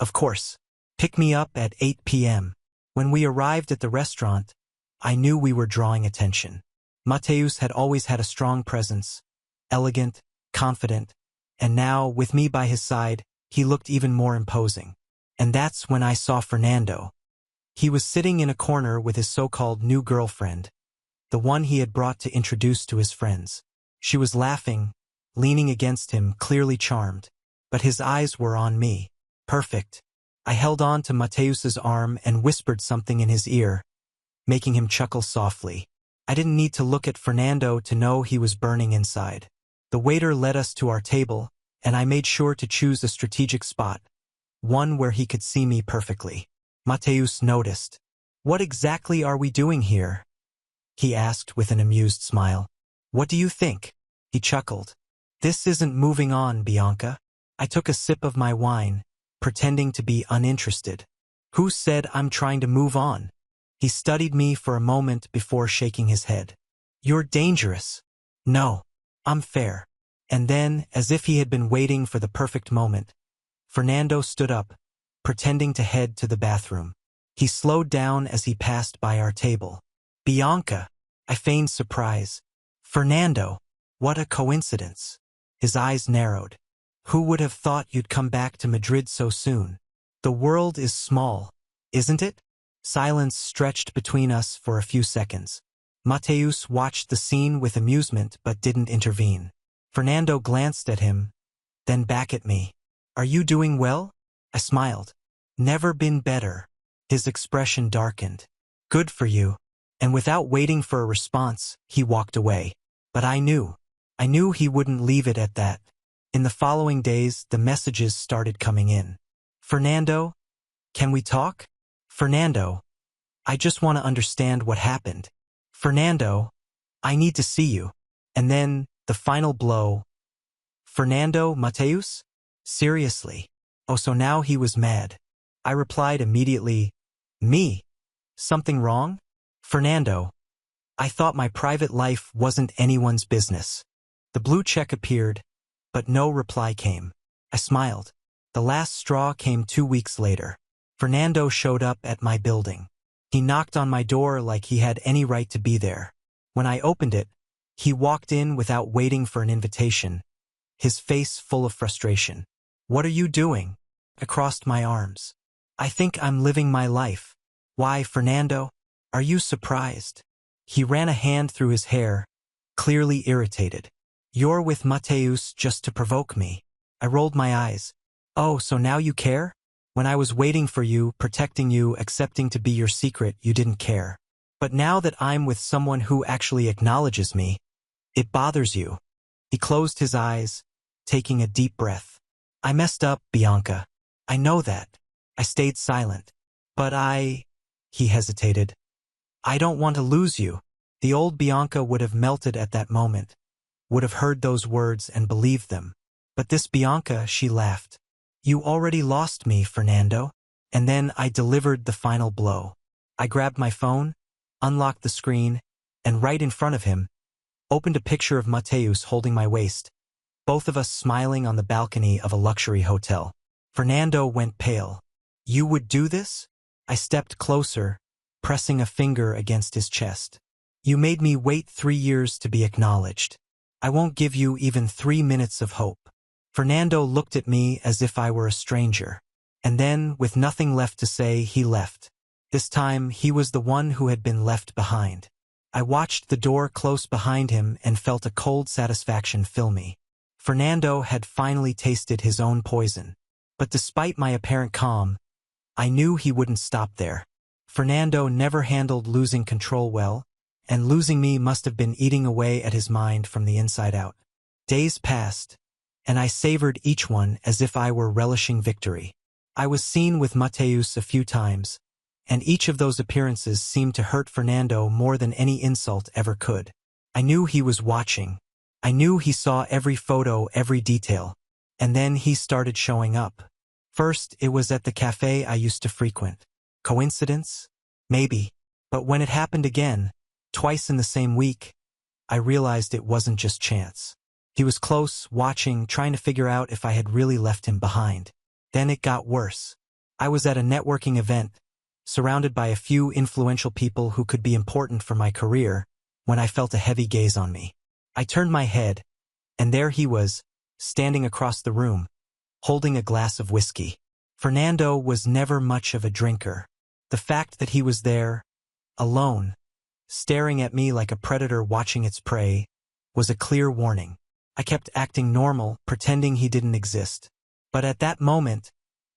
of course. Pick me up at 8 p.m. When we arrived at the restaurant, I knew we were drawing attention. Mateus had always had a strong presence, elegant, confident, and now, with me by his side, he looked even more imposing. And that's when I saw Fernando. He was sitting in a corner with his so-called new girlfriend, the one he had brought to introduce to his friends. She was laughing, leaning against him, clearly charmed, but his eyes were on me. Perfect. I held on to Mateus's arm and whispered something in his ear, making him chuckle softly. I didn't need to look at Fernando to know he was burning inside. The waiter led us to our table, and I made sure to choose a strategic spot, one where he could see me perfectly. Mateus noticed. What exactly are we doing here? He asked with an amused smile. What do you think? He chuckled. This isn't moving on, Bianca. I took a sip of my wine, pretending to be uninterested. Who said I'm trying to move on? He studied me for a moment before shaking his head. You're dangerous. No, I'm fair. And then, as if he had been waiting for the perfect moment, Fernando stood up, pretending to head to the bathroom. He slowed down as he passed by our table. Bianca, I feigned surprise. Fernando, what a coincidence. His eyes narrowed. Who would have thought you'd come back to Madrid so soon? The world is small, isn't it? Silence stretched between us for a few seconds. Mateus watched the scene with amusement but didn't intervene. Fernando glanced at him, then back at me. Are you doing well? I smiled. Never been better. His expression darkened. Good for you. And without waiting for a response, he walked away. But I knew he wouldn't leave it at that. In the following days, the messages started coming in. Fernando, can we talk? Fernando, I just want to understand what happened. Fernando, I need to see you. And then, the final blow. Fernando, Mateus? Seriously? Oh, so now he was mad. I replied immediately, Me? Something wrong? Fernando, I thought my private life wasn't anyone's business. The blue check appeared, but no reply came. I smiled. The last straw came 2 weeks later. Fernando showed up at my building. He knocked on my door like he had any right to be there. When I opened it, he walked in without waiting for an invitation, his face full of frustration. What are you doing? I crossed my arms. I think I'm living my life. Why, Fernando? Are you surprised? He ran a hand through his hair, clearly irritated. You're with Mateus just to provoke me. I rolled my eyes. Oh, so now you care? When I was waiting for you, protecting you, accepting to be your secret, you didn't care. But now that I'm with someone who actually acknowledges me, it bothers you. He closed his eyes, taking a deep breath. I messed up, Bianca. I know that. I stayed silent. But he hesitated. I don't want to lose you. The old Bianca would have melted at that moment, would have heard those words and believed them. But this Bianca, she laughed. You already lost me, Fernando. And then I delivered the final blow. I grabbed my phone, unlocked the screen, and right in front of him, opened a picture of Mateus holding my waist, both of us smiling on the balcony of a luxury hotel. Fernando went pale. You would do this? I stepped closer, pressing a finger against his chest. You made me wait 3 years to be acknowledged. I won't give you even 3 minutes of hope. Fernando looked at me as if I were a stranger. And then, with nothing left to say, he left. This time, he was the one who had been left behind. I watched the door close behind him and felt a cold satisfaction fill me. Fernando had finally tasted his own poison. But despite my apparent calm, I knew he wouldn't stop there. Fernando never handled losing control well, and losing me must have been eating away at his mind from the inside out. Days passed, and I savored each one as if I were relishing victory. I was seen with Mateus a few times, and each of those appearances seemed to hurt Fernando more than any insult ever could. I knew he was watching. I knew he saw every photo, every detail. And then he started showing up. First, it was at the cafe I used to frequent. Coincidence? Maybe. But when it happened again, twice in the same week, I realized it wasn't just chance. He was close, watching, trying to figure out if I had really left him behind. Then it got worse. I was at a networking event, surrounded by a few influential people who could be important for my career, when I felt a heavy gaze on me. I turned my head, and there he was, standing across the room, holding a glass of whiskey. Fernando was never much of a drinker. The fact that he was there, alone, staring at me like a predator watching its prey, was a clear warning. I kept acting normal, pretending he didn't exist. But at that moment,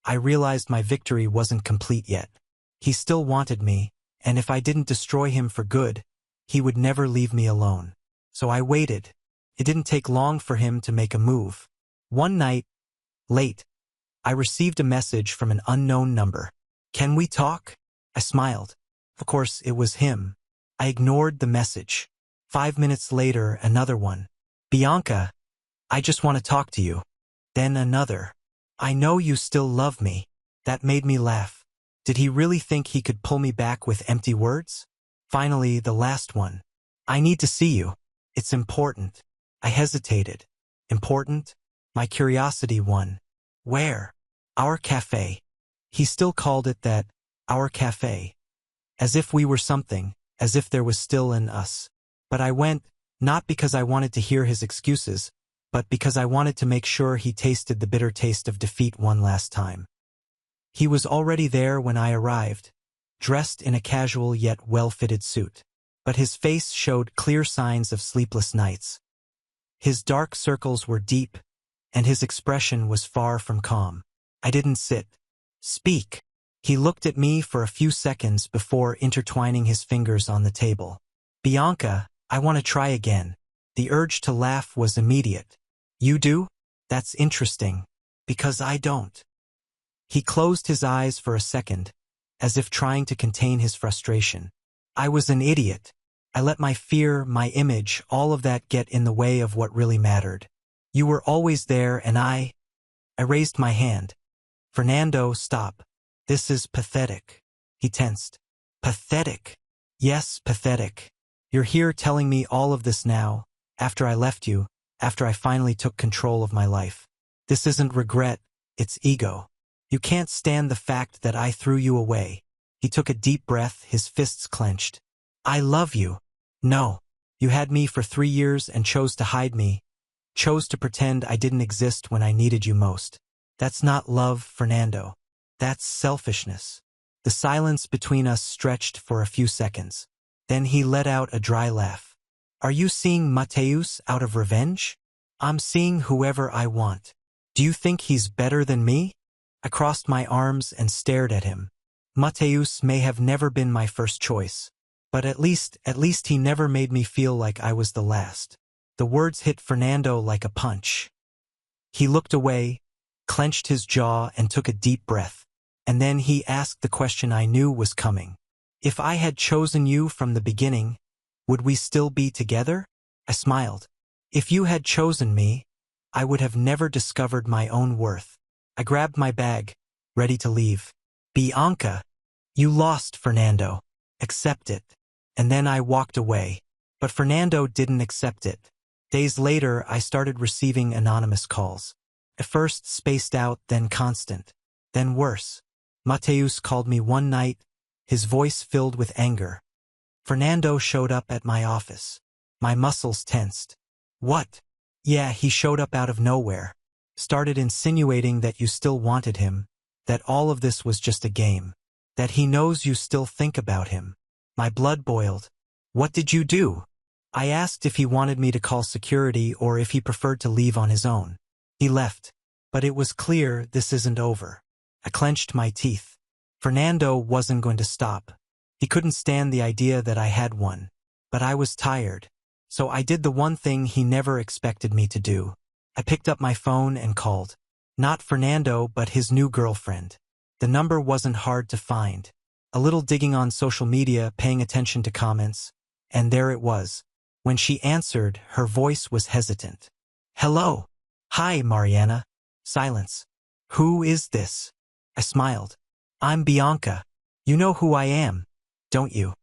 I realized my victory wasn't complete yet. He still wanted me, and if I didn't destroy him for good, he would never leave me alone. So I waited. It didn't take long for him to make a move. One night, late, I received a message from an unknown number. Can we talk? I smiled. Of course, it was him. I ignored the message. 5 minutes later, another one. Bianca, I just want to talk to you. Then another. I know you still love me. That made me laugh. Did he really think he could pull me back with empty words? Finally, the last one. I need to see you. It's important. I hesitated. Important? My curiosity won. Where? Our cafe. He still called it that, our cafe. As if we were something, as if there was still an us. But I went, not because I wanted to hear his excuses, but because I wanted to make sure he tasted the bitter taste of defeat one last time. He was already there when I arrived, dressed in a casual yet well-fitted suit. but his face showed clear signs of sleepless nights. His dark circles were deep, and his expression was far from calm. I didn't speak. He looked at me for a few seconds before intertwining his fingers on the table. Bianca, I want to try again. The urge to laugh was immediate. You do? That's interesting. Because I don't. He closed his eyes for a second, as if trying to contain his frustration. I was an idiot. I let my fear, my image, all of that get in the way of what really mattered. You were always there and I raised my hand. Fernando, stop. This is pathetic. He tensed. Pathetic? Yes, pathetic. You're here telling me all of this now, after I left you, after I finally took control of my life. This isn't regret, it's ego. You can't stand the fact that I threw you away. He took a deep breath, his fists clenched. I love you. No. You had me for 3 years and chose to hide me, chose to pretend I didn't exist when I needed you most. That's not love, Fernando. That's selfishness. The silence between us stretched for a few seconds. Then he let out a dry laugh. Are you seeing Mateus out of revenge? I'm seeing whoever I want. Do you think he's better than me? I crossed my arms and stared at him. Mateus may have never been my first choice, but at least he never made me feel like I was the last. The words hit Fernando like a punch. He looked away, clenched his jaw and took a deep breath. And then he asked the question I knew was coming. If I had chosen you from the beginning, would we still be together? I smiled. If you had chosen me, I would have never discovered my own worth. I grabbed my bag, ready to leave. Bianca, you lost, Fernando. Accept it. And then I walked away. But Fernando didn't accept it. Days later, I started receiving anonymous calls. At first spaced out, then constant. Then worse. Mateus called me one night, his voice filled with anger. Fernando showed up at my office. My muscles tensed. What? Yeah, he showed up out of nowhere. Started insinuating that you still wanted him, that all of this was just a game, that he knows you still think about him. My blood boiled. What did you do? I asked if he wanted me to call security or if he preferred to leave on his own. He left. But it was clear this isn't over. I clenched my teeth. Fernando wasn't going to stop. He couldn't stand the idea that I had one. But I was tired. So I did the one thing he never expected me to do. I picked up my phone and called. Not Fernando, but his new girlfriend. The number wasn't hard to find. A little digging on social media, paying attention to comments. And there it was. When she answered, her voice was hesitant. Hello. Hi, Mariana. Silence. Who is this? I smiled. I'm Bianca. You know who I am, don't you?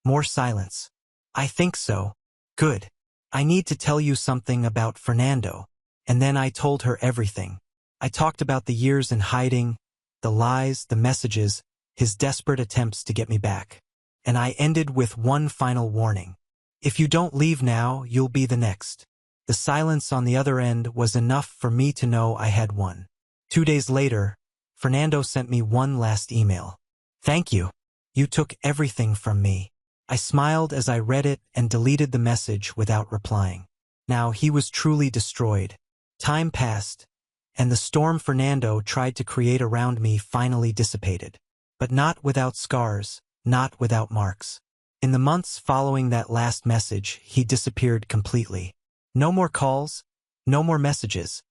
More silence. I think so. Good. I need to tell you something about Fernando. And then I told her everything. I talked about the years in hiding, the lies, the messages, his desperate attempts to get me back. And I ended with one final warning. If you don't leave now, you'll be the next. The silence on the other end was enough for me to know I had won. 2 days later, Fernando sent me one last email. Thank you. You took everything from me. I smiled as I read it and deleted the message without replying. Now he was truly destroyed. Time passed, and the storm Fernando tried to create around me finally dissipated. But not without scars, not without marks. In the months following that last message, he disappeared completely. No more calls, no more messages,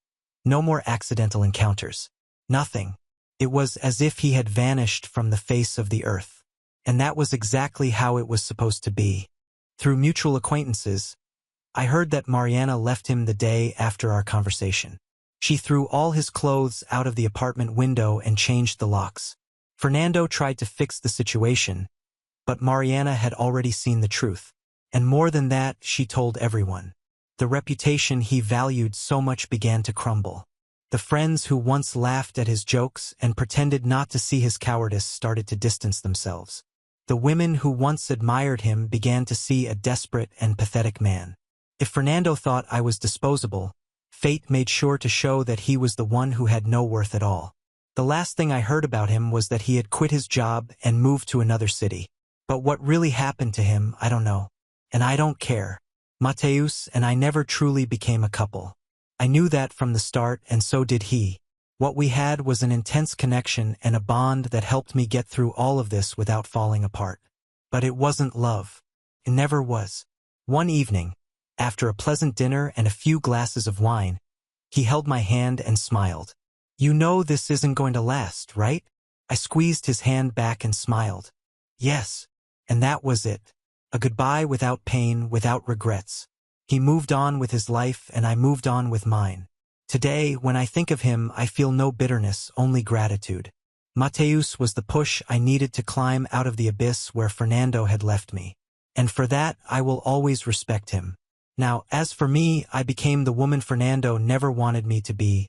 no more accidental encounters. Nothing. It was as if he had vanished from the face of the earth. And that was exactly how it was supposed to be. Through mutual acquaintances, I heard that Mariana left him the day after our conversation. She threw all his clothes out of the apartment window and changed the locks. Fernando tried to fix the situation, but Mariana had already seen the truth. And more than that, she told everyone. The reputation he valued so much began to crumble. The friends who once laughed at his jokes and pretended not to see his cowardice started to distance themselves. The women who once admired him began to see a desperate and pathetic man. If Fernando thought I was disposable, fate made sure to show that he was the one who had no worth at all. The last thing I heard about him was that he had quit his job and moved to another city. But what really happened to him, I don't know. And I don't care. Mateus and I never truly became a couple. I knew that from the start, and so did he. What we had was an intense connection and a bond that helped me get through all of this without falling apart. But it wasn't love. It never was. One evening, after a pleasant dinner and a few glasses of wine, he held my hand and smiled. "You know this isn't going to last, right?" I squeezed his hand back and smiled. Yes. And that was it. A goodbye without pain, without regrets. He moved on with his life and I moved on with mine. Today, when I think of him, I feel no bitterness, only gratitude. Mateus was the push I needed to climb out of the abyss where Fernando had left me. And for that, I will always respect him. Now, as for me, I became the woman Fernando never wanted me to be.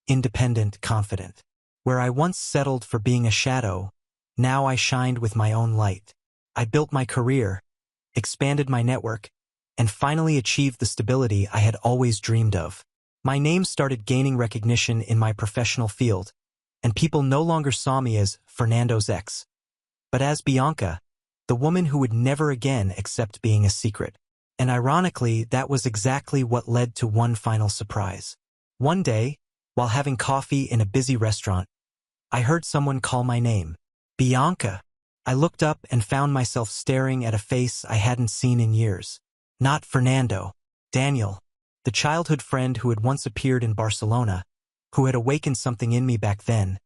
Independent, confident. Where I once settled for being a shadow, now I shined with my own light. I built my career, expanded my network, and finally achieved the stability I had always dreamed of. My name started gaining recognition in my professional field, and people no longer saw me as Fernando's ex, but as Bianca, the woman who would never again accept being a secret. And ironically, that was exactly what led to one final surprise. One day, while having coffee in a busy restaurant, I heard someone call my name. Bianca. I looked up and found myself staring at a face I hadn't seen in years. Not Fernando. Daniel. The childhood friend who had once appeared in Barcelona, who had awakened something in me back then,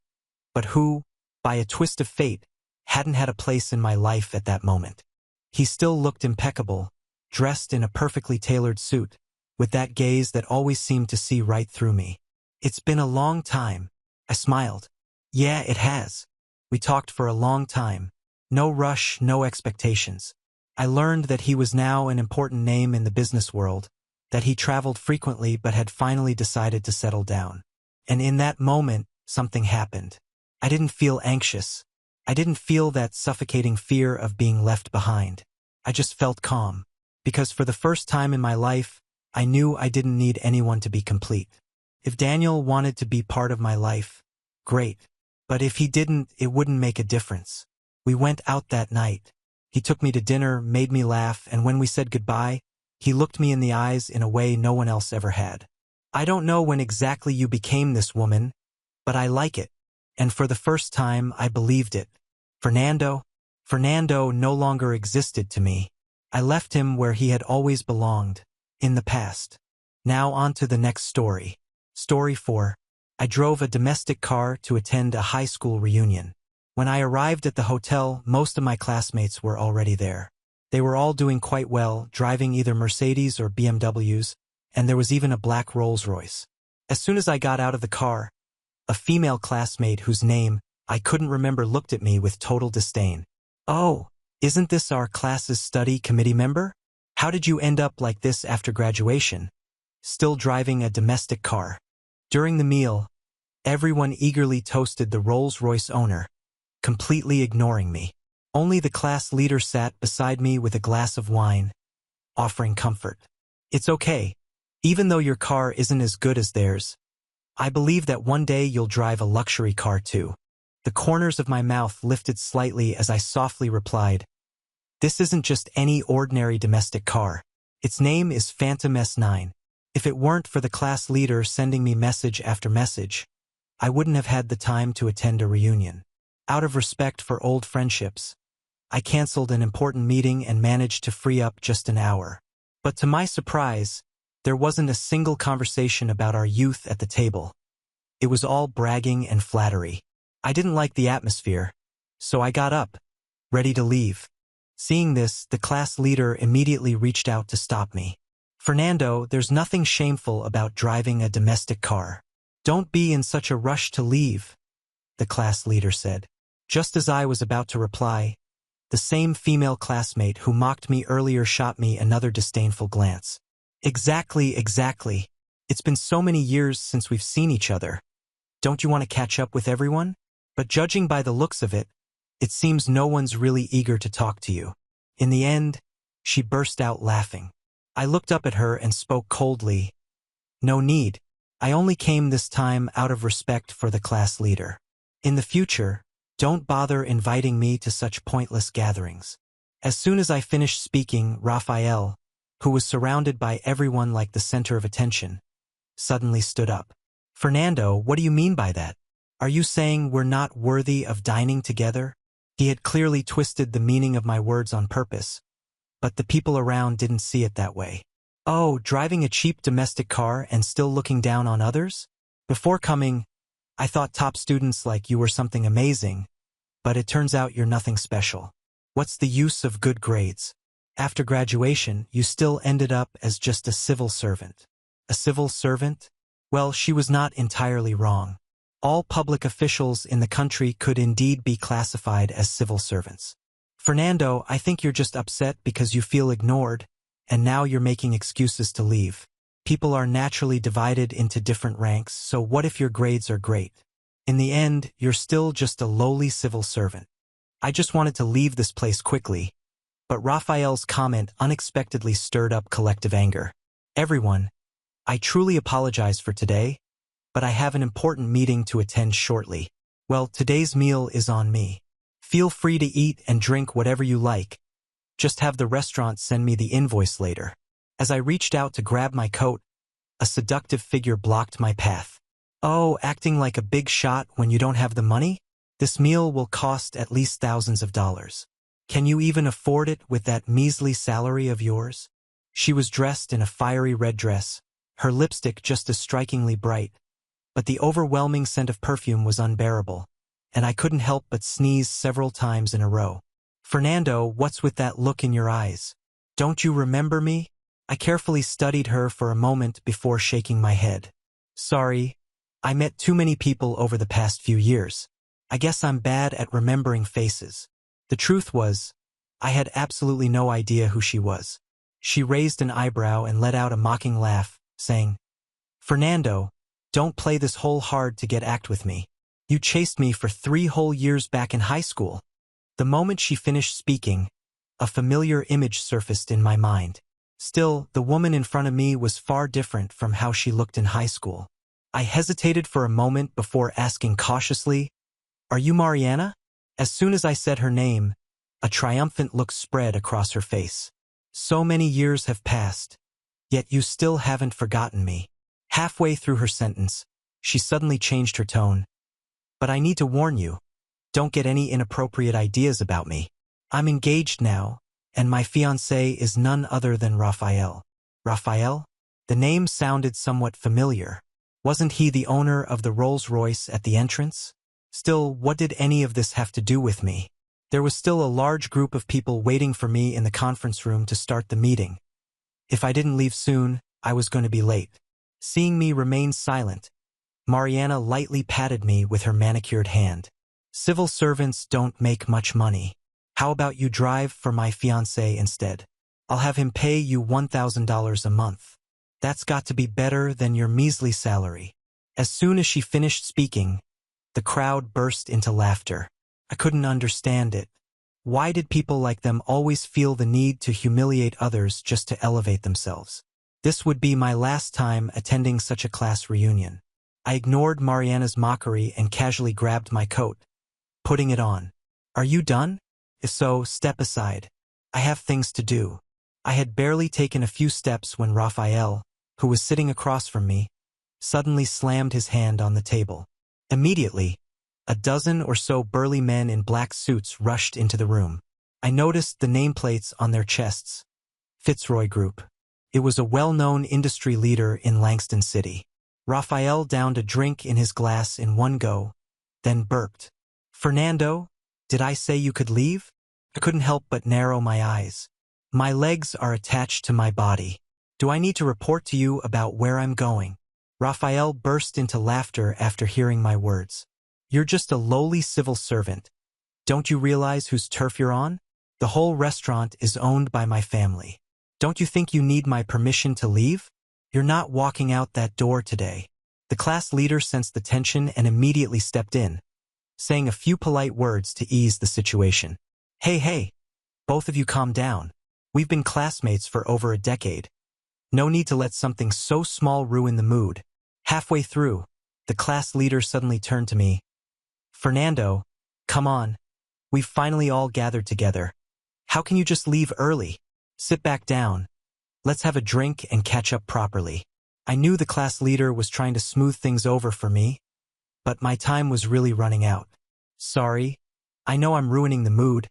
but who, by a twist of fate, hadn't had a place in my life at that moment. He still looked impeccable, dressed in a perfectly tailored suit, with that gaze that always seemed to see right through me. "It's been a long time." I smiled. "Yeah, it has. We talked for a long time. No rush, no expectations." I learned that he was now an important name in the business world, that he traveled frequently but had finally decided to settle down. And in that moment, something happened. I didn't feel anxious. I didn't feel that suffocating fear of being left behind. I just felt calm. Because for the first time in my life, I knew I didn't need anyone to be complete. If Daniel wanted to be part of my life, great. But if he didn't, it wouldn't make a difference. We went out that night. He took me to dinner, made me laugh, and when we said goodbye, he looked me in the eyes in a way no one else ever had. "I don't know when exactly you became this woman, but I like it." And for the first time, I believed it. Fernando no longer existed to me. I left him where he had always belonged, in the past. Now on to the next story. Story 4. I drove a domestic car to attend a high school reunion. When I arrived at the hotel, most of my classmates were already there. They were all doing quite well, driving either Mercedes or BMWs, and there was even a black Rolls-Royce. As soon as I got out of the car, a female classmate whose name I couldn't remember looked at me with total disdain. "Oh, isn't this our class's study committee member? How did you end up like this after graduation, still driving a domestic car?" During the meal, everyone eagerly toasted the Rolls-Royce owner, completely ignoring me. Only the class leader sat beside me with a glass of wine, offering comfort. "It's okay. Even though your car isn't as good as theirs, I believe that one day you'll drive a luxury car too." The corners of my mouth lifted slightly as I softly replied, "This isn't just any ordinary domestic car. Its name is Phantom S9. If it weren't for the class leader sending me message after message, I wouldn't have had the time to attend a reunion. Out of respect for old friendships, I canceled an important meeting and managed to free up just an hour. But to my surprise, there wasn't a single conversation about our youth at the table. It was all bragging and flattery. I didn't like the atmosphere, so I got up, ready to leave. Seeing this, the class leader immediately reached out to stop me. "Fernando, there's nothing shameful about driving a domestic car. Don't be in such a rush to leave," the class leader said. Just as I was about to reply, the same female classmate who mocked me earlier shot me another disdainful glance. Exactly. It's been so many years since we've seen each other. Don't you want to catch up with everyone? But judging by the looks of it, it seems no one's really eager to talk to you." In the end, she burst out laughing. I looked up at her and spoke coldly. "No need. I only came this time out of respect for the class leader. In the future, don't bother inviting me to such pointless gatherings." As soon as I finished speaking, Raphael, who was surrounded by everyone like the center of attention, suddenly stood up. Fernando, what do you mean by that? Are you saying we're not worthy of dining together? He had clearly twisted the meaning of my words on purpose, but the people around didn't see it that way. Oh, driving a cheap domestic car and still looking down on others? Before coming, I thought top students like you were something amazing, but it turns out you're nothing special. What's the use of good grades? After graduation, you still ended up as just a civil servant. A civil servant? Well, she was not entirely wrong. All public officials in the country could indeed be classified as civil servants. Fernando, I think you're just upset because you feel ignored, and now you're making excuses to leave. People are naturally divided into different ranks, so what if your grades are great? In the end, you're still just a lowly civil servant. I just wanted to leave this place quickly, but Raphael's comment unexpectedly stirred up collective anger. Everyone, I truly apologize for today, but I have an important meeting to attend shortly. Well, today's meal is on me. Feel free to eat and drink whatever you like. Just have the restaurant send me the invoice later. As I reached out to grab my coat, a seductive figure blocked my path. Oh, acting like a big shot when you don't have the money? This meal will cost at least thousands of dollars. Can you even afford it with that measly salary of yours? She was dressed in a fiery red dress, her lipstick just as strikingly bright, but the overwhelming scent of perfume was unbearable, and I couldn't help but sneeze several times in a row. Fernando, what's with that look in your eyes? Don't you remember me? I carefully studied her for a moment before shaking my head. Sorry, I met too many people over the past few years. I guess I'm bad at remembering faces. The truth was, I had absolutely no idea who she was. She raised an eyebrow and let out a mocking laugh, saying, Fernando, don't play this whole hard to get act with me. You chased me for 3 whole years back in high school. The moment she finished speaking, a familiar image surfaced in my mind. Still, the woman in front of me was far different from how she looked in high school. I hesitated for a moment before asking cautiously, Are you Mariana? As soon as I said her name, a triumphant look spread across her face. So many years have passed, yet you still haven't forgotten me. Halfway through her sentence, she suddenly changed her tone. But I need to warn you, don't get any inappropriate ideas about me. I'm engaged now, and my fiancé is none other than Raphael. Raphael? The name sounded somewhat familiar. Wasn't he the owner of the Rolls-Royce at the entrance? Still, what did any of this have to do with me? There was still a large group of people waiting for me in the conference room to start the meeting. If I didn't leave soon, I was going to be late. Seeing me remain silent, Mariana lightly patted me with her manicured hand. Civil servants don't make much money. How about you drive for my fiancé instead? I'll have him pay you $1,000 a month. That's got to be better than your measly salary. As soon as she finished speaking, the crowd burst into laughter. I couldn't understand it. Why did people like them always feel the need to humiliate others just to elevate themselves? This would be my last time attending such a class reunion. I ignored Mariana's mockery and casually grabbed my coat, putting it on. Are you done? If so, step aside. I have things to do. I had barely taken a few steps when Raphael, who was sitting across from me, suddenly slammed his hand on the table. Immediately, a dozen or so burly men in black suits rushed into the room. I noticed the nameplates on their chests. Fitzroy Group. It was a well-known industry leader in Langston City. Raphael downed a drink in his glass in one go, then burped. Fernando, did I say you could leave? I couldn't help but narrow my eyes. My legs are attached to my body. Do I need to report to you about where I'm going? Raphael burst into laughter after hearing my words. You're just a lowly civil servant. Don't you realize whose turf you're on? The whole restaurant is owned by my family. Don't you think you need my permission to leave? You're not walking out that door today. The class leader sensed the tension and immediately stepped in, saying a few polite words to ease the situation. Hey, both of you calm down. We've been classmates for over a decade. No need to let something so small ruin the mood. Halfway through, the class leader suddenly turned to me. Fernando, come on. We've finally all gathered together. How can you just leave early? Sit back down. Let's have a drink and catch up properly. I knew the class leader was trying to smooth things over for me, but my time was really running out. Sorry, I know I'm ruining the mood,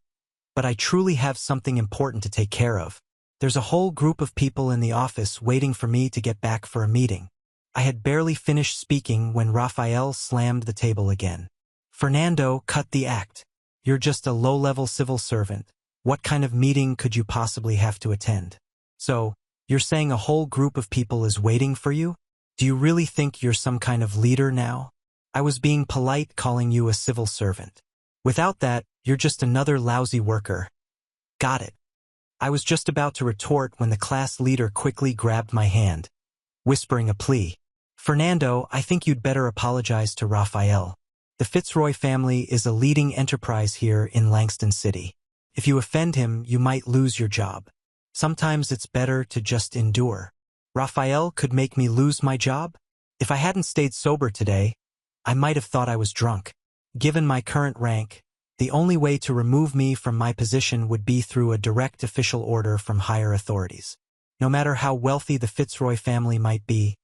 but I truly have something important to take care of. There's a whole group of people in the office waiting for me to get back for a meeting. I had barely finished speaking when Raphael slammed the table again. Fernando, cut the act. You're just a low-level civil servant. What kind of meeting could you possibly have to attend? So, you're saying a whole group of people is waiting for you? Do you really think you're some kind of leader now? I was being polite calling you a civil servant. Without that, you're just another lousy worker. Got it. I was just about to retort when the class leader quickly grabbed my hand, whispering a plea. Fernando, I think you'd better apologize to Raphael. The Fitzroy family is a leading enterprise here in Langston City. If you offend him, you might lose your job. Sometimes it's better to just endure. Raphael could make me lose my job? If I hadn't stayed sober today, I might have thought I was drunk. Given my current rank, the only way to remove me from my position would be through a direct official order from higher authorities. No matter how wealthy the Fitzroy family might be,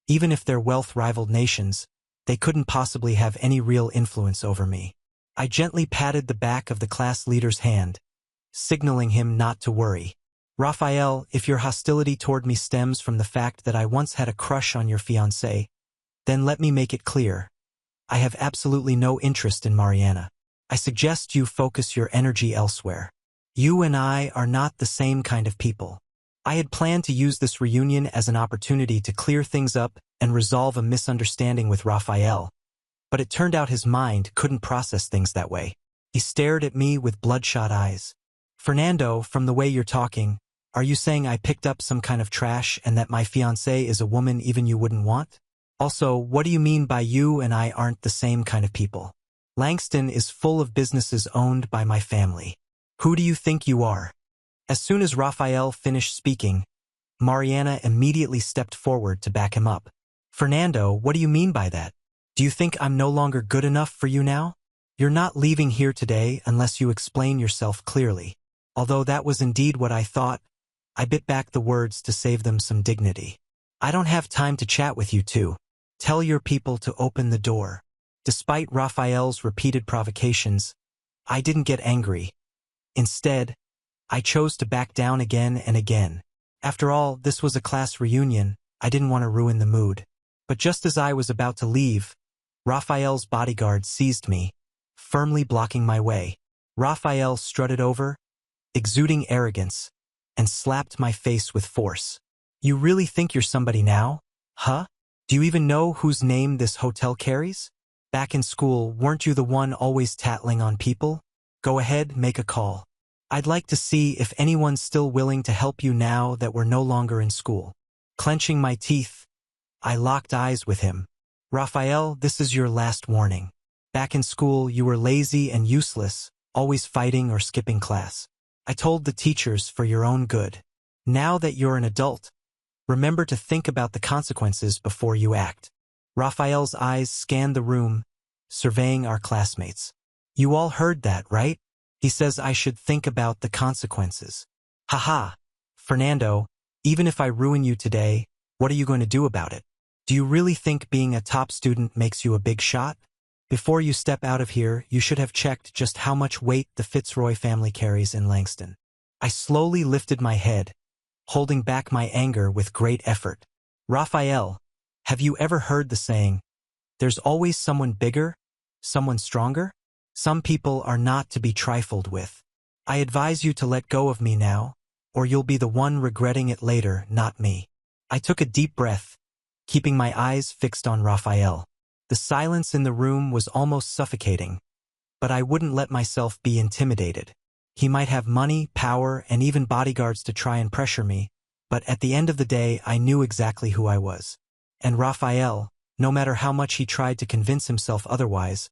even if their wealth rivaled nations, they couldn't possibly have any real influence over me. I gently patted the back of the class leader's hand, signaling him not to worry. Raphael, if your hostility toward me stems from the fact that I once had a crush on your fiancée, then let me make it clear. I have absolutely no interest in Mariana. I suggest you focus your energy elsewhere. You and I are not the same kind of people. I had planned to use this reunion as an opportunity to clear things up and resolve a misunderstanding with Raphael, but it turned out his mind couldn't process things that way. He stared at me with bloodshot eyes. Fernando, from the way you're talking, are you saying I picked up some kind of trash and that my fiancée is a woman even you wouldn't want? Also, what do you mean by you and I aren't the same kind of people? Langston is full of businesses owned by my family. Who do you think you are? As soon as Raphael finished speaking, Mariana immediately stepped forward to back him up. Fernando, what do you mean by that? Do you think I'm no longer good enough for you now? You're not leaving here today unless you explain yourself clearly. Although that was indeed what I thought, I bit back the words to save them some dignity. I don't have time to chat with you two. Tell your people to open the door. Despite Raphael's repeated provocations, I didn't get angry. Instead, I chose to back down again and again. After all, this was a class reunion. I didn't want to ruin the mood. But just as I was about to leave, Raphael's bodyguard seized me, firmly blocking my way. Raphael strutted over, exuding arrogance, and slapped my face with force. You really think you're somebody now? Huh? Do you even know whose name this hotel carries? Back in school, weren't you the one always tattling on people? Go ahead, make a call. I'd like to see if anyone's still willing to help you now that we're no longer in school. Clenching my teeth, I locked eyes with him. Raphael, this is your last warning. Back in school, you were lazy and useless, always fighting or skipping class. I told the teachers for your own good. Now that you're an adult, remember to think about the consequences before you act. Raphael's eyes scanned the room, surveying our classmates. You all heard that, right? He says I should think about the consequences. Haha. Fernando, even if I ruin you today, what are you going to do about it? Do you really think being a top student makes you a big shot? Before you step out of here, you should have checked just how much weight the Fitzroy family carries in Langston. I slowly lifted my head, holding back my anger with great effort. Raphael, have you ever heard the saying, there's always someone bigger, someone stronger? Some people are not to be trifled with. I advise you to let go of me now, or you'll be the one regretting it later, not me. I took a deep breath, keeping my eyes fixed on Raphael. The silence in the room was almost suffocating, but I wouldn't let myself be intimidated. He might have money, power, and even bodyguards to try and pressure me, but at the end of the day, I knew exactly who I was. And Raphael, no matter how much he tried to convince himself otherwise,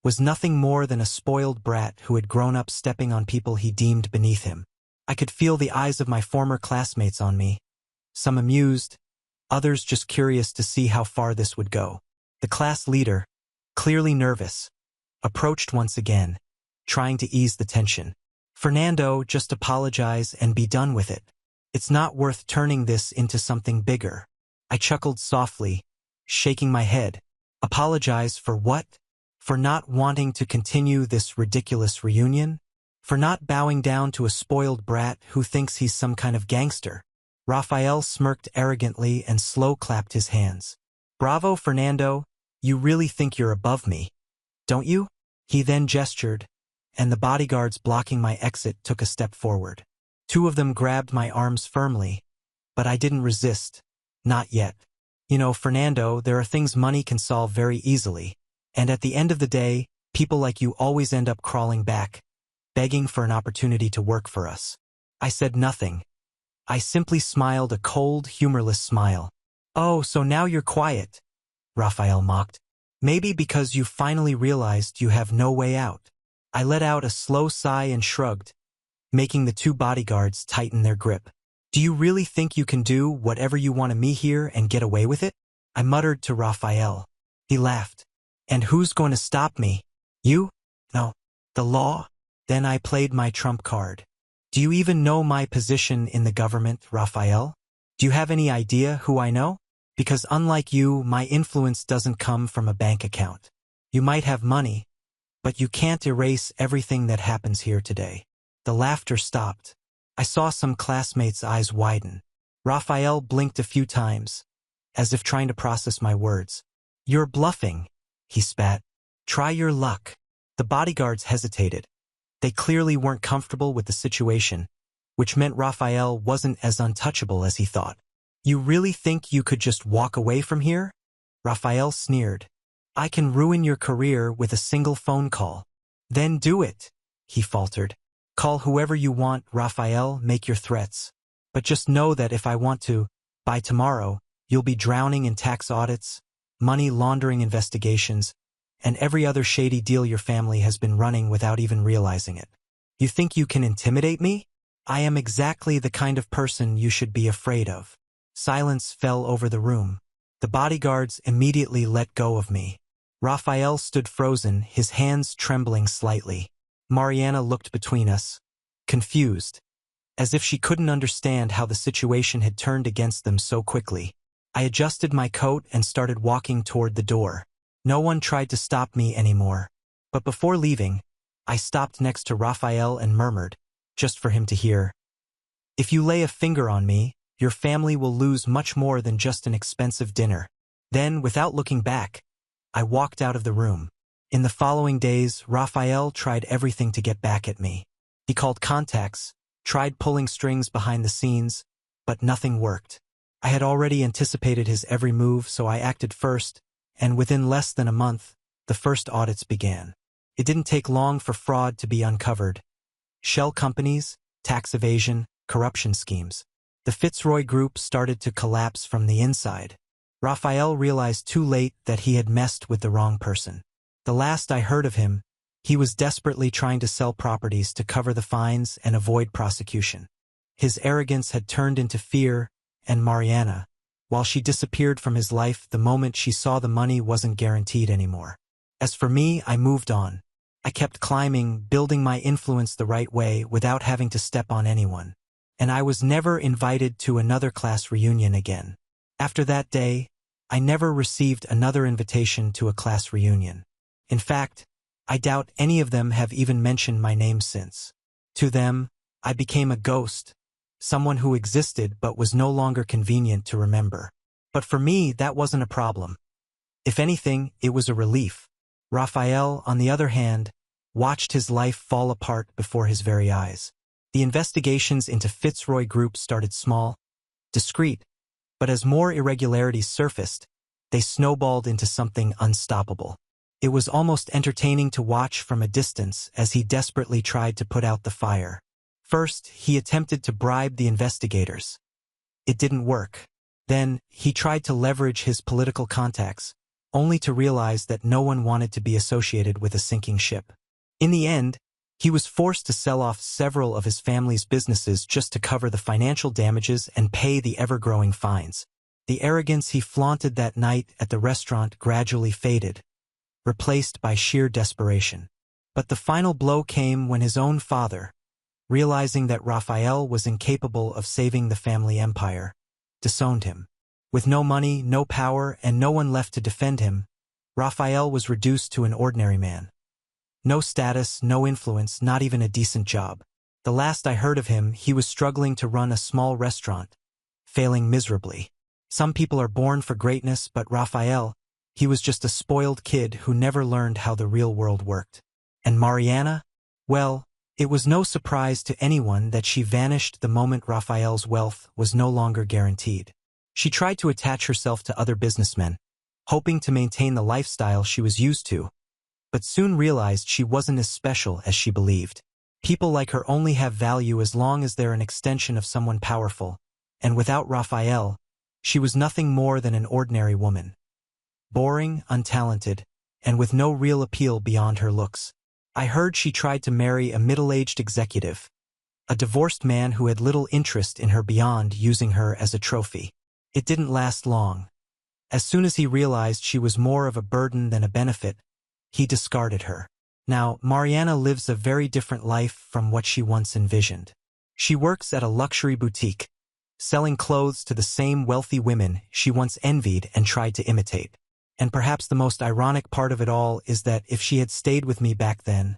was nothing more than a spoiled brat who had grown up stepping on people he deemed beneath him. I could feel the eyes of my former classmates on me, some amused, others just curious to see how far this would go. The class leader, clearly nervous, approached once again, trying to ease the tension. Fernando, just apologize and be done with it. It's not worth turning this into something bigger. I chuckled softly, shaking my head. Apologize for what? For not wanting to continue this ridiculous reunion? For not bowing down to a spoiled brat who thinks he's some kind of gangster? Raphael smirked arrogantly and slow-clapped his hands. Bravo, Fernando. You really think you're above me, don't you? He then gestured, and the bodyguards blocking my exit took a step forward. Two of them grabbed my arms firmly, but I didn't resist. Not yet. You know, Fernando, there are things money can solve very easily, and at the end of the day, people like you always end up crawling back, begging for an opportunity to work for us. I said nothing. I simply smiled a cold, humorless smile. Oh, so now you're quiet, Raphael mocked. Maybe because you finally realized you have no way out. I let out a slow sigh and shrugged, making the two bodyguards tighten their grip. Do you really think you can do whatever you want to me here and get away with it? I muttered to Raphael. He laughed. And who's going to stop me? You? No. The law? Then I played my trump card. Do you even know my position in the government, Raphael? Do you have any idea who I know? Because unlike you, my influence doesn't come from a bank account. You might have money, but you can't erase everything that happens here today. The laughter stopped. I saw some classmates' eyes widen. Raphael blinked a few times, as if trying to process my words. You're bluffing, he spat. Try your luck. The bodyguards hesitated. They clearly weren't comfortable with the situation, which meant Raphael wasn't as untouchable as he thought. You really think you could just walk away from here? Raphael sneered. I can ruin your career with a single phone call. Then do it, he faltered. Call whoever you want, Raphael, make your threats. But just know that if I want to, by tomorrow, you'll be drowning in tax audits, money laundering investigations, and every other shady deal your family has been running without even realizing it. You think you can intimidate me? I am exactly the kind of person you should be afraid of. Silence fell over the room. The bodyguards immediately let go of me. Raphael stood frozen, his hands trembling slightly. Mariana looked between us, confused, as if she couldn't understand how the situation had turned against them so quickly. I adjusted my coat and started walking toward the door. No one tried to stop me anymore. But before leaving, I stopped next to Raphael and murmured, just for him to hear, if you lay a finger on me, your family will lose much more than just an expensive dinner. Then, without looking back, I walked out of the room. In the following days, Raphael tried everything to get back at me. He called contacts, tried pulling strings behind the scenes, but nothing worked. I had already anticipated his every move, so I acted first, and within less than a month, the first audits began. It didn't take long for fraud to be uncovered. Shell companies, tax evasion, corruption schemes. The Fitzroy Group started to collapse from the inside. Raphael realized too late that he had messed with the wrong person. The last I heard of him, he was desperately trying to sell properties to cover the fines and avoid prosecution. His arrogance had turned into fear, and Mariana, while she disappeared from his life the moment she saw the money wasn't guaranteed anymore. As for me, I moved on. I kept climbing, building my influence the right way without having to step on anyone. And I was never invited to another class reunion again. After that day, I never received another invitation to a class reunion. In fact, I doubt any of them have even mentioned my name since. To them, I became a ghost, someone who existed but was no longer convenient to remember. But for me, that wasn't a problem. If anything, it was a relief. Raphael, on the other hand, watched his life fall apart before his very eyes. The investigations into Fitzroy Group started small, discreet, but as more irregularities surfaced, they snowballed into something unstoppable. It was almost entertaining to watch from a distance as he desperately tried to put out the fire. First, he attempted to bribe the investigators. It didn't work. Then, he tried to leverage his political contacts, only to realize that no one wanted to be associated with a sinking ship. In the end, he was forced to sell off several of his family's businesses just to cover the financial damages and pay the ever-growing fines. The arrogance he flaunted that night at the restaurant gradually faded, replaced by sheer desperation. But the final blow came when his own father, realizing that Raphael was incapable of saving the family empire, disowned him. With no money, no power, and no one left to defend him, Raphael was reduced to an ordinary man. No status, no influence, not even a decent job. The last I heard of him, he was struggling to run a small restaurant, failing miserably. Some people are born for greatness, but Raphael, he was just a spoiled kid who never learned how the real world worked. And Mariana? Well, it was no surprise to anyone that she vanished the moment Raphael's wealth was no longer guaranteed. She tried to attach herself to other businessmen, hoping to maintain the lifestyle she was used to, but soon realized she wasn't as special as she believed. People like her only have value as long as they're an extension of someone powerful, and without Raphael, she was nothing more than an ordinary woman. Boring, untalented, and with no real appeal beyond her looks. I heard she tried to marry a middle-aged executive, a divorced man who had little interest in her beyond using her as a trophy. It didn't last long. As soon as he realized she was more of a burden than a benefit, he discarded her. Now, Mariana lives a very different life from what she once envisioned. She works at a luxury boutique, selling clothes to the same wealthy women she once envied and tried to imitate. And perhaps the most ironic part of it all is that if she had stayed with me back then,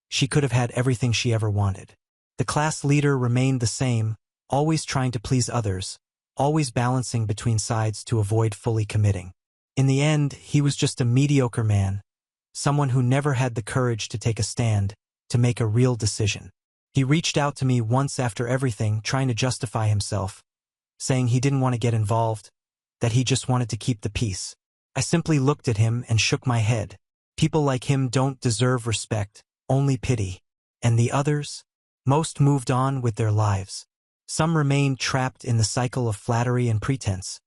she could have had everything she ever wanted. The class leader remained the same, always trying to please others, always balancing between sides to avoid fully committing. In the end, he was just a mediocre man, someone who never had the courage to take a stand, to make a real decision. He reached out to me once after everything, trying to justify himself, saying he didn't want to get involved, that he just wanted to keep the peace. I simply looked at him and shook my head. People like him don't deserve respect, only pity. And the others? Most moved on with their lives. Some remained trapped in the cycle of flattery and pretense,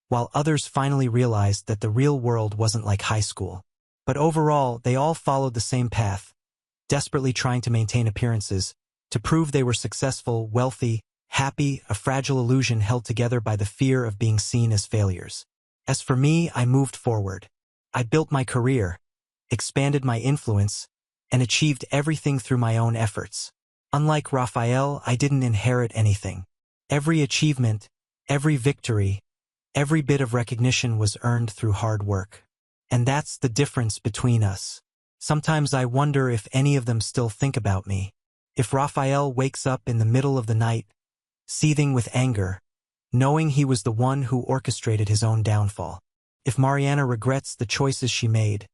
while others finally realized that the real world wasn't like high school. But overall, they all followed the same path, desperately trying to maintain appearances, to prove they were successful, wealthy, happy, a fragile illusion held together by the fear of being seen as failures. As for me, I moved forward. I built my career, expanded my influence, and achieved everything through my own efforts. Unlike Raphael, I didn't inherit anything. Every achievement, every victory, every bit of recognition was earned through hard work. And that's the difference between us. Sometimes I wonder if any of them still think about me. If Raphael wakes up in the middle of the night, seething with anger, knowing he was the one who orchestrated his own downfall. If Mariana regrets the choices she made.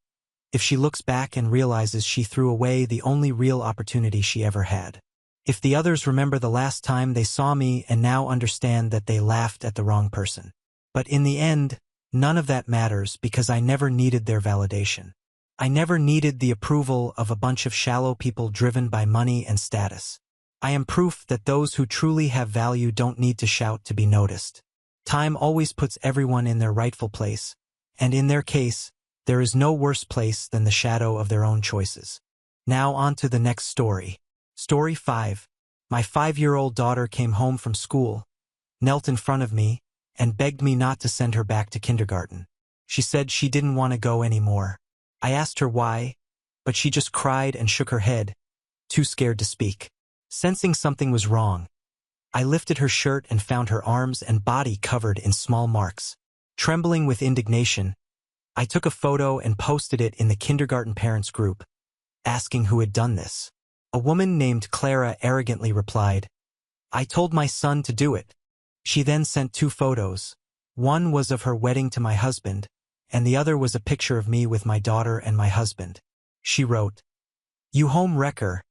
If she looks back and realizes she threw away the only real opportunity she ever had. If the others remember the last time they saw me and now understand that they laughed at the wrong person. But in the end, none of that matters because I never needed their validation. I never needed the approval of a bunch of shallow people driven by money and status. I am proof that those who truly have value don't need to shout to be noticed. Time always puts everyone in their rightful place, and in their case, there is no worse place than the shadow of their own choices. Now on to the next story. Story 5. My 5-year-old daughter came home from school, knelt in front of me, and begged me not to send her back to kindergarten. She said she didn't want to go anymore. I asked her why, but she just cried and shook her head, too scared to speak. Sensing something was wrong, I lifted her shirt and found her arms and body covered in small marks. Trembling with indignation, I took a photo and posted it in the kindergarten parents group, asking who had done this. A woman named Clara arrogantly replied, "I told my son to do it." She then sent 2 photos. One was of her wedding to my husband, and the other was a picture of me with my daughter and my husband. She wrote, "You home wrecker.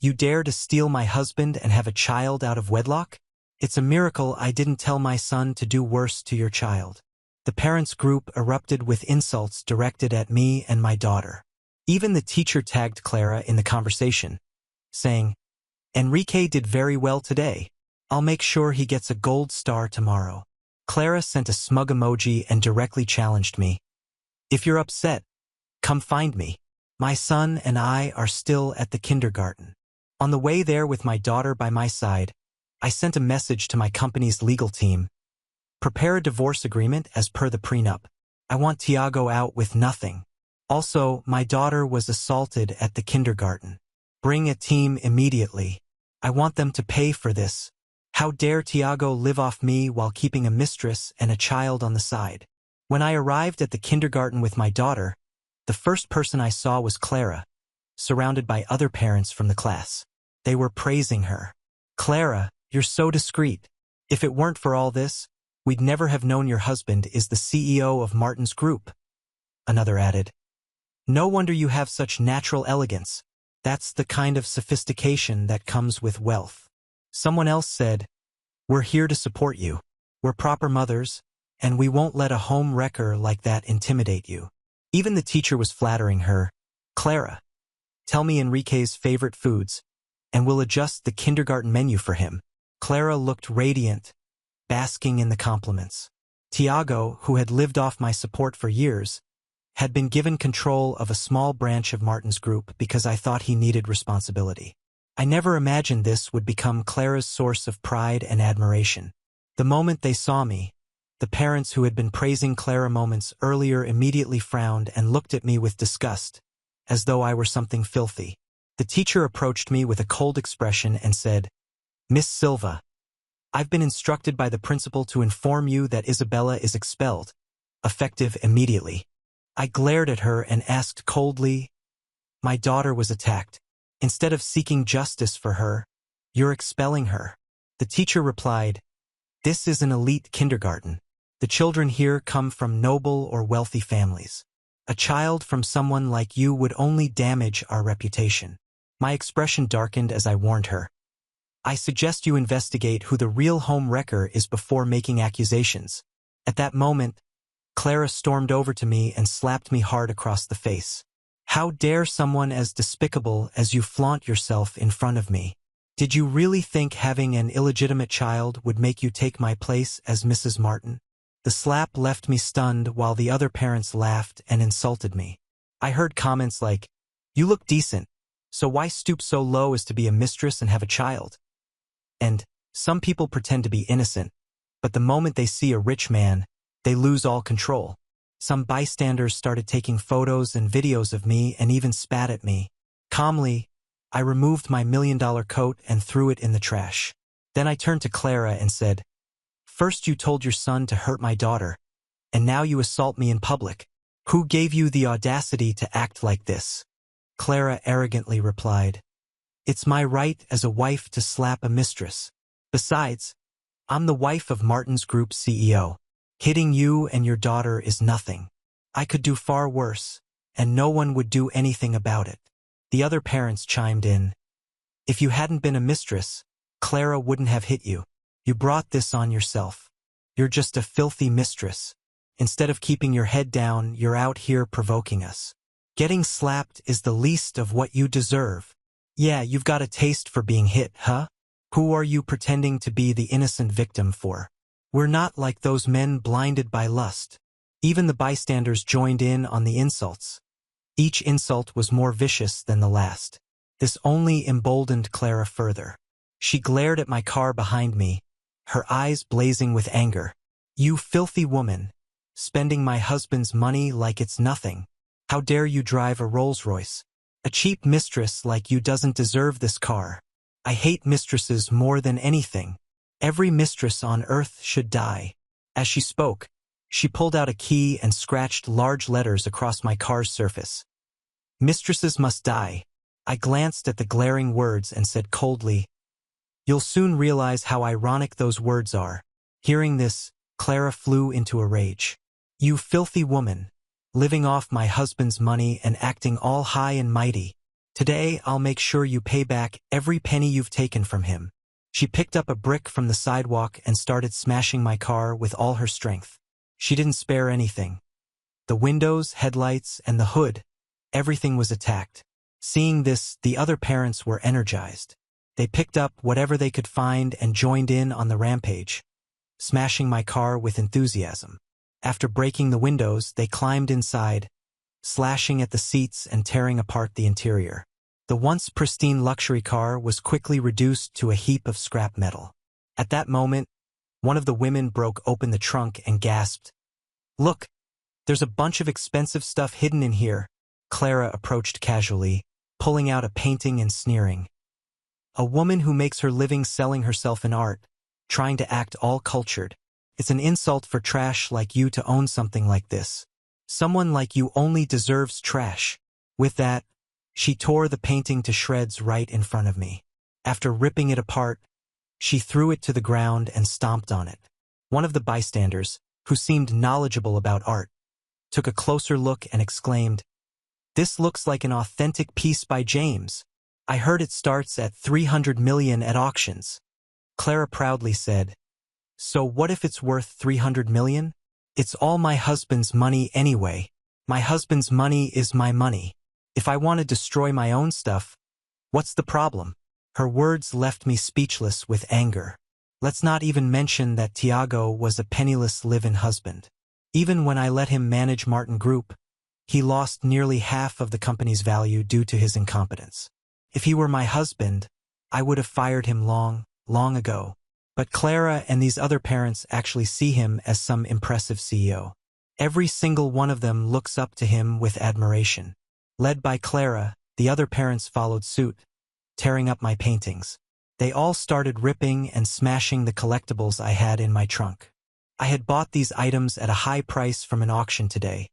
You dare to steal my husband and have a child out of wedlock? It's a miracle I didn't tell my son to do worse to your child." The parents' group erupted with insults directed at me and my daughter. Even the teacher tagged Clara in the conversation, saying, "Enrique did very well today. I'll make sure he gets a gold star tomorrow." Clara sent a smug emoji and directly challenged me. "If you're upset, come find me. My son and I are still at the kindergarten." On the way there with my daughter by my side, I sent a message to my company's legal team. "Prepare a divorce agreement as per the prenup. I want Tiago out with nothing. Also, my daughter was assaulted at the kindergarten. Bring a team immediately." I want them to pay for this. How dare Tiago live off me while keeping a mistress and a child on the side? When I arrived at the kindergarten with my daughter, the first person I saw was Clara, surrounded by other parents from the class. They were praising her. Clara, you're so discreet. If it weren't for all this, we'd never have known your husband is the CEO of Martin's Group. Another added. No wonder you have such natural elegance. That's the kind of sophistication that comes with wealth. Someone else said, we're here to support you. We're proper mothers, and we won't let a home wrecker like that intimidate you. Even the teacher was flattering her. Clara, tell me Enrique's favorite foods, and we'll adjust the kindergarten menu for him. Clara looked radiant, basking in the compliments. Tiago, who had lived off my support for years, had been given control of a small branch of Martin's Group because I thought he needed responsibility. I never imagined this would become Clara's source of pride and admiration. The moment they saw me, the parents who had been praising Clara moments earlier immediately frowned and looked at me with disgust, as though I were something filthy. The teacher approached me with a cold expression and said, Miss Silva, I've been instructed by the principal to inform you that Isabella is expelled, effective immediately. I glared at her and asked coldly, my daughter was attacked. Instead of seeking justice for her, you're expelling her. The teacher replied, this is an elite kindergarten. The children here come from noble or wealthy families. A child from someone like you would only damage our reputation. My expression darkened as I warned her. I suggest you investigate who the real home wrecker is before making accusations. At that moment, Clara stormed over to me and slapped me hard across the face. How dare someone as despicable as you flaunt yourself in front of me? Did you really think having an illegitimate child would make you take my place as Mrs. Martin? The slap left me stunned while the other parents laughed and insulted me. I heard comments like, you look decent, so why stoop so low as to be a mistress and have a child? And, some people pretend to be innocent, but the moment they see a rich man, they lose all control. Some bystanders started taking photos and videos of me and even spat at me. Calmly, I removed my $1 million coat and threw it in the trash. Then I turned to Clara and said, first you told your son to hurt my daughter, and now you assault me in public. Who gave you the audacity to act like this? Clara arrogantly replied, it's my right as a wife to slap a mistress. Besides, I'm the wife of Martin's Group CEO. Hitting you and your daughter is nothing. I could do far worse, and no one would do anything about it. The other parents chimed in. If you hadn't been a mistress, Clara wouldn't have hit you. You brought this on yourself. You're just a filthy mistress. Instead of keeping your head down, you're out here provoking us. Getting slapped is the least of what you deserve. Yeah, you've got a taste for being hit, huh? Who are you pretending to be the innocent victim for? We're not like those men blinded by lust. Even the bystanders joined in on the insults. Each insult was more vicious than the last. This only emboldened Clara further. She glared at my car behind me, her eyes blazing with anger. You filthy woman, spending my husband's money like it's nothing. How dare you drive a Rolls-Royce? A cheap mistress like you doesn't deserve this car. I hate mistresses more than anything. Every mistress on earth should die. As she spoke, she pulled out a key and scratched large letters across my car's surface. Mistresses must die. I glanced at the glaring words and said coldly, you'll soon realize how ironic those words are. Hearing this, Clara flew into a rage. You filthy woman, living off my husband's money and acting all high and mighty. Today I'll make sure you pay back every penny you've taken from him. She picked up a brick from the sidewalk and started smashing my car with all her strength. She didn't spare anything. The windows, headlights, and the hood, everything was attacked. Seeing this, the other parents were energized. They picked up whatever they could find and joined in on the rampage, smashing my car with enthusiasm. After breaking the windows, they climbed inside, slashing at the seats and tearing apart the interior. The once pristine luxury car was quickly reduced to a heap of scrap metal. At that moment, one of the women broke open the trunk and gasped, look, there's a bunch of expensive stuff hidden in here. Clara approached casually, pulling out a painting and sneering. A woman who makes her living selling herself in art, trying to act all cultured. It's an insult for trash like you to own something like this. Someone like you only deserves trash. With that, she tore the painting to shreds right in front of me. After ripping it apart, she threw it to the ground and stomped on it. One of the bystanders, who seemed knowledgeable about art, took a closer look and exclaimed, "This looks like an authentic piece by James. I heard it starts at 300 million at auctions." Clara proudly said, "So what if it's worth 300 million? It's all my husband's money anyway. My husband's money is my money. If I want to destroy my own stuff, what's the problem?" Her words left me speechless with anger. Let's not even mention that Tiago was a penniless live-in husband. Even when I let him manage Martin Group, he lost nearly half of the company's value due to his incompetence. If he were my husband, I would have fired him long ago. But Clara and these other parents actually see him as some impressive CEO. Every single one of them looks up to him with admiration. Led by Clara, the other parents followed suit, tearing up my paintings. They all started ripping and smashing the collectibles I had in my trunk. I had bought these items at a high price from an auction today.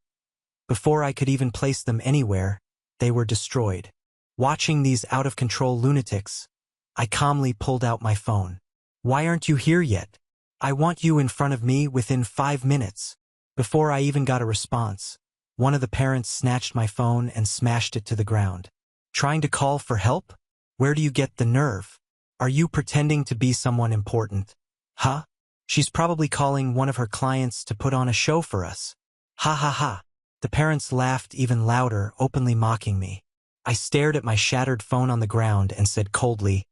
Before I could even place them anywhere, they were destroyed. Watching these out-of-control lunatics, I calmly pulled out my phone. "Why aren't you here yet? I want you in front of me within 5 minutes." Before I even got a response, one of the parents snatched my phone and smashed it to the ground. "Trying to call for help? Where do you get the nerve? Are you pretending to be someone important? Huh? She's probably calling one of her clients to put on a show for us. Ha ha ha." The parents laughed even louder, openly mocking me. I stared at my shattered phone on the ground and said coldly,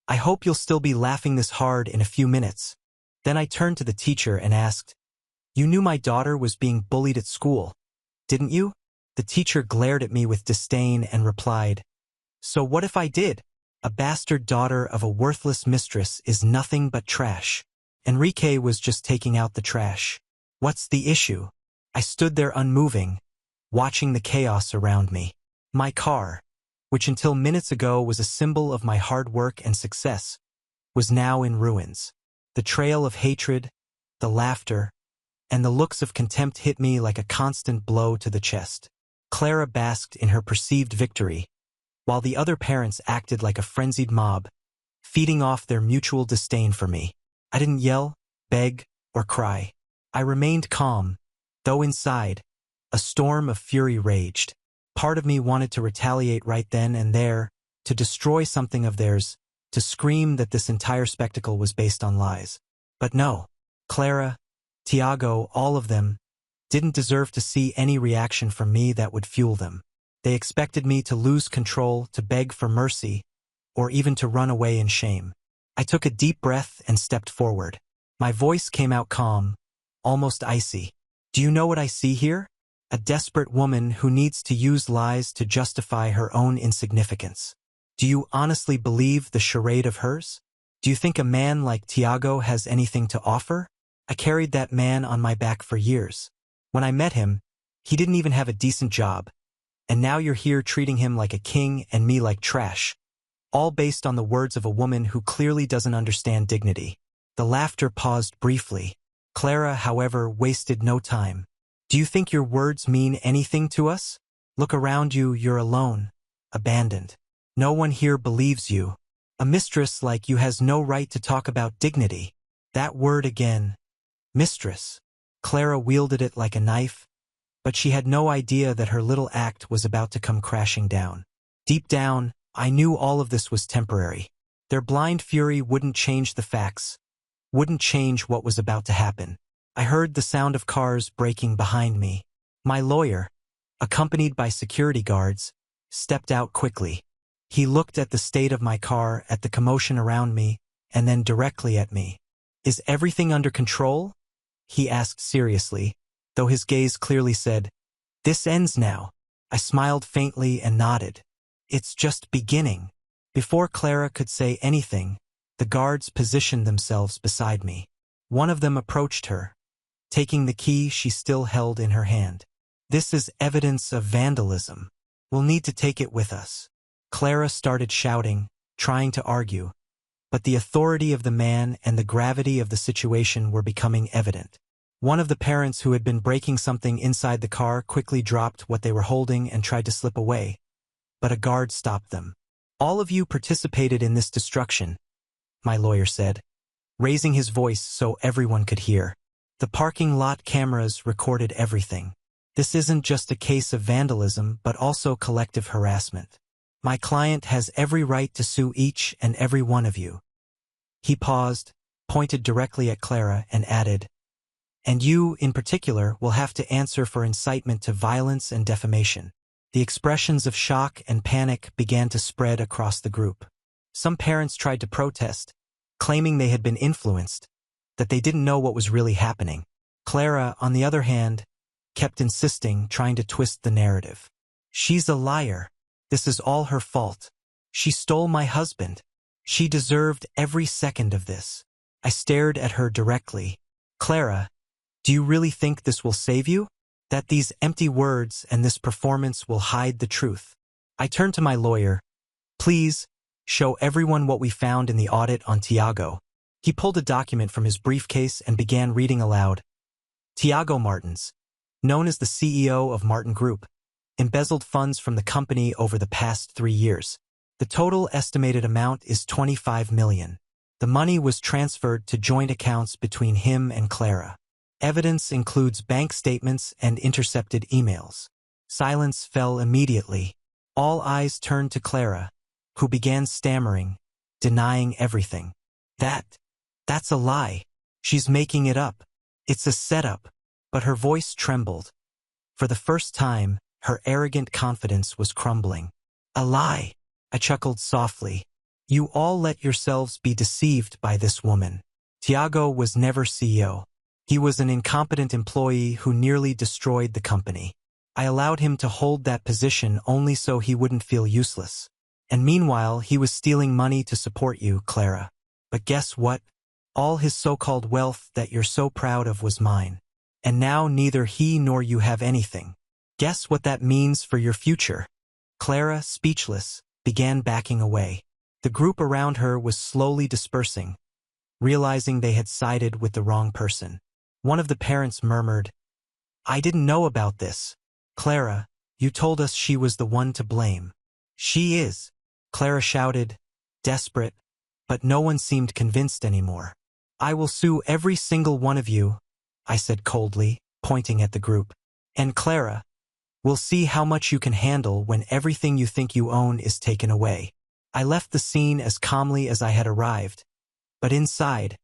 "I hope you'll still be laughing this hard in a few minutes." Then I turned to the teacher and asked, "You knew my daughter was being bullied at school, didn't you?" The teacher glared at me with disdain and replied, "So what if I did? A bastard daughter of a worthless mistress is nothing but trash. Enrique was just taking out the trash. What's the issue?" I stood there unmoving, watching the chaos around me. My car, which until minutes ago was a symbol of my hard work and success, was now in ruins. The trail of hatred, the laughter, and the looks of contempt hit me like a constant blow to the chest. Clara basked in her perceived victory, while the other parents acted like a frenzied mob, feeding off their mutual disdain for me. I didn't yell, beg, or cry. I remained calm, though inside, a storm of fury raged. Part of me wanted to retaliate right then and there, to destroy something of theirs, to scream that this entire spectacle was based on lies. But no, Clara, Tiago, all of them, didn't deserve to see any reaction from me that would fuel them. They expected me to lose control, to beg for mercy, or even to run away in shame. I took a deep breath and stepped forward. My voice came out calm, almost icy. "Do you know what I see here? A desperate woman who needs to use lies to justify her own insignificance. Do you honestly believe the charade of hers? Do you think a man like Tiago has anything to offer? I carried that man on my back for years. When I met him, he didn't even have a decent job. And now you're here treating him like a king and me like trash. All based on the words of a woman who clearly doesn't understand dignity." The laughter paused briefly. Clara, however, wasted no time. "Do you think your words mean anything to us? Look around you, you're alone, abandoned. No one here believes you. A mistress like you has no right to talk about dignity." That word again. Mistress. Clara wielded it like a knife, but she had no idea that her little act was about to come crashing down. Deep down, I knew all of this was temporary. Their blind fury wouldn't change the facts, wouldn't change what was about to happen. I heard the sound of cars braking behind me. My lawyer, accompanied by security guards, stepped out quickly. He looked at the state of my car, at the commotion around me, and then directly at me. "Is everything under control?" he asked seriously, though his gaze clearly said, "This ends now." I smiled faintly and nodded. "It's just beginning." Before Clara could say anything, the guards positioned themselves beside me. One of them approached her, taking the key she still held in her hand. "This is evidence of vandalism. We'll need to take it with us." Clara started shouting, trying to argue, but the authority of the man and the gravity of the situation were becoming evident. One of the parents who had been breaking something inside the car quickly dropped what they were holding and tried to slip away, but a guard stopped them. "All of you participated in this destruction," my lawyer said, raising his voice so everyone could hear. "The parking lot cameras recorded everything. This isn't just a case of vandalism but also collective harassment. My client has every right to sue each and every one of you." He paused, pointed directly at Clara, and added, "And you, in particular, will have to answer for incitement to violence and defamation." The expressions of shock and panic began to spread across the group. Some parents tried to protest, claiming they had been influenced, that they didn't know what was really happening. Clara, on the other hand, kept insisting, trying to twist the narrative. "She's a liar. This is all her fault. She stole my husband. She deserved every second of this." I stared at her directly. "Clara, do you really think this will save you? That these empty words and this performance will hide the truth?" I turned to my lawyer. "Please, show everyone what we found in the audit on Tiago." He pulled a document from his briefcase and began reading aloud. "Tiago Martins, known as the CEO of Martin Group, embezzled funds from the company over the past 3 years. The total estimated amount is 25 million. The money was transferred to joint accounts between him and Clara. Evidence includes bank statements and intercepted emails." Silence fell immediately. All eyes turned to Clara, who began stammering, denying everything. That's a lie. She's making it up. It's a setup." But her voice trembled. For the first time, her arrogant confidence was crumbling. "A lie," I chuckled softly. "You all let yourselves be deceived by this woman. Tiago was never CEO. He was an incompetent employee who nearly destroyed the company. I allowed him to hold that position only so he wouldn't feel useless. And meanwhile, he was stealing money to support you, Clara. But guess what? All his so-called wealth that you're so proud of was mine. And now neither he nor you have anything. Guess what that means for your future?" Clara, speechless, began backing away. The group around her was slowly dispersing, realizing they had sided with the wrong person. One of the parents murmured, "I didn't know about this. Clara, you told us she was the one to blame." "She is," Clara shouted, desperate, but no one seemed convinced anymore. "I will sue every single one of you," I said coldly, pointing at the group. "And Clara, we'll see how much you can handle when everything you think you own is taken away." I left the scene as calmly as I had arrived, but inside,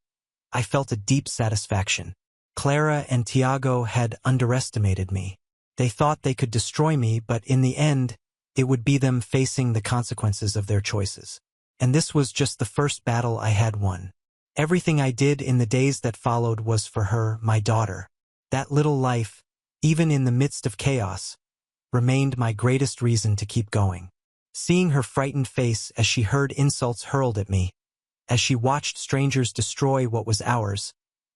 I felt a deep satisfaction. Clara and Tiago had underestimated me. They thought they could destroy me, but in the end, it would be them facing the consequences of their choices. And this was just the first battle I had won. Everything I did in the days that followed was for her, my daughter. That little life, even in the midst of chaos, remained my greatest reason to keep going. Seeing her frightened face as she heard insults hurled at me, as she watched strangers destroy what was ours,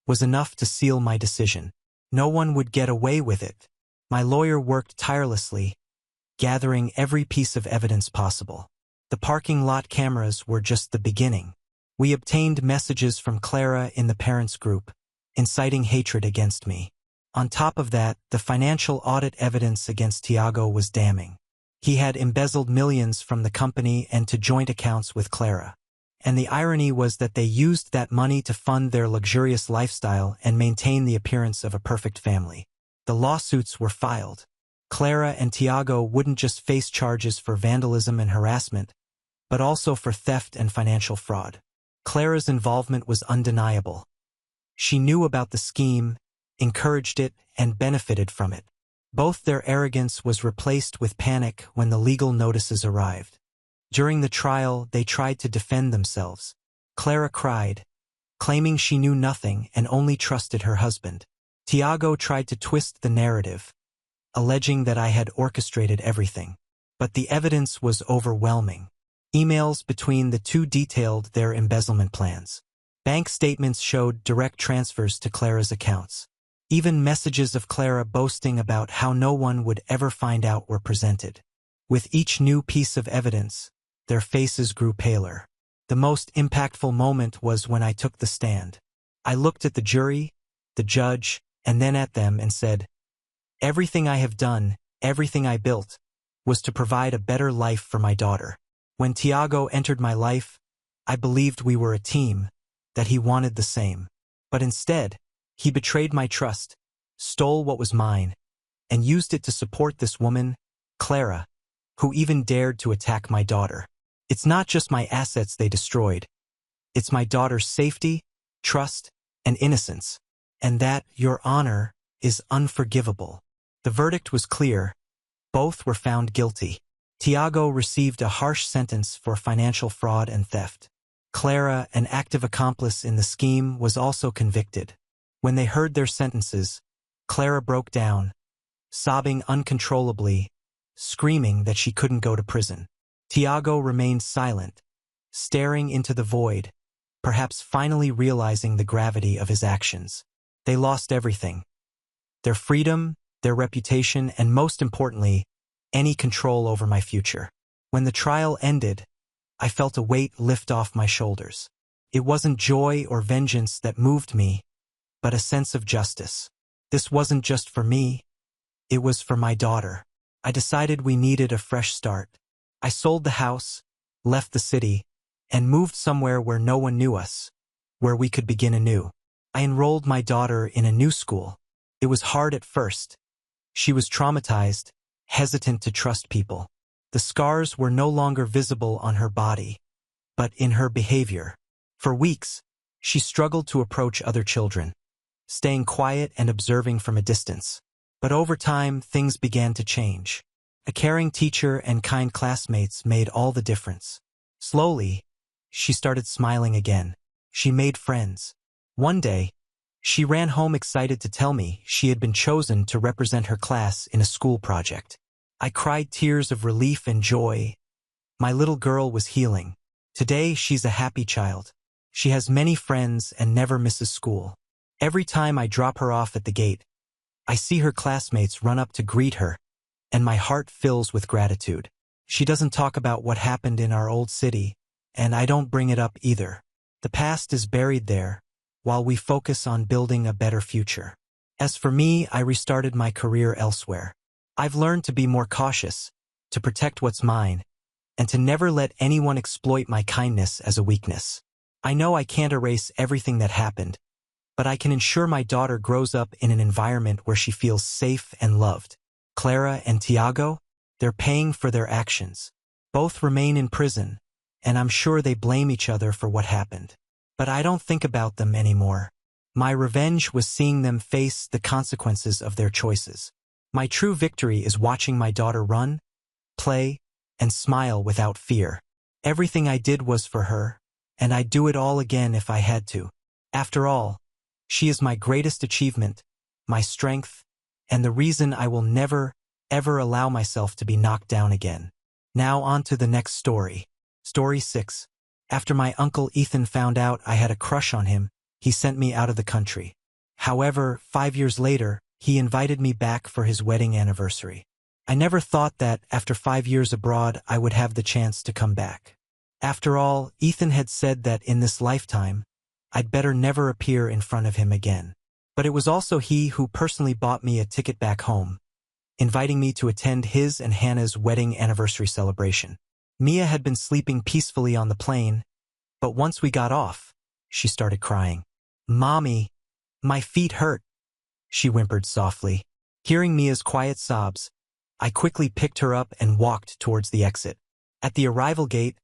was enough to seal my decision. No one would get away with it. My lawyer worked tirelessly, gathering every piece of evidence possible. The parking lot cameras were just the beginning. We obtained messages from Clara in the parents' group, inciting hatred against me. On top of that, the financial audit evidence against Tiago was damning. He had embezzled millions from the company and to joint accounts with Clara. And the irony was that they used that money to fund their luxurious lifestyle and maintain the appearance of a perfect family. The lawsuits were filed. Clara and Tiago wouldn't just face charges for vandalism and harassment, but also for theft and financial fraud. Clara's involvement was undeniable. She knew about the scheme, encouraged it, and benefited from it. Both their arrogance was replaced with panic when the legal notices arrived. During the trial, they tried to defend themselves. Clara cried, claiming she knew nothing and only trusted her husband. Tiago tried to twist the narrative, alleging that I had orchestrated everything. But the evidence was overwhelming. Emails between the two detailed their embezzlement plans. Bank statements showed direct transfers to Clara's accounts. Even messages of Clara boasting about how no one would ever find out were presented. With each new piece of evidence, Their faces grew paler. The most impactful moment was when I took the stand. I looked at the jury, the judge, and then at them and said, "Everything I have done, everything I built, was to provide a better life for my daughter. When Tiago entered my life, I believed we were a team, that he wanted the same. But instead, he betrayed my trust, stole what was mine, and used it to support this woman, Clara, who even dared to attack my daughter. It's not just my assets they destroyed. It's my daughter's safety, trust, and innocence. And that, Your Honor, is unforgivable." The verdict was clear. Both were found guilty. Tiago received a harsh sentence for financial fraud and theft. Clara, an active accomplice in the scheme, was also convicted. When they heard their sentences, Clara broke down, sobbing uncontrollably, screaming that she couldn't go to prison. Tiago remained silent, staring into the void, perhaps finally realizing the gravity of his actions. They lost everything: their freedom, their reputation, and most importantly, any control over my future. When the trial ended, I felt a weight lift off my shoulders. It wasn't joy or vengeance that moved me, but a sense of justice. This wasn't just for me, it was for my daughter. I decided we needed a fresh start. I sold the house, left the city, and moved somewhere where no one knew us, where we could begin anew. I enrolled my daughter in a new school. It was hard at first. She was traumatized, hesitant to trust people. The scars were no longer visible on her body, but in her behavior. For weeks, she struggled to approach other children, staying quiet and observing from a distance. But over time, things began to change. A caring teacher and kind classmates made all the difference. Slowly, she started smiling again. She made friends. One day, she ran home excited to tell me she had been chosen to represent her class in a school project. I cried tears of relief and joy. My little girl was healing. Today, she's a happy child. She has many friends and never misses school. Every time I drop her off at the gate, I see her classmates run up to greet her, and my heart fills with gratitude. She doesn't talk about what happened in our old city, and I don't bring it up either. The past is buried there, while we focus on building a better future. As for me, I restarted my career elsewhere. I've learned to be more cautious, to protect what's mine, and to never let anyone exploit my kindness as a weakness. I know I can't erase everything that happened, but I can ensure my daughter grows up in an environment where she feels safe and loved. Clara and Tiago, they're paying for their actions. Both remain in prison, and I'm sure they blame each other for what happened. But I don't think about them anymore. My revenge was seeing them face the consequences of their choices. My true victory is watching my daughter run, play, and smile without fear. Everything I did was for her, and I'd do it all again if I had to. After all, she is my greatest achievement, my strength, and the reason I will never, ever allow myself to be knocked down again. Now on to the next story. Story 6. After my uncle Ethan found out I had a crush on him, he sent me out of the country. However, 5 years later, he invited me back for his wedding anniversary. I never thought that, after 5 years abroad, I would have the chance to come back. After all, Ethan had said that in this lifetime, I'd better never appear in front of him again. But it was also he who personally bought me a ticket back home, inviting me to attend his and Hannah's wedding anniversary celebration. Mia had been sleeping peacefully on the plane, but once we got off, she started crying. "Mommy, my feet hurt," she whimpered softly. Hearing Mia's quiet sobs, I quickly picked her up and walked towards the exit. At the arrival gate,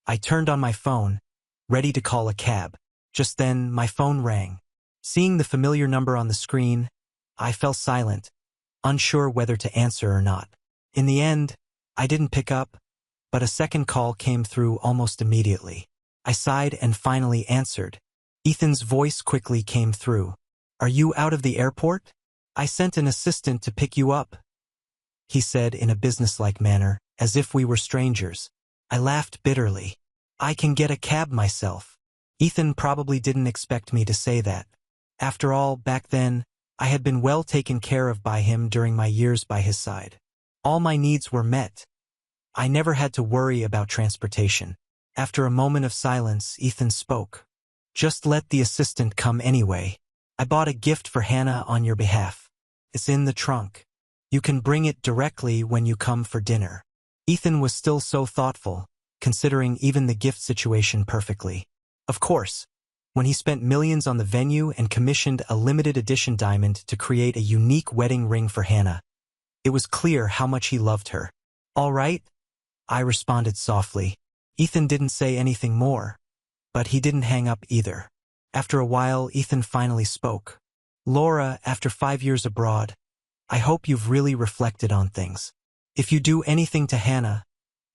I turned on my phone, ready to call a cab. Just then, my phone rang. Seeing the familiar number on the screen, I fell silent, unsure whether to answer or not. In the end, I didn't pick up, but a second call came through almost immediately. I sighed and finally answered. Ethan's voice quickly came through. "Are you out of the airport? I sent an assistant to pick you up," he said in a businesslike manner, as if we were strangers. I laughed bitterly. "I can get a cab myself." Ethan probably didn't expect me to say that. After all, back then, I had been well taken care of by him during my years by his side. All my needs were met. I never had to worry about transportation. After a moment of silence, Ethan spoke. Just let the assistant come anyway. I bought a gift for Hannah on your behalf. It's in the trunk. You can bring it directly when you come for dinner. Ethan was still so thoughtful, considering even the gift situation perfectly. Of course, when he spent millions on the venue and commissioned a limited edition diamond to create a unique wedding ring for Hannah, it was clear how much he loved her. All right, I responded softly. Ethan didn't say anything more, but he didn't hang up either. After a while, Ethan finally spoke. Laura, after 5 years abroad, I hope you've really reflected on things. If you do anything to Hannah,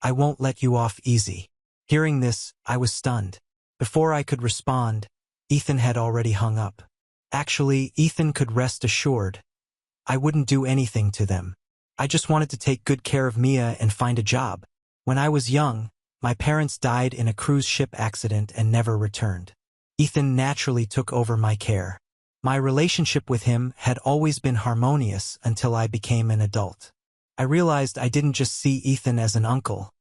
I won't let you off easy. Hearing this, I was stunned. Before I could respond, Ethan had already hung up. Actually, Ethan could rest assured. I wouldn't do anything to them. I just wanted to take good care of Mia and find a job. When I was young, my parents died in a cruise ship accident and never returned. Ethan naturally took over my care. My relationship with him had always been harmonious until I became an adult. I realized I didn't just see Ethan as an uncle.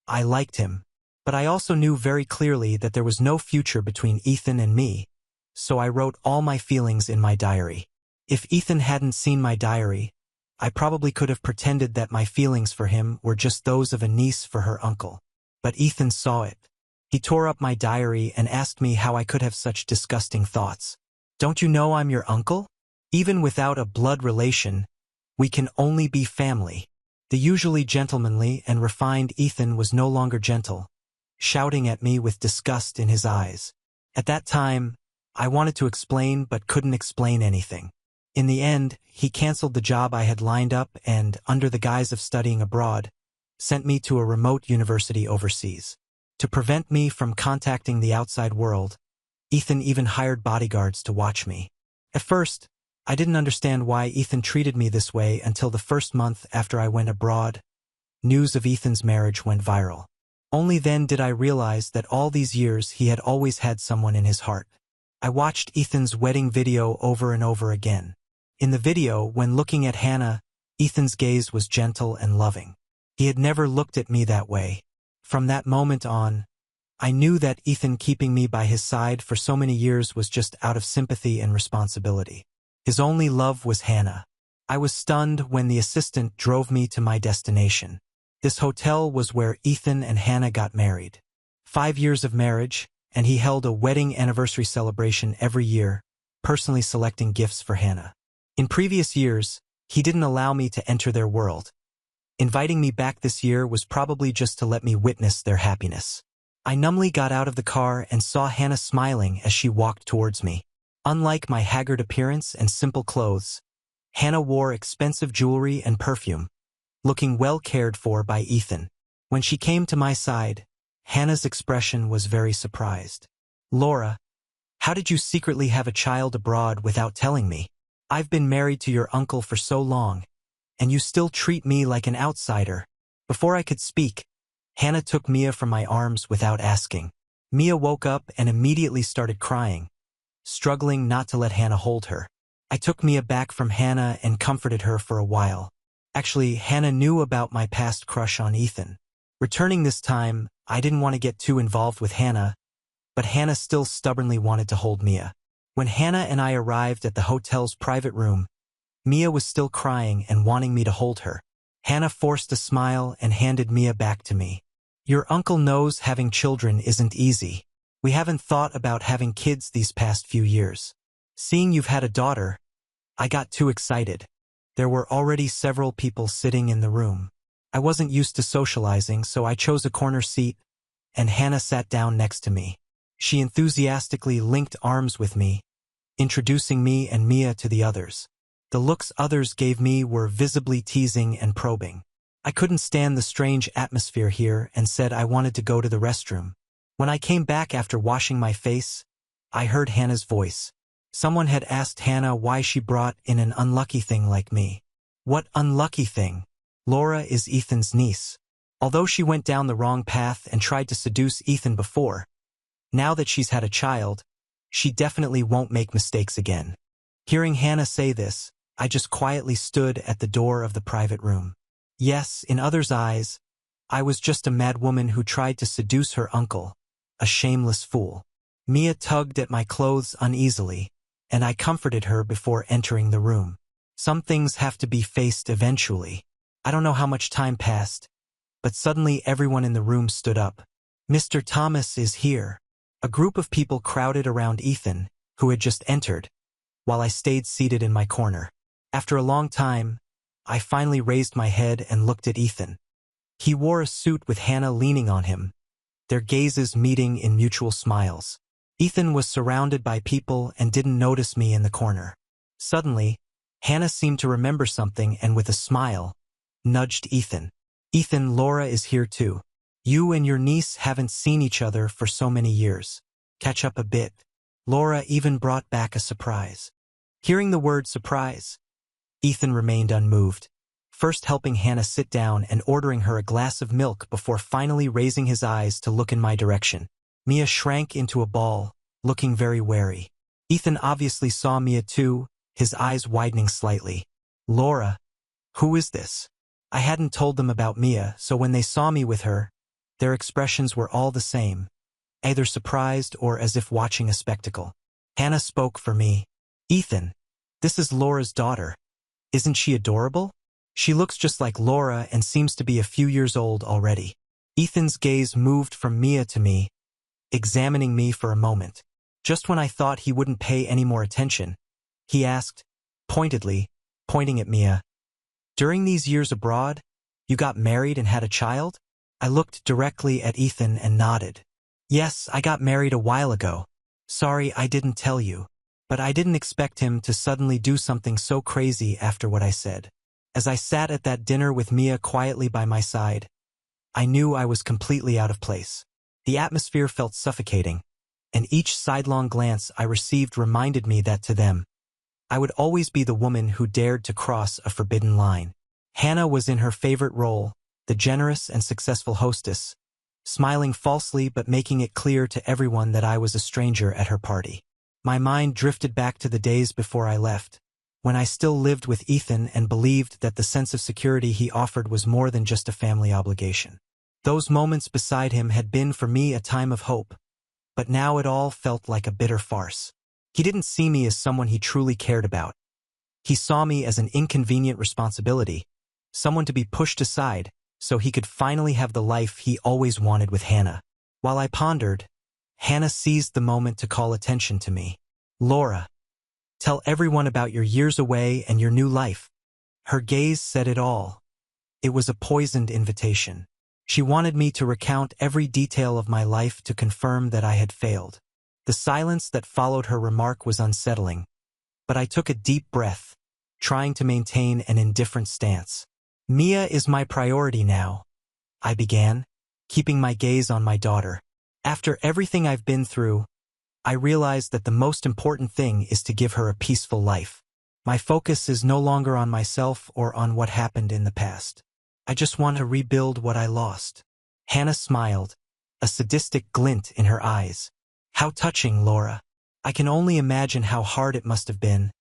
I liked him. But I also knew very clearly that there was no future between Ethan and me, so I wrote all my feelings in my diary. If Ethan hadn't seen my diary, I probably could have pretended that my feelings for him were just those of a niece for her uncle. But Ethan saw it. He tore up my diary and asked me how I could have such disgusting thoughts. Don't you know I'm your uncle? Even without a blood relation, we can only be family. The usually gentlemanly and refined Ethan was no longer gentle, shouting at me with disgust in his eyes. At that time, I wanted to explain but couldn't explain anything. In the end, he canceled the job I had lined up and, under the guise of studying abroad, sent me to a remote university overseas. To prevent me from contacting the outside world, Ethan even hired bodyguards to watch me. At first, I didn't understand why Ethan treated me this way until the first month after I went abroad. News of Ethan's marriage went viral. Only then did I realize that all these years he had always had someone in his heart. I watched Ethan's wedding video over and over again. In the video, when looking at Hannah, Ethan's gaze was gentle and loving. He had never looked at me that way. From that moment on, I knew that Ethan keeping me by his side for so many years was just out of sympathy and responsibility. His only love was Hannah. I was stunned when the assistant drove me to my destination. This hotel was where Ethan and Hannah got married. 5 years of marriage, and he held a wedding anniversary celebration every year, personally selecting gifts for Hannah. In previous years, he didn't allow me to enter their world. Inviting me back this year was probably just to let me witness their happiness. I numbly got out of the car and saw Hannah smiling as she walked towards me. Unlike my haggard appearance and simple clothes, Hannah wore expensive jewelry and perfume, looking well cared for by Ethan. When she came to my side, Hannah's expression was very surprised. Laura, how did you secretly have a child abroad without telling me? I've been married to your uncle for so long, and you still treat me like an outsider. Before I could speak, Hannah took Mia from my arms without asking. Mia woke up and immediately started crying, struggling not to let Hannah hold her. I took Mia back from Hannah and comforted her for a while. Actually, Hannah knew about my past crush on Ethan. Returning this time, I didn't want to get too involved with Hannah, but Hannah still stubbornly wanted to hold Mia. When Hannah and I arrived at the hotel's private room, Mia was still crying and wanting me to hold her. Hannah forced a smile and handed Mia back to me. Your uncle knows having children isn't easy. We haven't thought about having kids these past few years. Seeing you've had a daughter, I got too excited. There were already several people sitting in the room. I wasn't used to socializing, so I chose a corner seat, and Hannah sat down next to me. She enthusiastically linked arms with me, introducing me and Mia to the others. The looks others gave me were visibly teasing and probing. I couldn't stand the strange atmosphere here and said I wanted to go to the restroom. When I came back after washing my face, I heard Hannah's voice. Someone had asked Hannah why she brought in an unlucky thing like me. What unlucky thing? Laura is Ethan's niece. Although she went down the wrong path and tried to seduce Ethan before, now that she's had a child, she definitely won't make mistakes again. Hearing Hannah say this, I just quietly stood at the door of the private room. Yes, in others' eyes, I was just a mad woman who tried to seduce her uncle, a shameless fool. Mia tugged at my clothes uneasily, and I comforted her before entering the room. Some things have to be faced eventually. I don't know how much time passed, but suddenly everyone in the room stood up. Mr. Thomas is here. A group of people crowded around Ethan, who had just entered, while I stayed seated in my corner. After a long time, I finally raised my head and looked at Ethan. He wore a suit with Hannah leaning on him, their gazes meeting in mutual smiles. Ethan was surrounded by people and didn't notice me in the corner. Suddenly, Hannah seemed to remember something and with a smile, nudged Ethan. Ethan, Laura is here too. You and your niece haven't seen each other for so many years. Catch up a bit. Laura even brought back a surprise. Hearing the word surprise, Ethan remained unmoved, first helping Hannah sit down and ordering her a glass of milk before finally raising his eyes to look in my direction. Mia shrank into a ball, looking very wary. Ethan obviously saw Mia too, his eyes widening slightly. Laura, who is this? I hadn't told them about Mia, so when they saw me with her, their expressions were all the same, either surprised or as if watching a spectacle. Hannah spoke for me. Ethan, this is Laura's daughter. Isn't she adorable? She looks just like Laura and seems to be a few years old already. Ethan's gaze moved from Mia to me, examining me for a moment. Just when I thought he wouldn't pay any more attention, he asked, pointedly, pointing at Mia, "During these years abroad, you got married and had a child?" I looked directly at Ethan and nodded. "Yes, I got married a while ago. Sorry I didn't tell you." But I didn't expect him to suddenly do something so crazy after what I said. As I sat at that dinner with Mia quietly by my side, I knew I was completely out of place. The atmosphere felt suffocating, and each sidelong glance I received reminded me that to them, I would always be the woman who dared to cross a forbidden line. Hannah was in her favorite role, the generous and successful hostess, smiling falsely but making it clear to everyone that I was a stranger at her party. My mind drifted back to the days before I left, when I still lived with Ethan and believed that the sense of security he offered was more than just a family obligation. Those moments beside him had been for me a time of hope, but now it all felt like a bitter farce. He didn't see me as someone he truly cared about. He saw me as an inconvenient responsibility, someone to be pushed aside so he could finally have the life he always wanted with Hannah. While I pondered, Hannah seized the moment to call attention to me. "Laura, tell everyone about your years away and your new life." Her gaze said it all. It was a poisoned invitation. She wanted me to recount every detail of my life to confirm that I had failed. The silence that followed her remark was unsettling, but I took a deep breath, trying to maintain an indifferent stance. "Mia is my priority now," I began, keeping my gaze on my daughter. "After everything I've been through, I realized that the most important thing is to give her a peaceful life. My focus is no longer on myself or on what happened in the past. I just want to rebuild what I lost." Hannah smiled, a sadistic glint in her eyes. "How touching, Laura. I can only imagine how hard it must have been.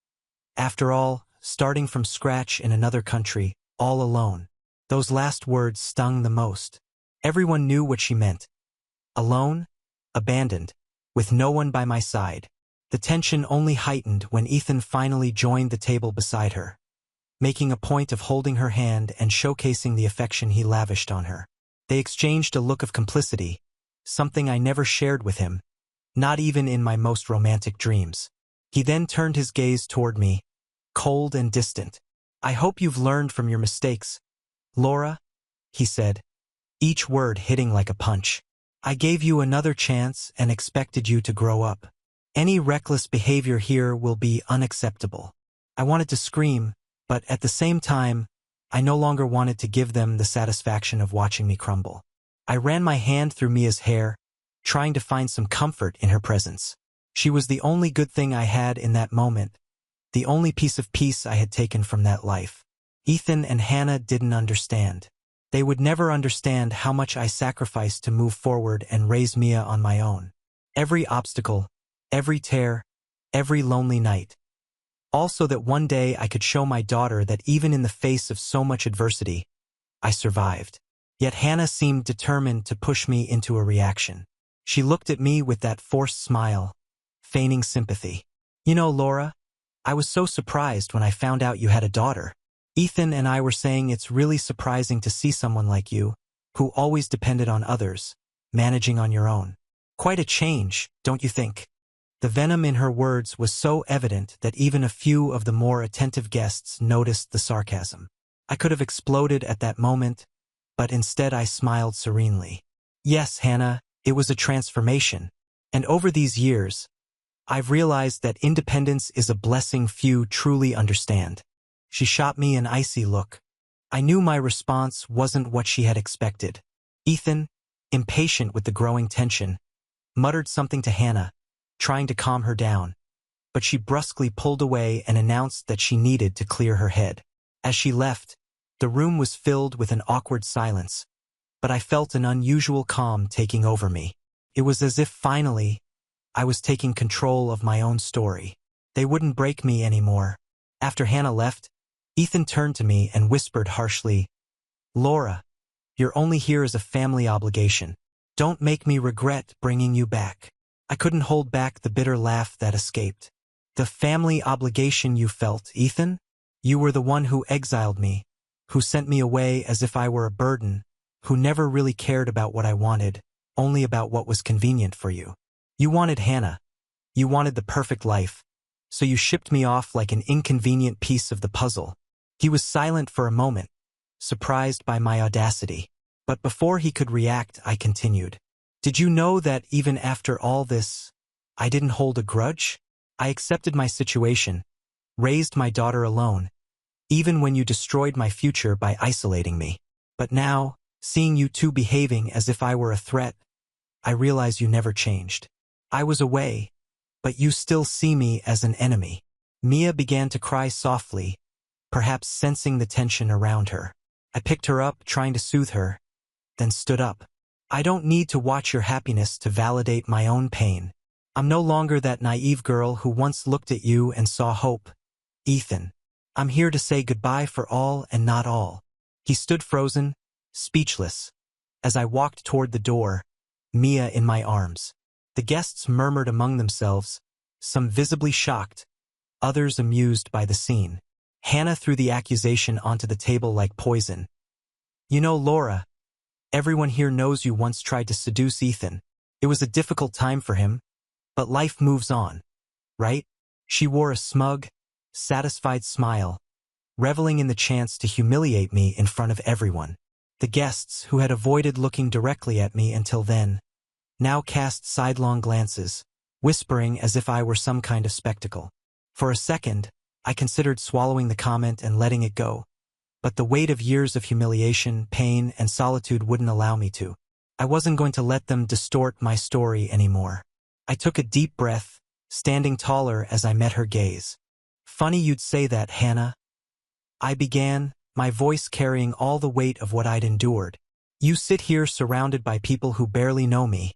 After all, starting from scratch in another country, all alone." Those last words stung the most. Everyone knew what she meant. Alone, abandoned, with no one by my side. The tension only heightened when Ethan finally joined the table beside her, making a point of holding her hand and showcasing the affection he lavished on her. They exchanged a look of complicity, something I never shared with him, not even in my most romantic dreams. He then turned his gaze toward me, cold and distant. "I hope you've learned from your mistakes, Laura," he said, each word hitting like a punch. "I gave you another chance and expected you to grow up. Any reckless behavior here will be unacceptable." I wanted to scream, but at the same time, I no longer wanted to give them the satisfaction of watching me crumble. I ran my hand through Mia's hair, trying to find some comfort in her presence. She was the only good thing I had in that moment, the only piece of peace I had taken from that life. Ethan and Hannah didn't understand. They would never understand how much I sacrificed to move forward and raise Mia on my own. Every obstacle, every tear, every lonely night. All so that one day I could show my daughter that even in the face of so much adversity, I survived. Yet Hannah seemed determined to push me into a reaction. She looked at me with that forced smile, feigning sympathy. You know, Laura, I was so surprised when I found out you had a daughter. Ethan and I were saying it's really surprising to see someone like you, who always depended on others, managing on your own. Quite a change, don't you think? The venom in her words was so evident that even a few of the more attentive guests noticed the sarcasm. I could have exploded at that moment, but instead I smiled serenely. Yes, Hannah, it was a transformation. And over these years, I've realized that independence is a blessing few truly understand. She shot me an icy look. I knew my response wasn't what she had expected. Ethan, impatient with the growing tension, muttered something to Hannah, trying to calm her down, but she brusquely pulled away and announced that she needed to clear her head. As she left, the room was filled with an awkward silence, but I felt an unusual calm taking over me. It was as if finally, I was taking control of my own story. They wouldn't break me anymore. After Hannah left, Ethan turned to me and whispered harshly, "Laura, you're only here as a family obligation. Don't make me regret bringing you back." I couldn't hold back the bitter laugh that escaped. The family obligation you felt, Ethan? You were the one who exiled me, who sent me away as if I were a burden, who never really cared about what I wanted, only about what was convenient for you. You wanted Hannah. You wanted the perfect life, so you shipped me off like an inconvenient piece of the puzzle. He was silent for a moment, surprised by my audacity. But before he could react, I continued. Did you know that even after all this, I didn't hold a grudge? I accepted my situation, raised my daughter alone, even when you destroyed my future by isolating me. But now, seeing you two behaving as if I were a threat, I realize you never changed. I was away, but you still see me as an enemy. Mia began to cry softly, perhaps sensing the tension around her. I picked her up, trying to soothe her, then stood up. I don't need to watch your happiness to validate my own pain. I'm no longer that naive girl who once looked at you and saw hope. Ethan, I'm here to say goodbye for all and not all. He stood frozen, speechless, as I walked toward the door, Mia in my arms. The guests murmured among themselves, some visibly shocked, others amused by the scene. Hannah threw the accusation onto the table like poison. You know, Laura, everyone here knows you once tried to seduce Ethan. It was a difficult time for him, but life moves on, right? She wore a smug, satisfied smile, reveling in the chance to humiliate me in front of everyone. The guests, who had avoided looking directly at me until then, now cast sidelong glances, whispering as if I were some kind of spectacle. For a second, I considered swallowing the comment and letting it go, but the weight of years of humiliation, pain, and solitude wouldn't allow me to. I wasn't going to let them distort my story anymore. I took a deep breath, standing taller as I met her gaze. Funny you'd say that, Hannah. I began, my voice carrying all the weight of what I'd endured. You sit here surrounded by people who barely know me,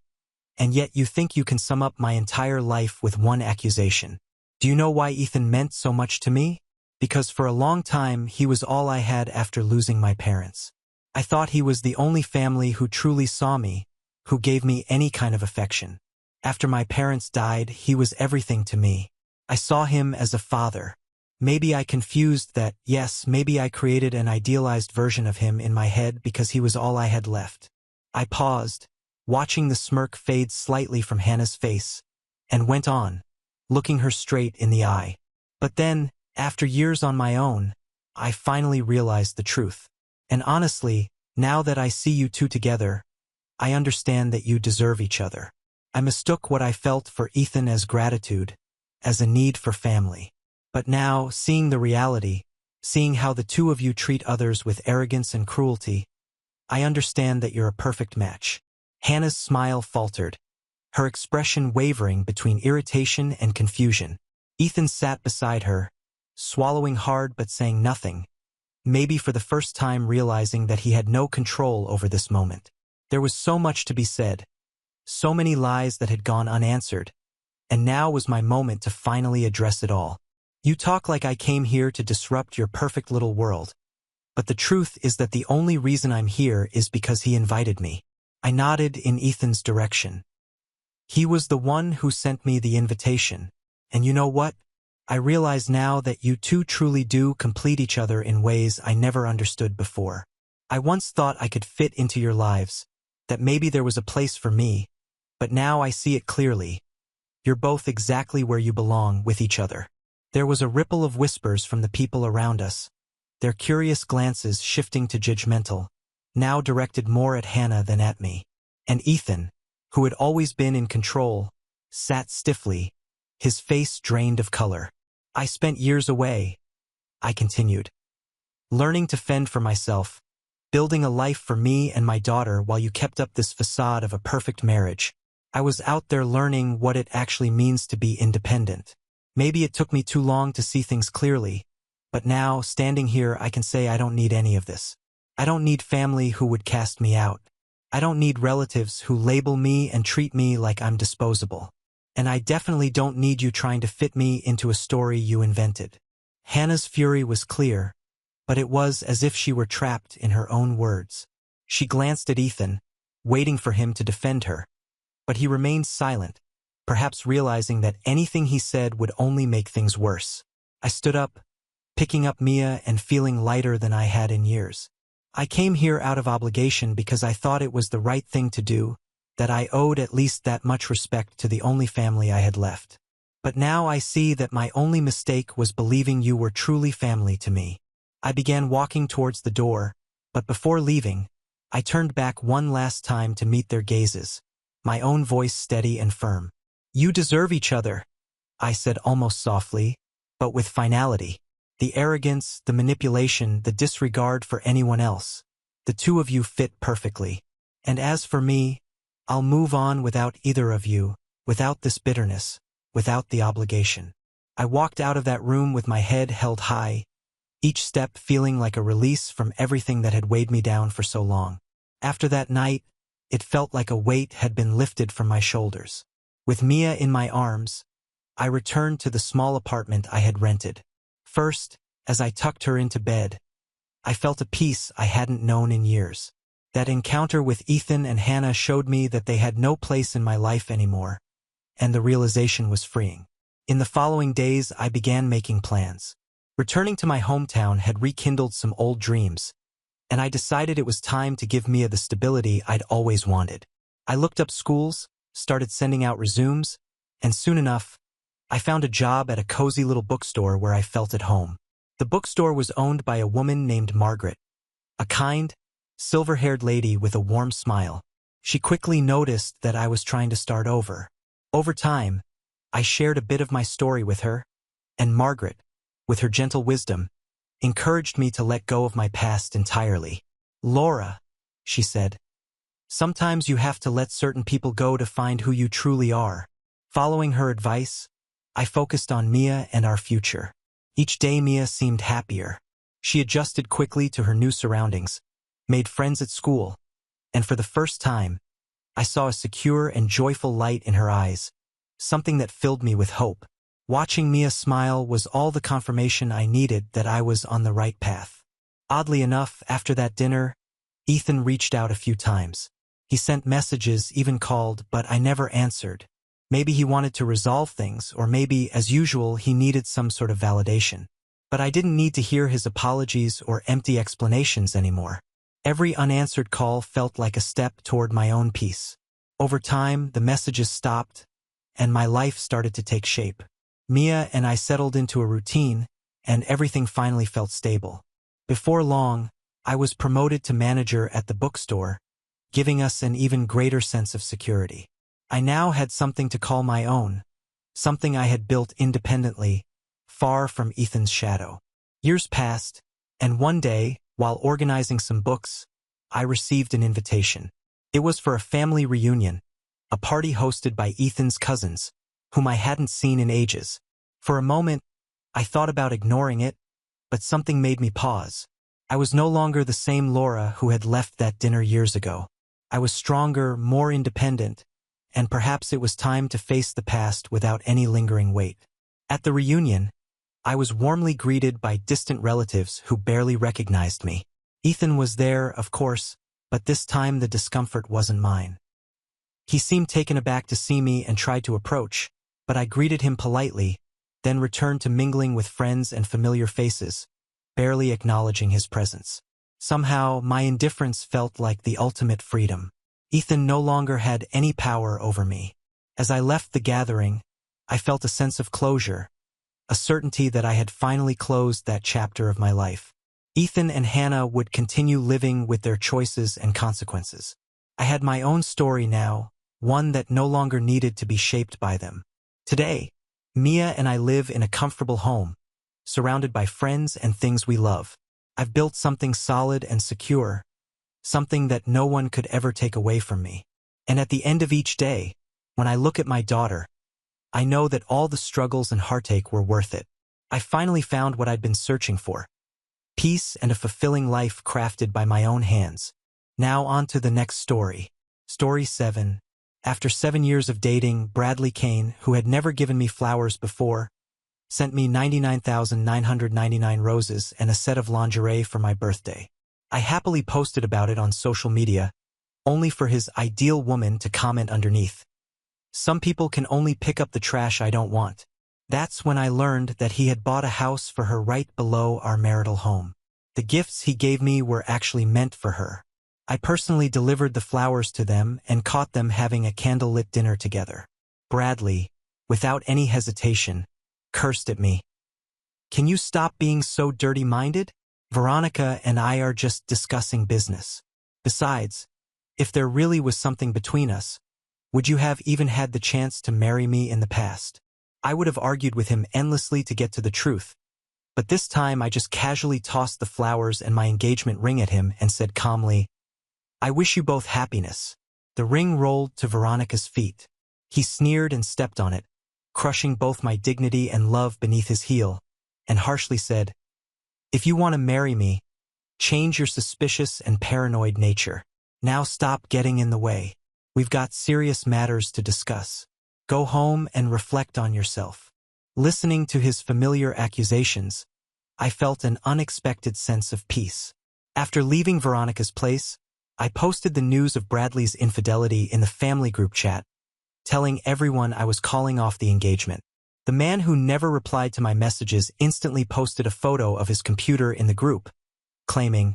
and yet you think you can sum up my entire life with one accusation. Do you know why Ethan meant so much to me? Because for a long time he was all I had after losing my parents. I thought he was the only family who truly saw me, who gave me any kind of affection. After my parents died, he was everything to me. I saw him as a father. Maybe I confused that, yes, maybe I created an idealized version of him in my head because he was all I had left. I paused, watching the smirk fade slightly from Hannah's face, and went on, looking her straight in the eye. But then, after years on my own, I finally realized the truth. And honestly, now that I see you two together, I understand that you deserve each other. I mistook what I felt for Ethan as gratitude, as a need for family. But now, seeing the reality, seeing how the two of you treat others with arrogance and cruelty, I understand that you're a perfect match. Hannah's smile faltered, her expression wavering between irritation and confusion. Ethan sat beside her, swallowing hard but saying nothing, maybe for the first time realizing that he had no control over this moment. There was so much to be said, so many lies that had gone unanswered, and now was my moment to finally address it all. You talk like I came here to disrupt your perfect little world. but the truth is that the only reason I'm here is because he invited me. I nodded in Ethan's direction. He was the one who sent me the invitation. And you know what? I realize now that you two truly do complete each other in ways I never understood before. I once thought I could fit into your lives, that maybe there was a place for me, but now I see it clearly. You're both exactly where you belong with each other. There was a ripple of whispers from the people around us, their curious glances shifting to judgmental, now directed more at Hannah than at me. And Ethan, who had always been in control, sat stiffly, his face drained of color. I spent years away, I continued, learning to fend for myself, building a life for me and my daughter while you kept up this facade of a perfect marriage. I was out there learning what it actually means to be independent. Maybe it took me too long to see things clearly, but now, standing here, I can say I don't need any of this. I don't need family who would cast me out. I don't need relatives who label me and treat me like I'm disposable. And I definitely don't need you trying to fit me into a story you invented. Hannah's fury was clear, but it was as if she were trapped in her own words. She glanced at Ethan, waiting for him to defend her. But he remained silent, perhaps realizing that anything he said would only make things worse. I stood up, picking up Mia and feeling lighter than I had in years. I came here out of obligation because I thought it was the right thing to do, that I owed at least that much respect to the only family I had left. But now I see that my only mistake was believing you were truly family to me. I began walking towards the door, but before leaving, I turned back one last time to meet their gazes, my own voice steady and firm. You deserve each other, I said almost softly, but with finality. The arrogance, the manipulation, the disregard for anyone else. The two of you fit perfectly. And as for me, I'll move on without either of you, without this bitterness, without the obligation. I walked out of that room with my head held high, each step feeling like a release from everything that had weighed me down for so long. After that night, it felt like a weight had been lifted from my shoulders. With Mia in my arms, I returned to the small apartment I had rented. First, as I tucked her into bed, I felt a peace I hadn't known in years. That encounter with Ethan and Hannah showed me that they had no place in my life anymore, and the realization was freeing. In the following days, I began making plans. Returning to my hometown had rekindled some old dreams, and I decided it was time to give Mia the stability I'd always wanted. I looked up schools, started sending out resumes, and soon enough, I found a job at a cozy little bookstore where I felt at home. The bookstore was owned by a woman named Margaret, a kind, silver-haired lady with a warm smile. She quickly noticed that I was trying to start over. Over time, I shared a bit of my story with her, and Margaret, with her gentle wisdom, encouraged me to let go of my past entirely. Laura, she said, sometimes you have to let certain people go to find who you truly are. Following her advice, I focused on Mia and our future. Each day Mia seemed happier. She adjusted quickly to her new surroundings, made friends at school, and for the first time, I saw a secure and joyful light in her eyes, something that filled me with hope. Watching Mia smile was all the confirmation I needed that I was on the right path. Oddly enough, after that dinner, Ethan reached out a few times. He sent messages, even called, but I never answered. Maybe he wanted to resolve things, or maybe, as usual, he needed some sort of validation. But I didn't need to hear his apologies or empty explanations anymore. Every unanswered call felt like a step toward my own peace. Over time, the messages stopped, and my life started to take shape. Mia and I settled into a routine, and everything finally felt stable. Before long, I was promoted to manager at the bookstore, giving us an even greater sense of security. I now had something to call my own, something I had built independently, far from Ethan's shadow. Years passed, and one day, while organizing some books, I received an invitation. It was for a family reunion, a party hosted by Ethan's cousins, whom I hadn't seen in ages. For a moment, I thought about ignoring it, but something made me pause. I was no longer the same Laura who had left that dinner years ago. I was stronger, more independent, and perhaps it was time to face the past without any lingering weight. At the reunion, I was warmly greeted by distant relatives who barely recognized me. Ethan was there, of course, but this time the discomfort wasn't mine. He seemed taken aback to see me and tried to approach, but I greeted him politely, then returned to mingling with friends and familiar faces, barely acknowledging his presence. Somehow, my indifference felt like the ultimate freedom. Ethan no longer had any power over me. As I left the gathering, I felt a sense of closure, a certainty that I had finally closed that chapter of my life. Ethan and Hannah would continue living with their choices and consequences. I had my own story now, one that no longer needed to be shaped by them. Today, Mia and I live in a comfortable home, surrounded by friends and things we love. I've built something solid and secure, something that no one could ever take away from me. And at the end of each day, when I look at my daughter, I know that all the struggles and heartache were worth it. I finally found what I'd been searching for: peace and a fulfilling life crafted by my own hands. Now on to the next story. Story 7. After 7 years of dating, Bradley Kane, who had never given me flowers before, sent me 99,999 roses and a set of lingerie for my birthday. I happily posted about it on social media, only for his ideal woman to comment underneath: "Some people can only pick up the trash I don't want." That's when I learned that he had bought a house for her right below our marital home. The gifts he gave me were actually meant for her. I personally delivered the flowers to them and caught them having a candlelit dinner together. Bradley, without any hesitation, cursed at me. "Can you stop being so dirty-minded? Veronica and I are just discussing business. Besides, if there really was something between us, would you have even had the chance to marry me in the past?" I would have argued with him endlessly to get to the truth, but this time I just casually tossed the flowers and my engagement ring at him and said calmly, "I wish you both happiness." The ring rolled to Veronica's feet. He sneered and stepped on it, crushing both my dignity and love beneath his heel, and harshly said, "If you want to marry me, change your suspicious and paranoid nature. Now stop getting in the way. We've got serious matters to discuss. Go home and reflect on yourself." Listening to his familiar accusations, I felt an unexpected sense of peace. After leaving Veronica's place, I posted the news of Bradley's infidelity in the family group chat, telling everyone I was calling off the engagement. The man who never replied to my messages instantly posted a photo of his computer in the group, claiming,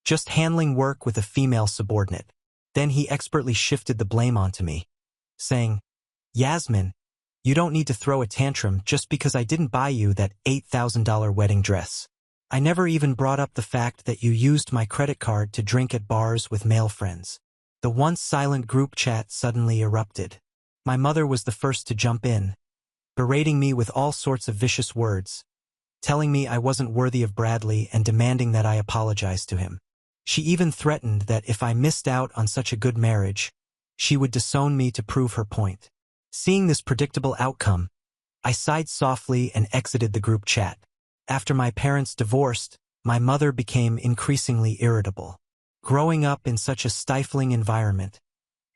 "Just handling work with a female subordinate." Then he expertly shifted the blame onto me, saying, "Yasmin, you don't need to throw a tantrum just because I didn't buy you that $8,000 wedding dress. I never even brought up the fact that you used my credit card to drink at bars with male friends." The once silent group chat suddenly erupted. My mother was the first to jump in, berating me with all sorts of vicious words, telling me I wasn't worthy of Bradley and demanding that I apologize to him. She even threatened that if I missed out on such a good marriage, she would disown me to prove her point. Seeing this predictable outcome, I sighed softly and exited the group chat. After my parents divorced, my mother became increasingly irritable. Growing up in such a stifling environment,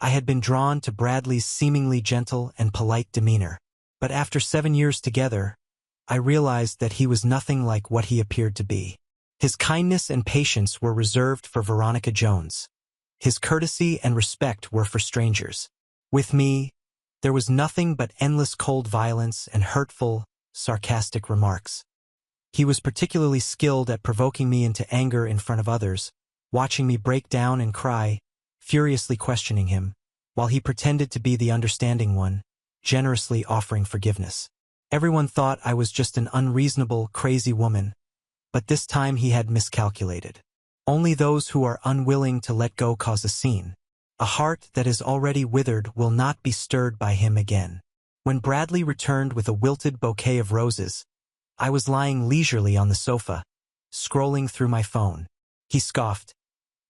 I had been drawn to Bradley's seemingly gentle and polite demeanor. But after 7 years together, I realized that he was nothing like what he appeared to be. His kindness and patience were reserved for Veronica Jones. His courtesy and respect were for strangers. With me, there was nothing but endless cold violence and hurtful, sarcastic remarks. He was particularly skilled at provoking me into anger in front of others, watching me break down and cry, furiously questioning him, while he pretended to be the understanding one, generously offering forgiveness. Everyone thought I was just an unreasonable, crazy woman, but this time he had miscalculated. Only those who are unwilling to let go cause a scene. A heart that is already withered will not be stirred by him again. When Bradley returned with a wilted bouquet of roses, I was lying leisurely on the sofa, scrolling through my phone. He scoffed,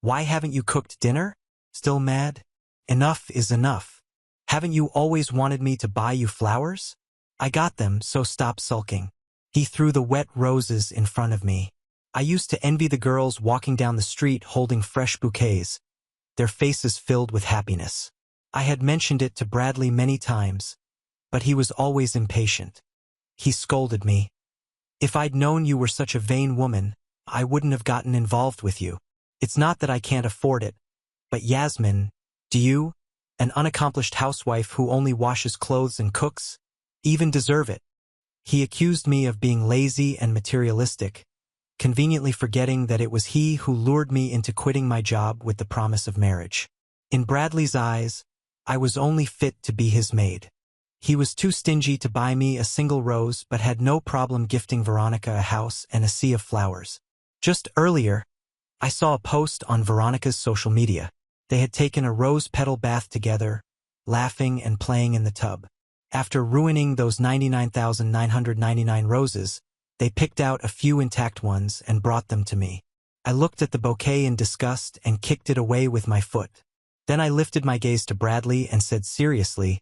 "Why haven't you cooked dinner? Still mad? Enough is enough. Haven't you always wanted me to buy you flowers? I got them, so stop sulking." He threw the wet roses in front of me. I used to envy the girls walking down the street holding fresh bouquets, their faces filled with happiness. I had mentioned it to Bradley many times, but he was always impatient. He scolded me, If I'd known you were such a vain woman, I wouldn't have gotten involved with you. It's not that I can't afford it, but Yasmin, do you, an unaccomplished housewife who only washes clothes and cooks, even deserve it? He accused me of being lazy and materialistic, conveniently forgetting that it was he who lured me into quitting my job with the promise of marriage. In Bradley's eyes, I was only fit to be his maid. He was too stingy to buy me a single rose but had no problem gifting Veronica a house and a sea of flowers. Just earlier, I saw a post on Veronica's social media. They had taken a rose petal bath together, laughing and playing in the tub. After ruining those 99,999 roses, they picked out a few intact ones and brought them to me. I looked at the bouquet in disgust and kicked it away with my foot. Then I lifted my gaze to Bradley and said seriously,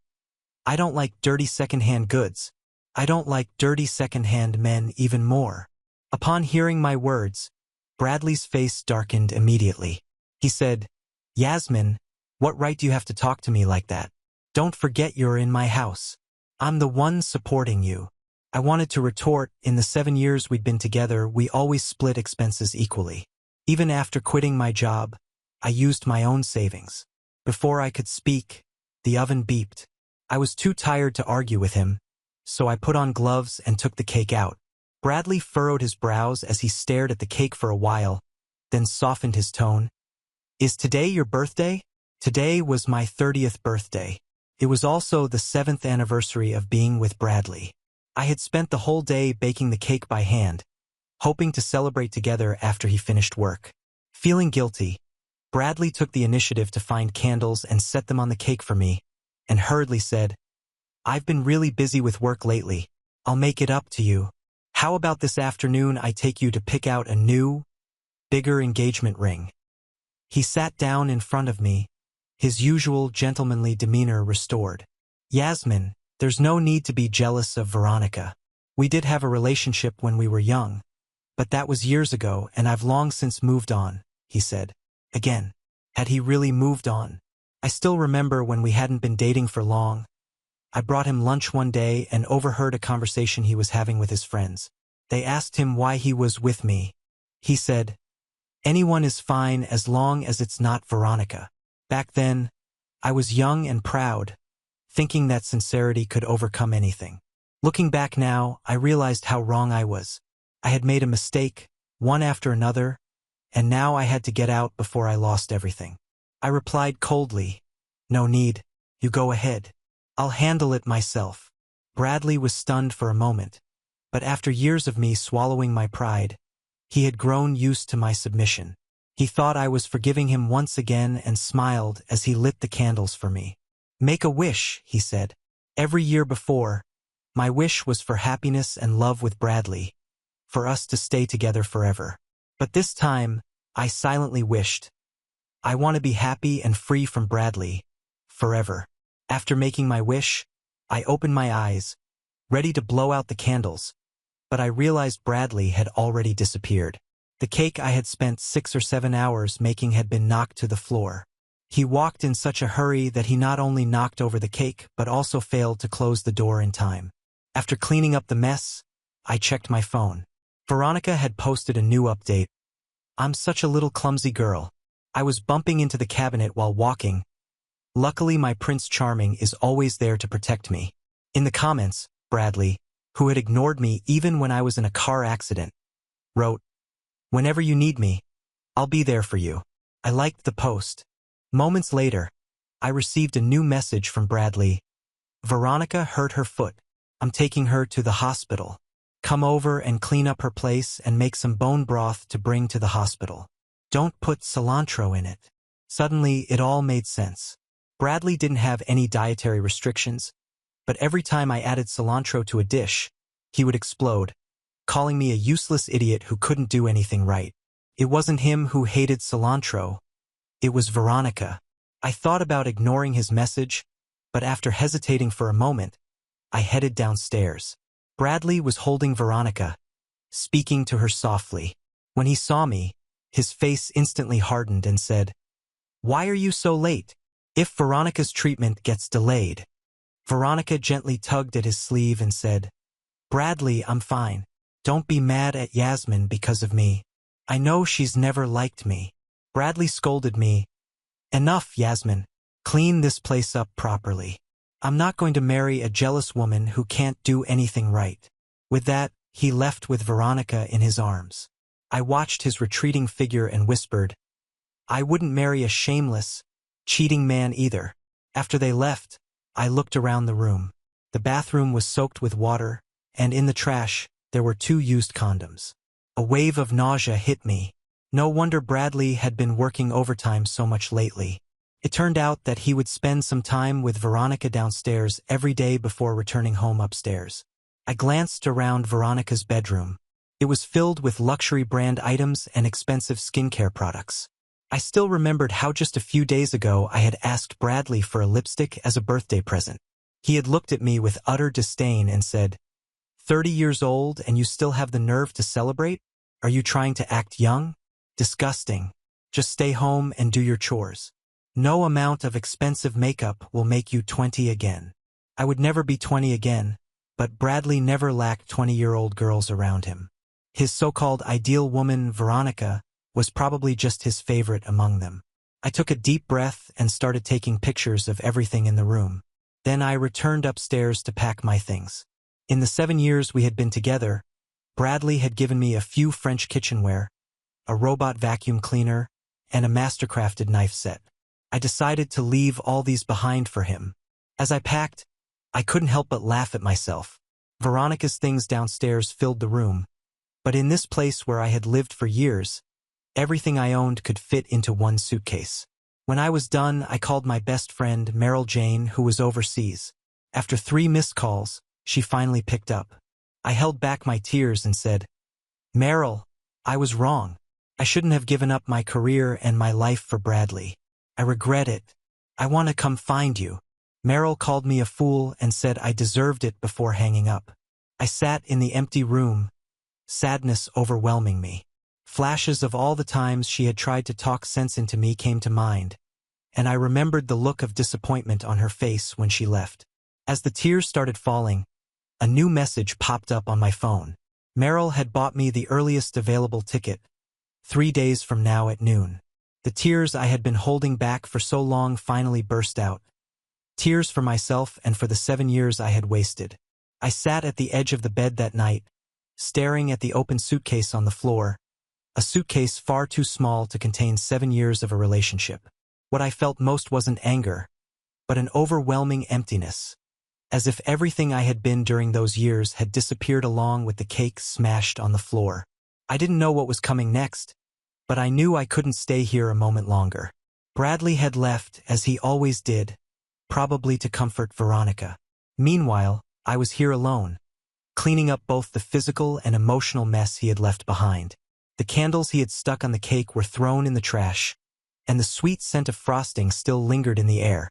I don't like dirty second-hand goods. I don't like dirty second-hand men even more. Upon hearing my words, Bradley's face darkened immediately. He said, Yasmin, what right do you have to talk to me like that? Don't forget you're in my house. I'm the one supporting you. I wanted to retort, in the 7 years we'd been together, we always split expenses equally. Even after quitting my job, I used my own savings. Before I could speak, the oven beeped. I was too tired to argue with him, so I put on gloves and took the cake out. Bradley furrowed his brows as he stared at the cake for a while, then softened his tone. Is today your birthday? Today was my 30th birthday. It was also the 7th anniversary of being with Bradley. I had spent the whole day baking the cake by hand, hoping to celebrate together after he finished work. Feeling guilty, Bradley took the initiative to find candles and set them on the cake for me, and hurriedly said, I've been really busy with work lately. I'll make it up to you. How about this afternoon I take you to pick out a new, bigger engagement ring? He sat down in front of me, his usual gentlemanly demeanor restored. Yasmin, there's no need to be jealous of Veronica. We did have a relationship when we were young, but that was years ago and I've long since moved on, he said. Again, had he really moved on? I still remember when we hadn't been dating for long. I brought him lunch one day and overheard a conversation he was having with his friends. They asked him why he was with me. He said, anyone is fine as long as it's not Veronica. Back then, I was young and proud, thinking that sincerity could overcome anything. Looking back now, I realized how wrong I was. I had made a mistake, one after another, and now I had to get out before I lost everything. I replied coldly, no need, you go ahead. I'll handle it myself. Bradley was stunned for a moment, but after years of me swallowing my pride, he had grown used to my submission. He thought I was forgiving him once again and smiled as he lit the candles for me. Make a wish, he said. Every year before, my wish was for happiness and love with Bradley, for us to stay together forever. But this time, I silently wished, I want to be happy and free from Bradley, forever. After making my wish, I opened my eyes, ready to blow out the candles, but I realized Bradley had already disappeared. The cake I had spent 6 or 7 hours making had been knocked to the floor. He walked in such a hurry that he not only knocked over the cake but also failed to close the door in time. After cleaning up the mess, I checked my phone. Veronica had posted a new update. I'm such a little clumsy girl. I was bumping into the cabinet while walking. Luckily, my Prince Charming is always there to protect me. In the comments, Bradley, who had ignored me even when I was in a car accident, wrote, whenever you need me, I'll be there for you. I liked the post. Moments later, I received a new message from Bradley. Veronica hurt her foot. I'm taking her to the hospital. Come over and clean up her place and make some bone broth to bring to the hospital. Don't put cilantro in it. Suddenly, it all made sense. Bradley didn't have any dietary restrictions, but every time I added cilantro to a dish, he would explode, calling me a useless idiot who couldn't do anything right. It wasn't him who hated cilantro. It was Veronica. I thought about ignoring his message, but after hesitating for a moment, I headed downstairs. Bradley was holding Veronica, speaking to her softly. When he saw me, his face instantly hardened and said, why are you so late? If Veronica's treatment gets delayed. Veronica gently tugged at his sleeve and said, Bradley, I'm fine. Don't be mad at Yasmin because of me. I know she's never liked me. Bradley scolded me. Enough, Yasmin. Clean this place up properly. I'm not going to marry a jealous woman who can't do anything right. With that, he left with Veronica in his arms. I watched his retreating figure and whispered, I wouldn't marry a shameless, cheating man either. After they left, I looked around the room. The bathroom was soaked with water, and in the trash, there were 2 used condoms. A wave of nausea hit me. No wonder Bradley had been working overtime so much lately. It turned out that he would spend some time with Veronica downstairs every day before returning home upstairs. I glanced around Veronica's bedroom. It was filled with luxury brand items and expensive skincare products. I still remembered how just a few days ago I had asked Bradley for a lipstick as a birthday present. He had looked at me with utter disdain and said, 30 years old and you still have the nerve to celebrate? Are you trying to act young? Disgusting. Just stay home and do your chores. No amount of expensive makeup will make you 20 again. I would never be 20 again, but Bradley never lacked 20-year-old girls around him. His so-called ideal woman, Veronica, was probably just his favorite among them. I took a deep breath and started taking pictures of everything in the room. Then I returned upstairs to pack my things. In the 7 years we had been together, Bradley had given me a few French kitchenware, a robot vacuum cleaner, and a mastercrafted knife set. I decided to leave all these behind for him. As I packed, I couldn't help but laugh at myself. Veronica's things downstairs filled the room, but in this place where I had lived for years, everything I owned could fit into one suitcase. When I was done, I called my best friend, Meryl Jane, who was overseas. After 3 missed calls, she finally picked up. I held back my tears and said, Meryl, I was wrong. I shouldn't have given up my career and my life for Bradley. I regret it. I want to come find you. Meryl called me a fool and said I deserved it before hanging up. I sat in the empty room, sadness overwhelming me. Flashes of all the times she had tried to talk sense into me came to mind, and I remembered the look of disappointment on her face when she left. As the tears started falling, a new message popped up on my phone. Meryl had bought me the earliest available ticket, 3 days from now at noon. The tears I had been holding back for so long finally burst out. Tears for myself and for the 7 years I had wasted. I sat at the edge of the bed that night, staring at the open suitcase on the floor, a suitcase far too small to contain 7 years of a relationship. What I felt most wasn't anger, but an overwhelming emptiness, as if everything I had been during those years had disappeared along with the cake smashed on the floor. I didn't know what was coming next, but I knew I couldn't stay here a moment longer. Bradley had left, as he always did, probably to comfort Veronica. Meanwhile, I was here alone, cleaning up both the physical and emotional mess he had left behind. The candles he had stuck on the cake were thrown in the trash, and the sweet scent of frosting still lingered in the air,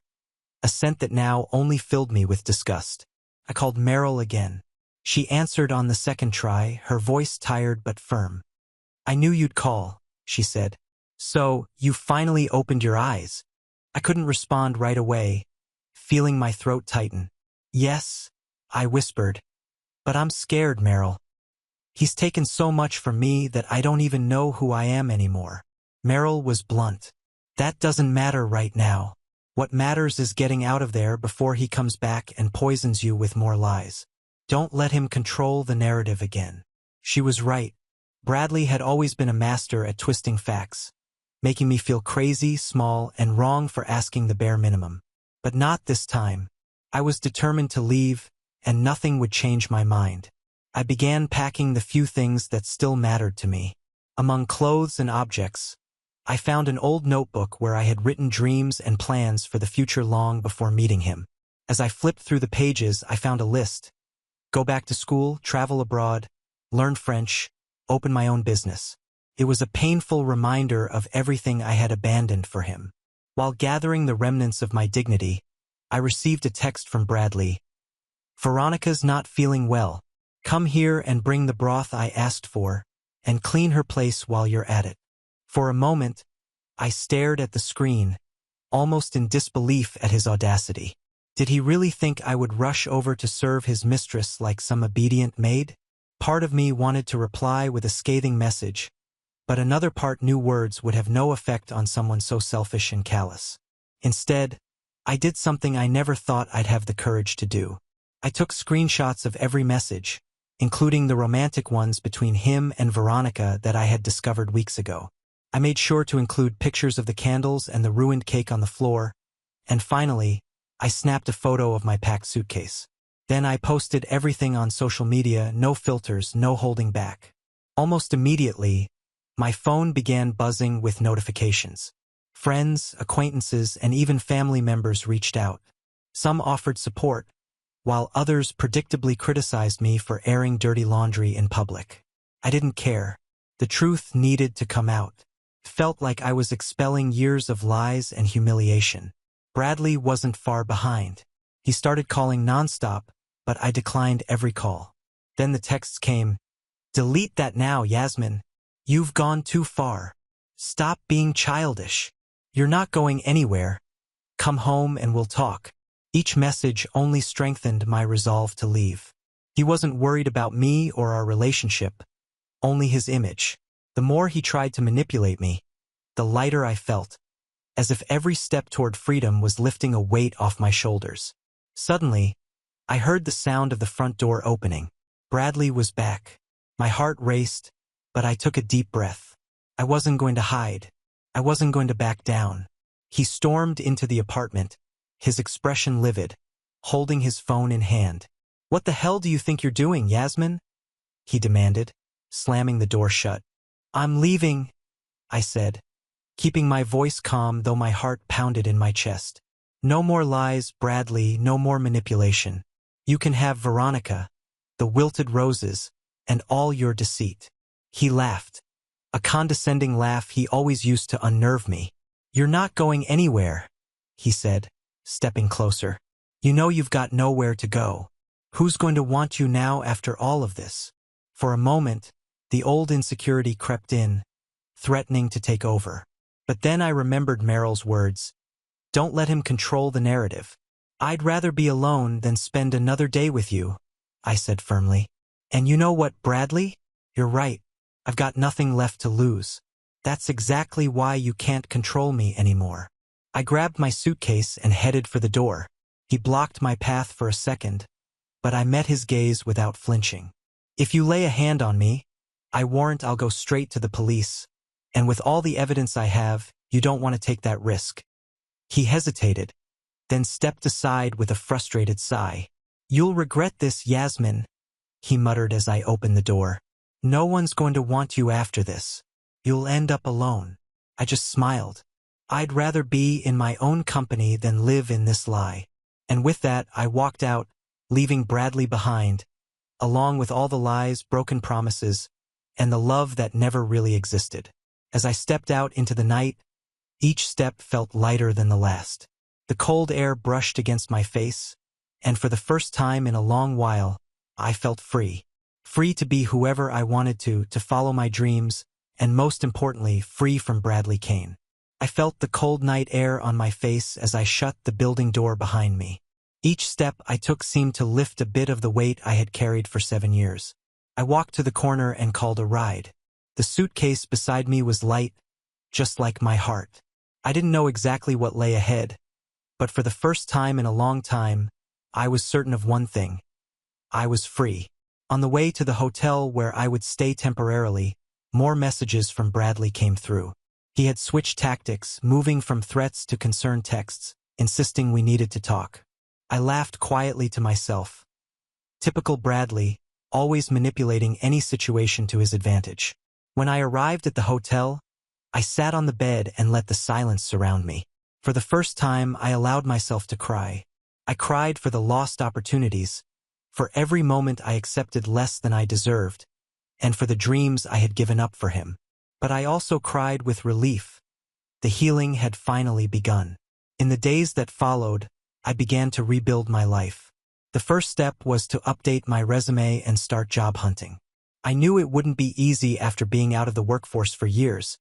a scent that now only filled me with disgust. I called Meryl again. She answered on the second try, her voice tired but firm. I knew you'd call, she said. So, you finally opened your eyes. I couldn't respond right away, feeling my throat tighten. Yes, I whispered. But I'm scared, Meryl. He's taken so much from me that I don't even know who I am anymore. Meryl was blunt. That doesn't matter right now. What matters is getting out of there before he comes back and poisons you with more lies. Don't let him control the narrative again. She was right. Bradley had always been a master at twisting facts, making me feel crazy, small, and wrong for asking the bare minimum. But not this time. I was determined to leave, and nothing would change my mind. I began packing the few things that still mattered to me. Among clothes and objects, I found an old notebook where I had written dreams and plans for the future long before meeting him. As I flipped through the pages, I found a list. Go back to school, travel abroad, learn French, open my own business. It was a painful reminder of everything I had abandoned for him. While gathering the remnants of my dignity, I received a text from Bradley. Veronica's not feeling well. Come here and bring the broth I asked for, and clean her place while you're at it. For a moment, I stared at the screen, almost in disbelief at his audacity. Did he really think I would rush over to serve his mistress like some obedient maid? Part of me wanted to reply with a scathing message, but another part knew words would have no effect on someone so selfish and callous. Instead, I did something I never thought I'd have the courage to do. I took screenshots of every message, including the romantic ones between him and Veronica that I had discovered weeks ago. I made sure to include pictures of the candles and the ruined cake on the floor, and finally, I snapped a photo of my packed suitcase. Then I posted everything on social media, no filters, no holding back. Almost immediately, my phone began buzzing with notifications. Friends, acquaintances, and even family members reached out. Some offered support, while others predictably criticized me for airing dirty laundry in public. I didn't care. The truth needed to come out. It felt like I was expelling years of lies and humiliation. Bradley wasn't far behind. He started calling nonstop, but I declined every call. Then the texts came, "Delete that now, Yasmin. You've gone too far. Stop being childish. You're not going anywhere. Come home and we'll talk." Each message only strengthened my resolve to leave. He wasn't worried about me or our relationship, only his image. The more he tried to manipulate me, the lighter I felt, as if every step toward freedom was lifting a weight off my shoulders. Suddenly, I heard the sound of the front door opening. Bradley was back. My heart raced, but I took a deep breath. I wasn't going to hide. I wasn't going to back down. He stormed into the apartment, his expression livid, holding his phone in hand. "What the hell do you think you're doing, Yasmin?" he demanded, slamming the door shut. "I'm leaving," I said, keeping my voice calm though my heart pounded in my chest. "No more lies, Bradley, no more manipulation. You can have Veronica, the wilted roses, and all your deceit." He laughed, a condescending laugh he always used to unnerve me. "You're not going anywhere," he said, stepping closer. "You know you've got nowhere to go. Who's going to want you now after all of this?" For a moment, the old insecurity crept in, threatening to take over. But then I remembered Meryl's words. "Don't let him control the narrative." "I'd rather be alone than spend another day with you," I said firmly. "And you know what, Bradley? You're right. I've got nothing left to lose. That's exactly why you can't control me anymore." I grabbed my suitcase and headed for the door. He blocked my path for a second, but I met his gaze without flinching. "If you lay a hand on me, I warrant I'll go straight to the police. And with all the evidence I have, you don't want to take that risk." He hesitated, then stepped aside with a frustrated sigh. "You'll regret this, Yasmin," he muttered as I opened the door. "No one's going to want you after this. You'll end up alone." I just smiled. I'd rather be in my own company than live in this lie. And with that, I walked out, leaving Bradley behind, along with all the lies, broken promises, and the love that never really existed. As I stepped out into the night, each step felt lighter than the last. The cold air brushed against my face, and for the first time in a long while, I felt free. Free to be whoever I wanted to follow my dreams, and most importantly, free from Bradley Kane. I felt the cold night air on my face as I shut the building door behind me. Each step I took seemed to lift a bit of the weight I had carried for 7 years. I walked to the corner and called a ride. The suitcase beside me was light, just like my heart. I didn't know exactly what lay ahead, but for the first time in a long time, I was certain of one thing. I was free. On the way to the hotel where I would stay temporarily, more messages from Bradley came through. He had switched tactics, moving from threats to concerned texts, insisting we needed to talk. I laughed quietly to myself. Typical Bradley, always manipulating any situation to his advantage. When I arrived at the hotel, I sat on the bed and let the silence surround me. For the first time, I allowed myself to cry. I cried for the lost opportunities, for every moment I accepted less than I deserved, and for the dreams I had given up for him. But I also cried with relief. The healing had finally begun. In the days that followed, I began to rebuild my life. The first step was to update my resume and start job hunting. I knew it wouldn't be easy after being out of the workforce for years,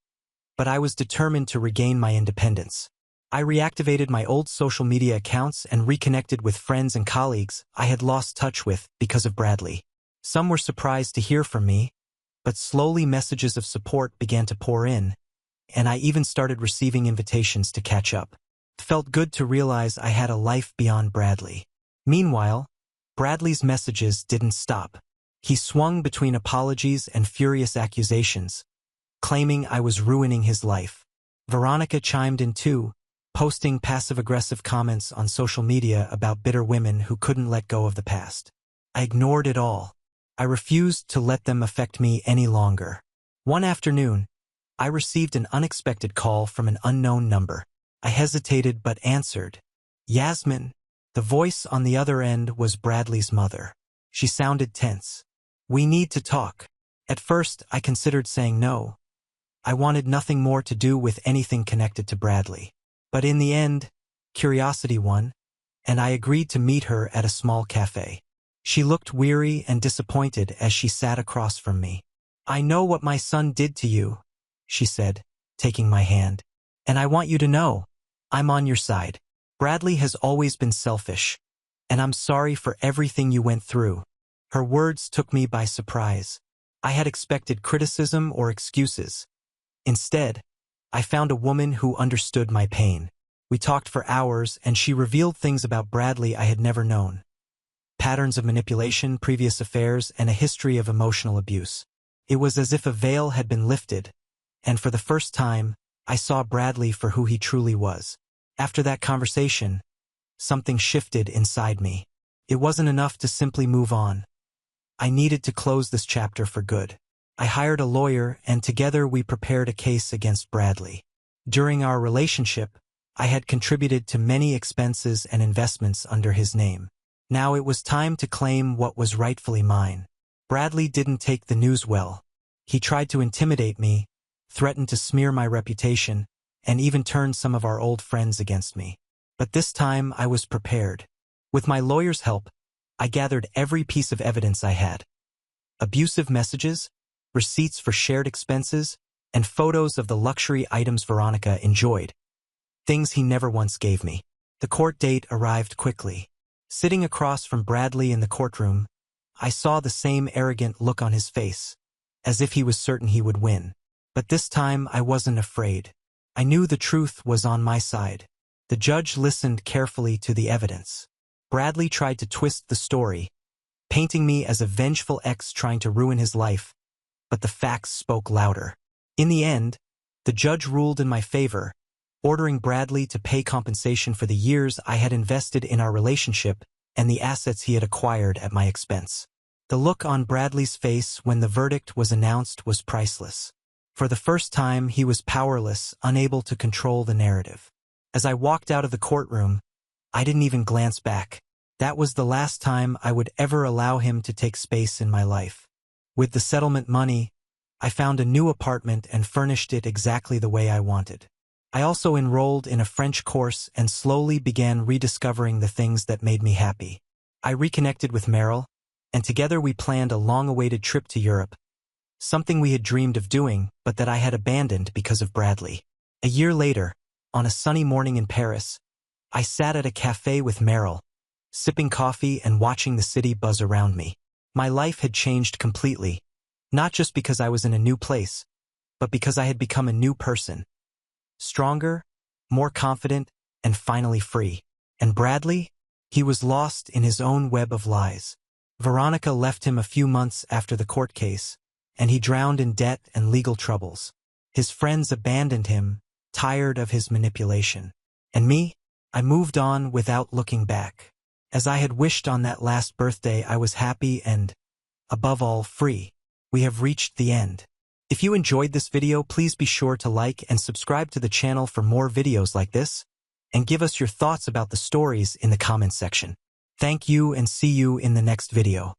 but I was determined to regain my independence. I reactivated my old social media accounts and reconnected with friends and colleagues I had lost touch with because of Bradley. Some were surprised to hear from me, but slowly messages of support began to pour in, and I even started receiving invitations to catch up. It felt good to realize I had a life beyond Bradley. Meanwhile, Bradley's messages didn't stop. He swung between apologies and furious accusations, claiming I was ruining his life. Veronica chimed in too, posting passive-aggressive comments on social media about bitter women who couldn't let go of the past. I ignored it all. I refused to let them affect me any longer. One afternoon, I received an unexpected call from an unknown number. I hesitated but answered. Yasmin. The voice on the other end was Bradley's mother. She sounded tense. We need to talk. At first, I considered saying no. I wanted nothing more to do with anything connected to Bradley. But in the end, curiosity won, and I agreed to meet her at a small cafe. She looked weary and disappointed as she sat across from me. I know what my son did to you, she said, taking my hand. And I want you to know, I'm on your side. Bradley has always been selfish, and I'm sorry for everything you went through. Her words took me by surprise. I had expected criticism or excuses. Instead, I found a woman who understood my pain. We talked for hours, and she revealed things about Bradley I had never known. Patterns of manipulation, previous affairs, and a history of emotional abuse. It was as if a veil had been lifted, and for the first time, I saw Bradley for who he truly was. After that conversation, something shifted inside me. It wasn't enough to simply move on. I needed to close this chapter for good. I hired a lawyer, and together we prepared a case against Bradley. During our relationship, I had contributed to many expenses and investments under his name. Now it was time to claim what was rightfully mine. Bradley didn't take the news well. He tried to intimidate me, threatened to smear my reputation, and even turned some of our old friends against me. But this time I was prepared. With my lawyer's help, I gathered every piece of evidence I had. Abusive messages, receipts for shared expenses, and photos of the luxury items Veronica enjoyed. Things he never once gave me. The court date arrived quickly. Sitting across from Bradley in the courtroom, I saw the same arrogant look on his face, as if he was certain he would win. But this time I wasn't afraid. I knew the truth was on my side. The judge listened carefully to the evidence. Bradley tried to twist the story, painting me as a vengeful ex trying to ruin his life, but the facts spoke louder. In the end, the judge ruled in my favor, ordering Bradley to pay compensation for the years I had invested in our relationship and the assets he had acquired at my expense. The look on Bradley's face when the verdict was announced was priceless. For the first time, he was powerless, unable to control the narrative. As I walked out of the courtroom, I didn't even glance back. That was the last time I would ever allow him to take space in my life. With the settlement money, I found a new apartment and furnished it exactly the way I wanted. I also enrolled in a French course and slowly began rediscovering the things that made me happy. I reconnected with Meryl, and together we planned a long-awaited trip to Europe, something we had dreamed of doing but that I had abandoned because of Bradley. A year later, on a sunny morning in Paris, I sat at a cafe with Meryl, sipping coffee and watching the city buzz around me. My life had changed completely, not just because I was in a new place, but because I had become a new person. Stronger, more confident, and finally free. And Bradley? He was lost in his own web of lies. Veronica left him a few months after the court case, and he drowned in debt and legal troubles. His friends abandoned him, tired of his manipulation. And me? I moved on without looking back. As I had wished on that last birthday, I was happy and, above all, free. We have reached the end. If you enjoyed this video, please be sure to like and subscribe to the channel for more videos like this, and give us your thoughts about the stories in the comments section. Thank you and see you in the next video.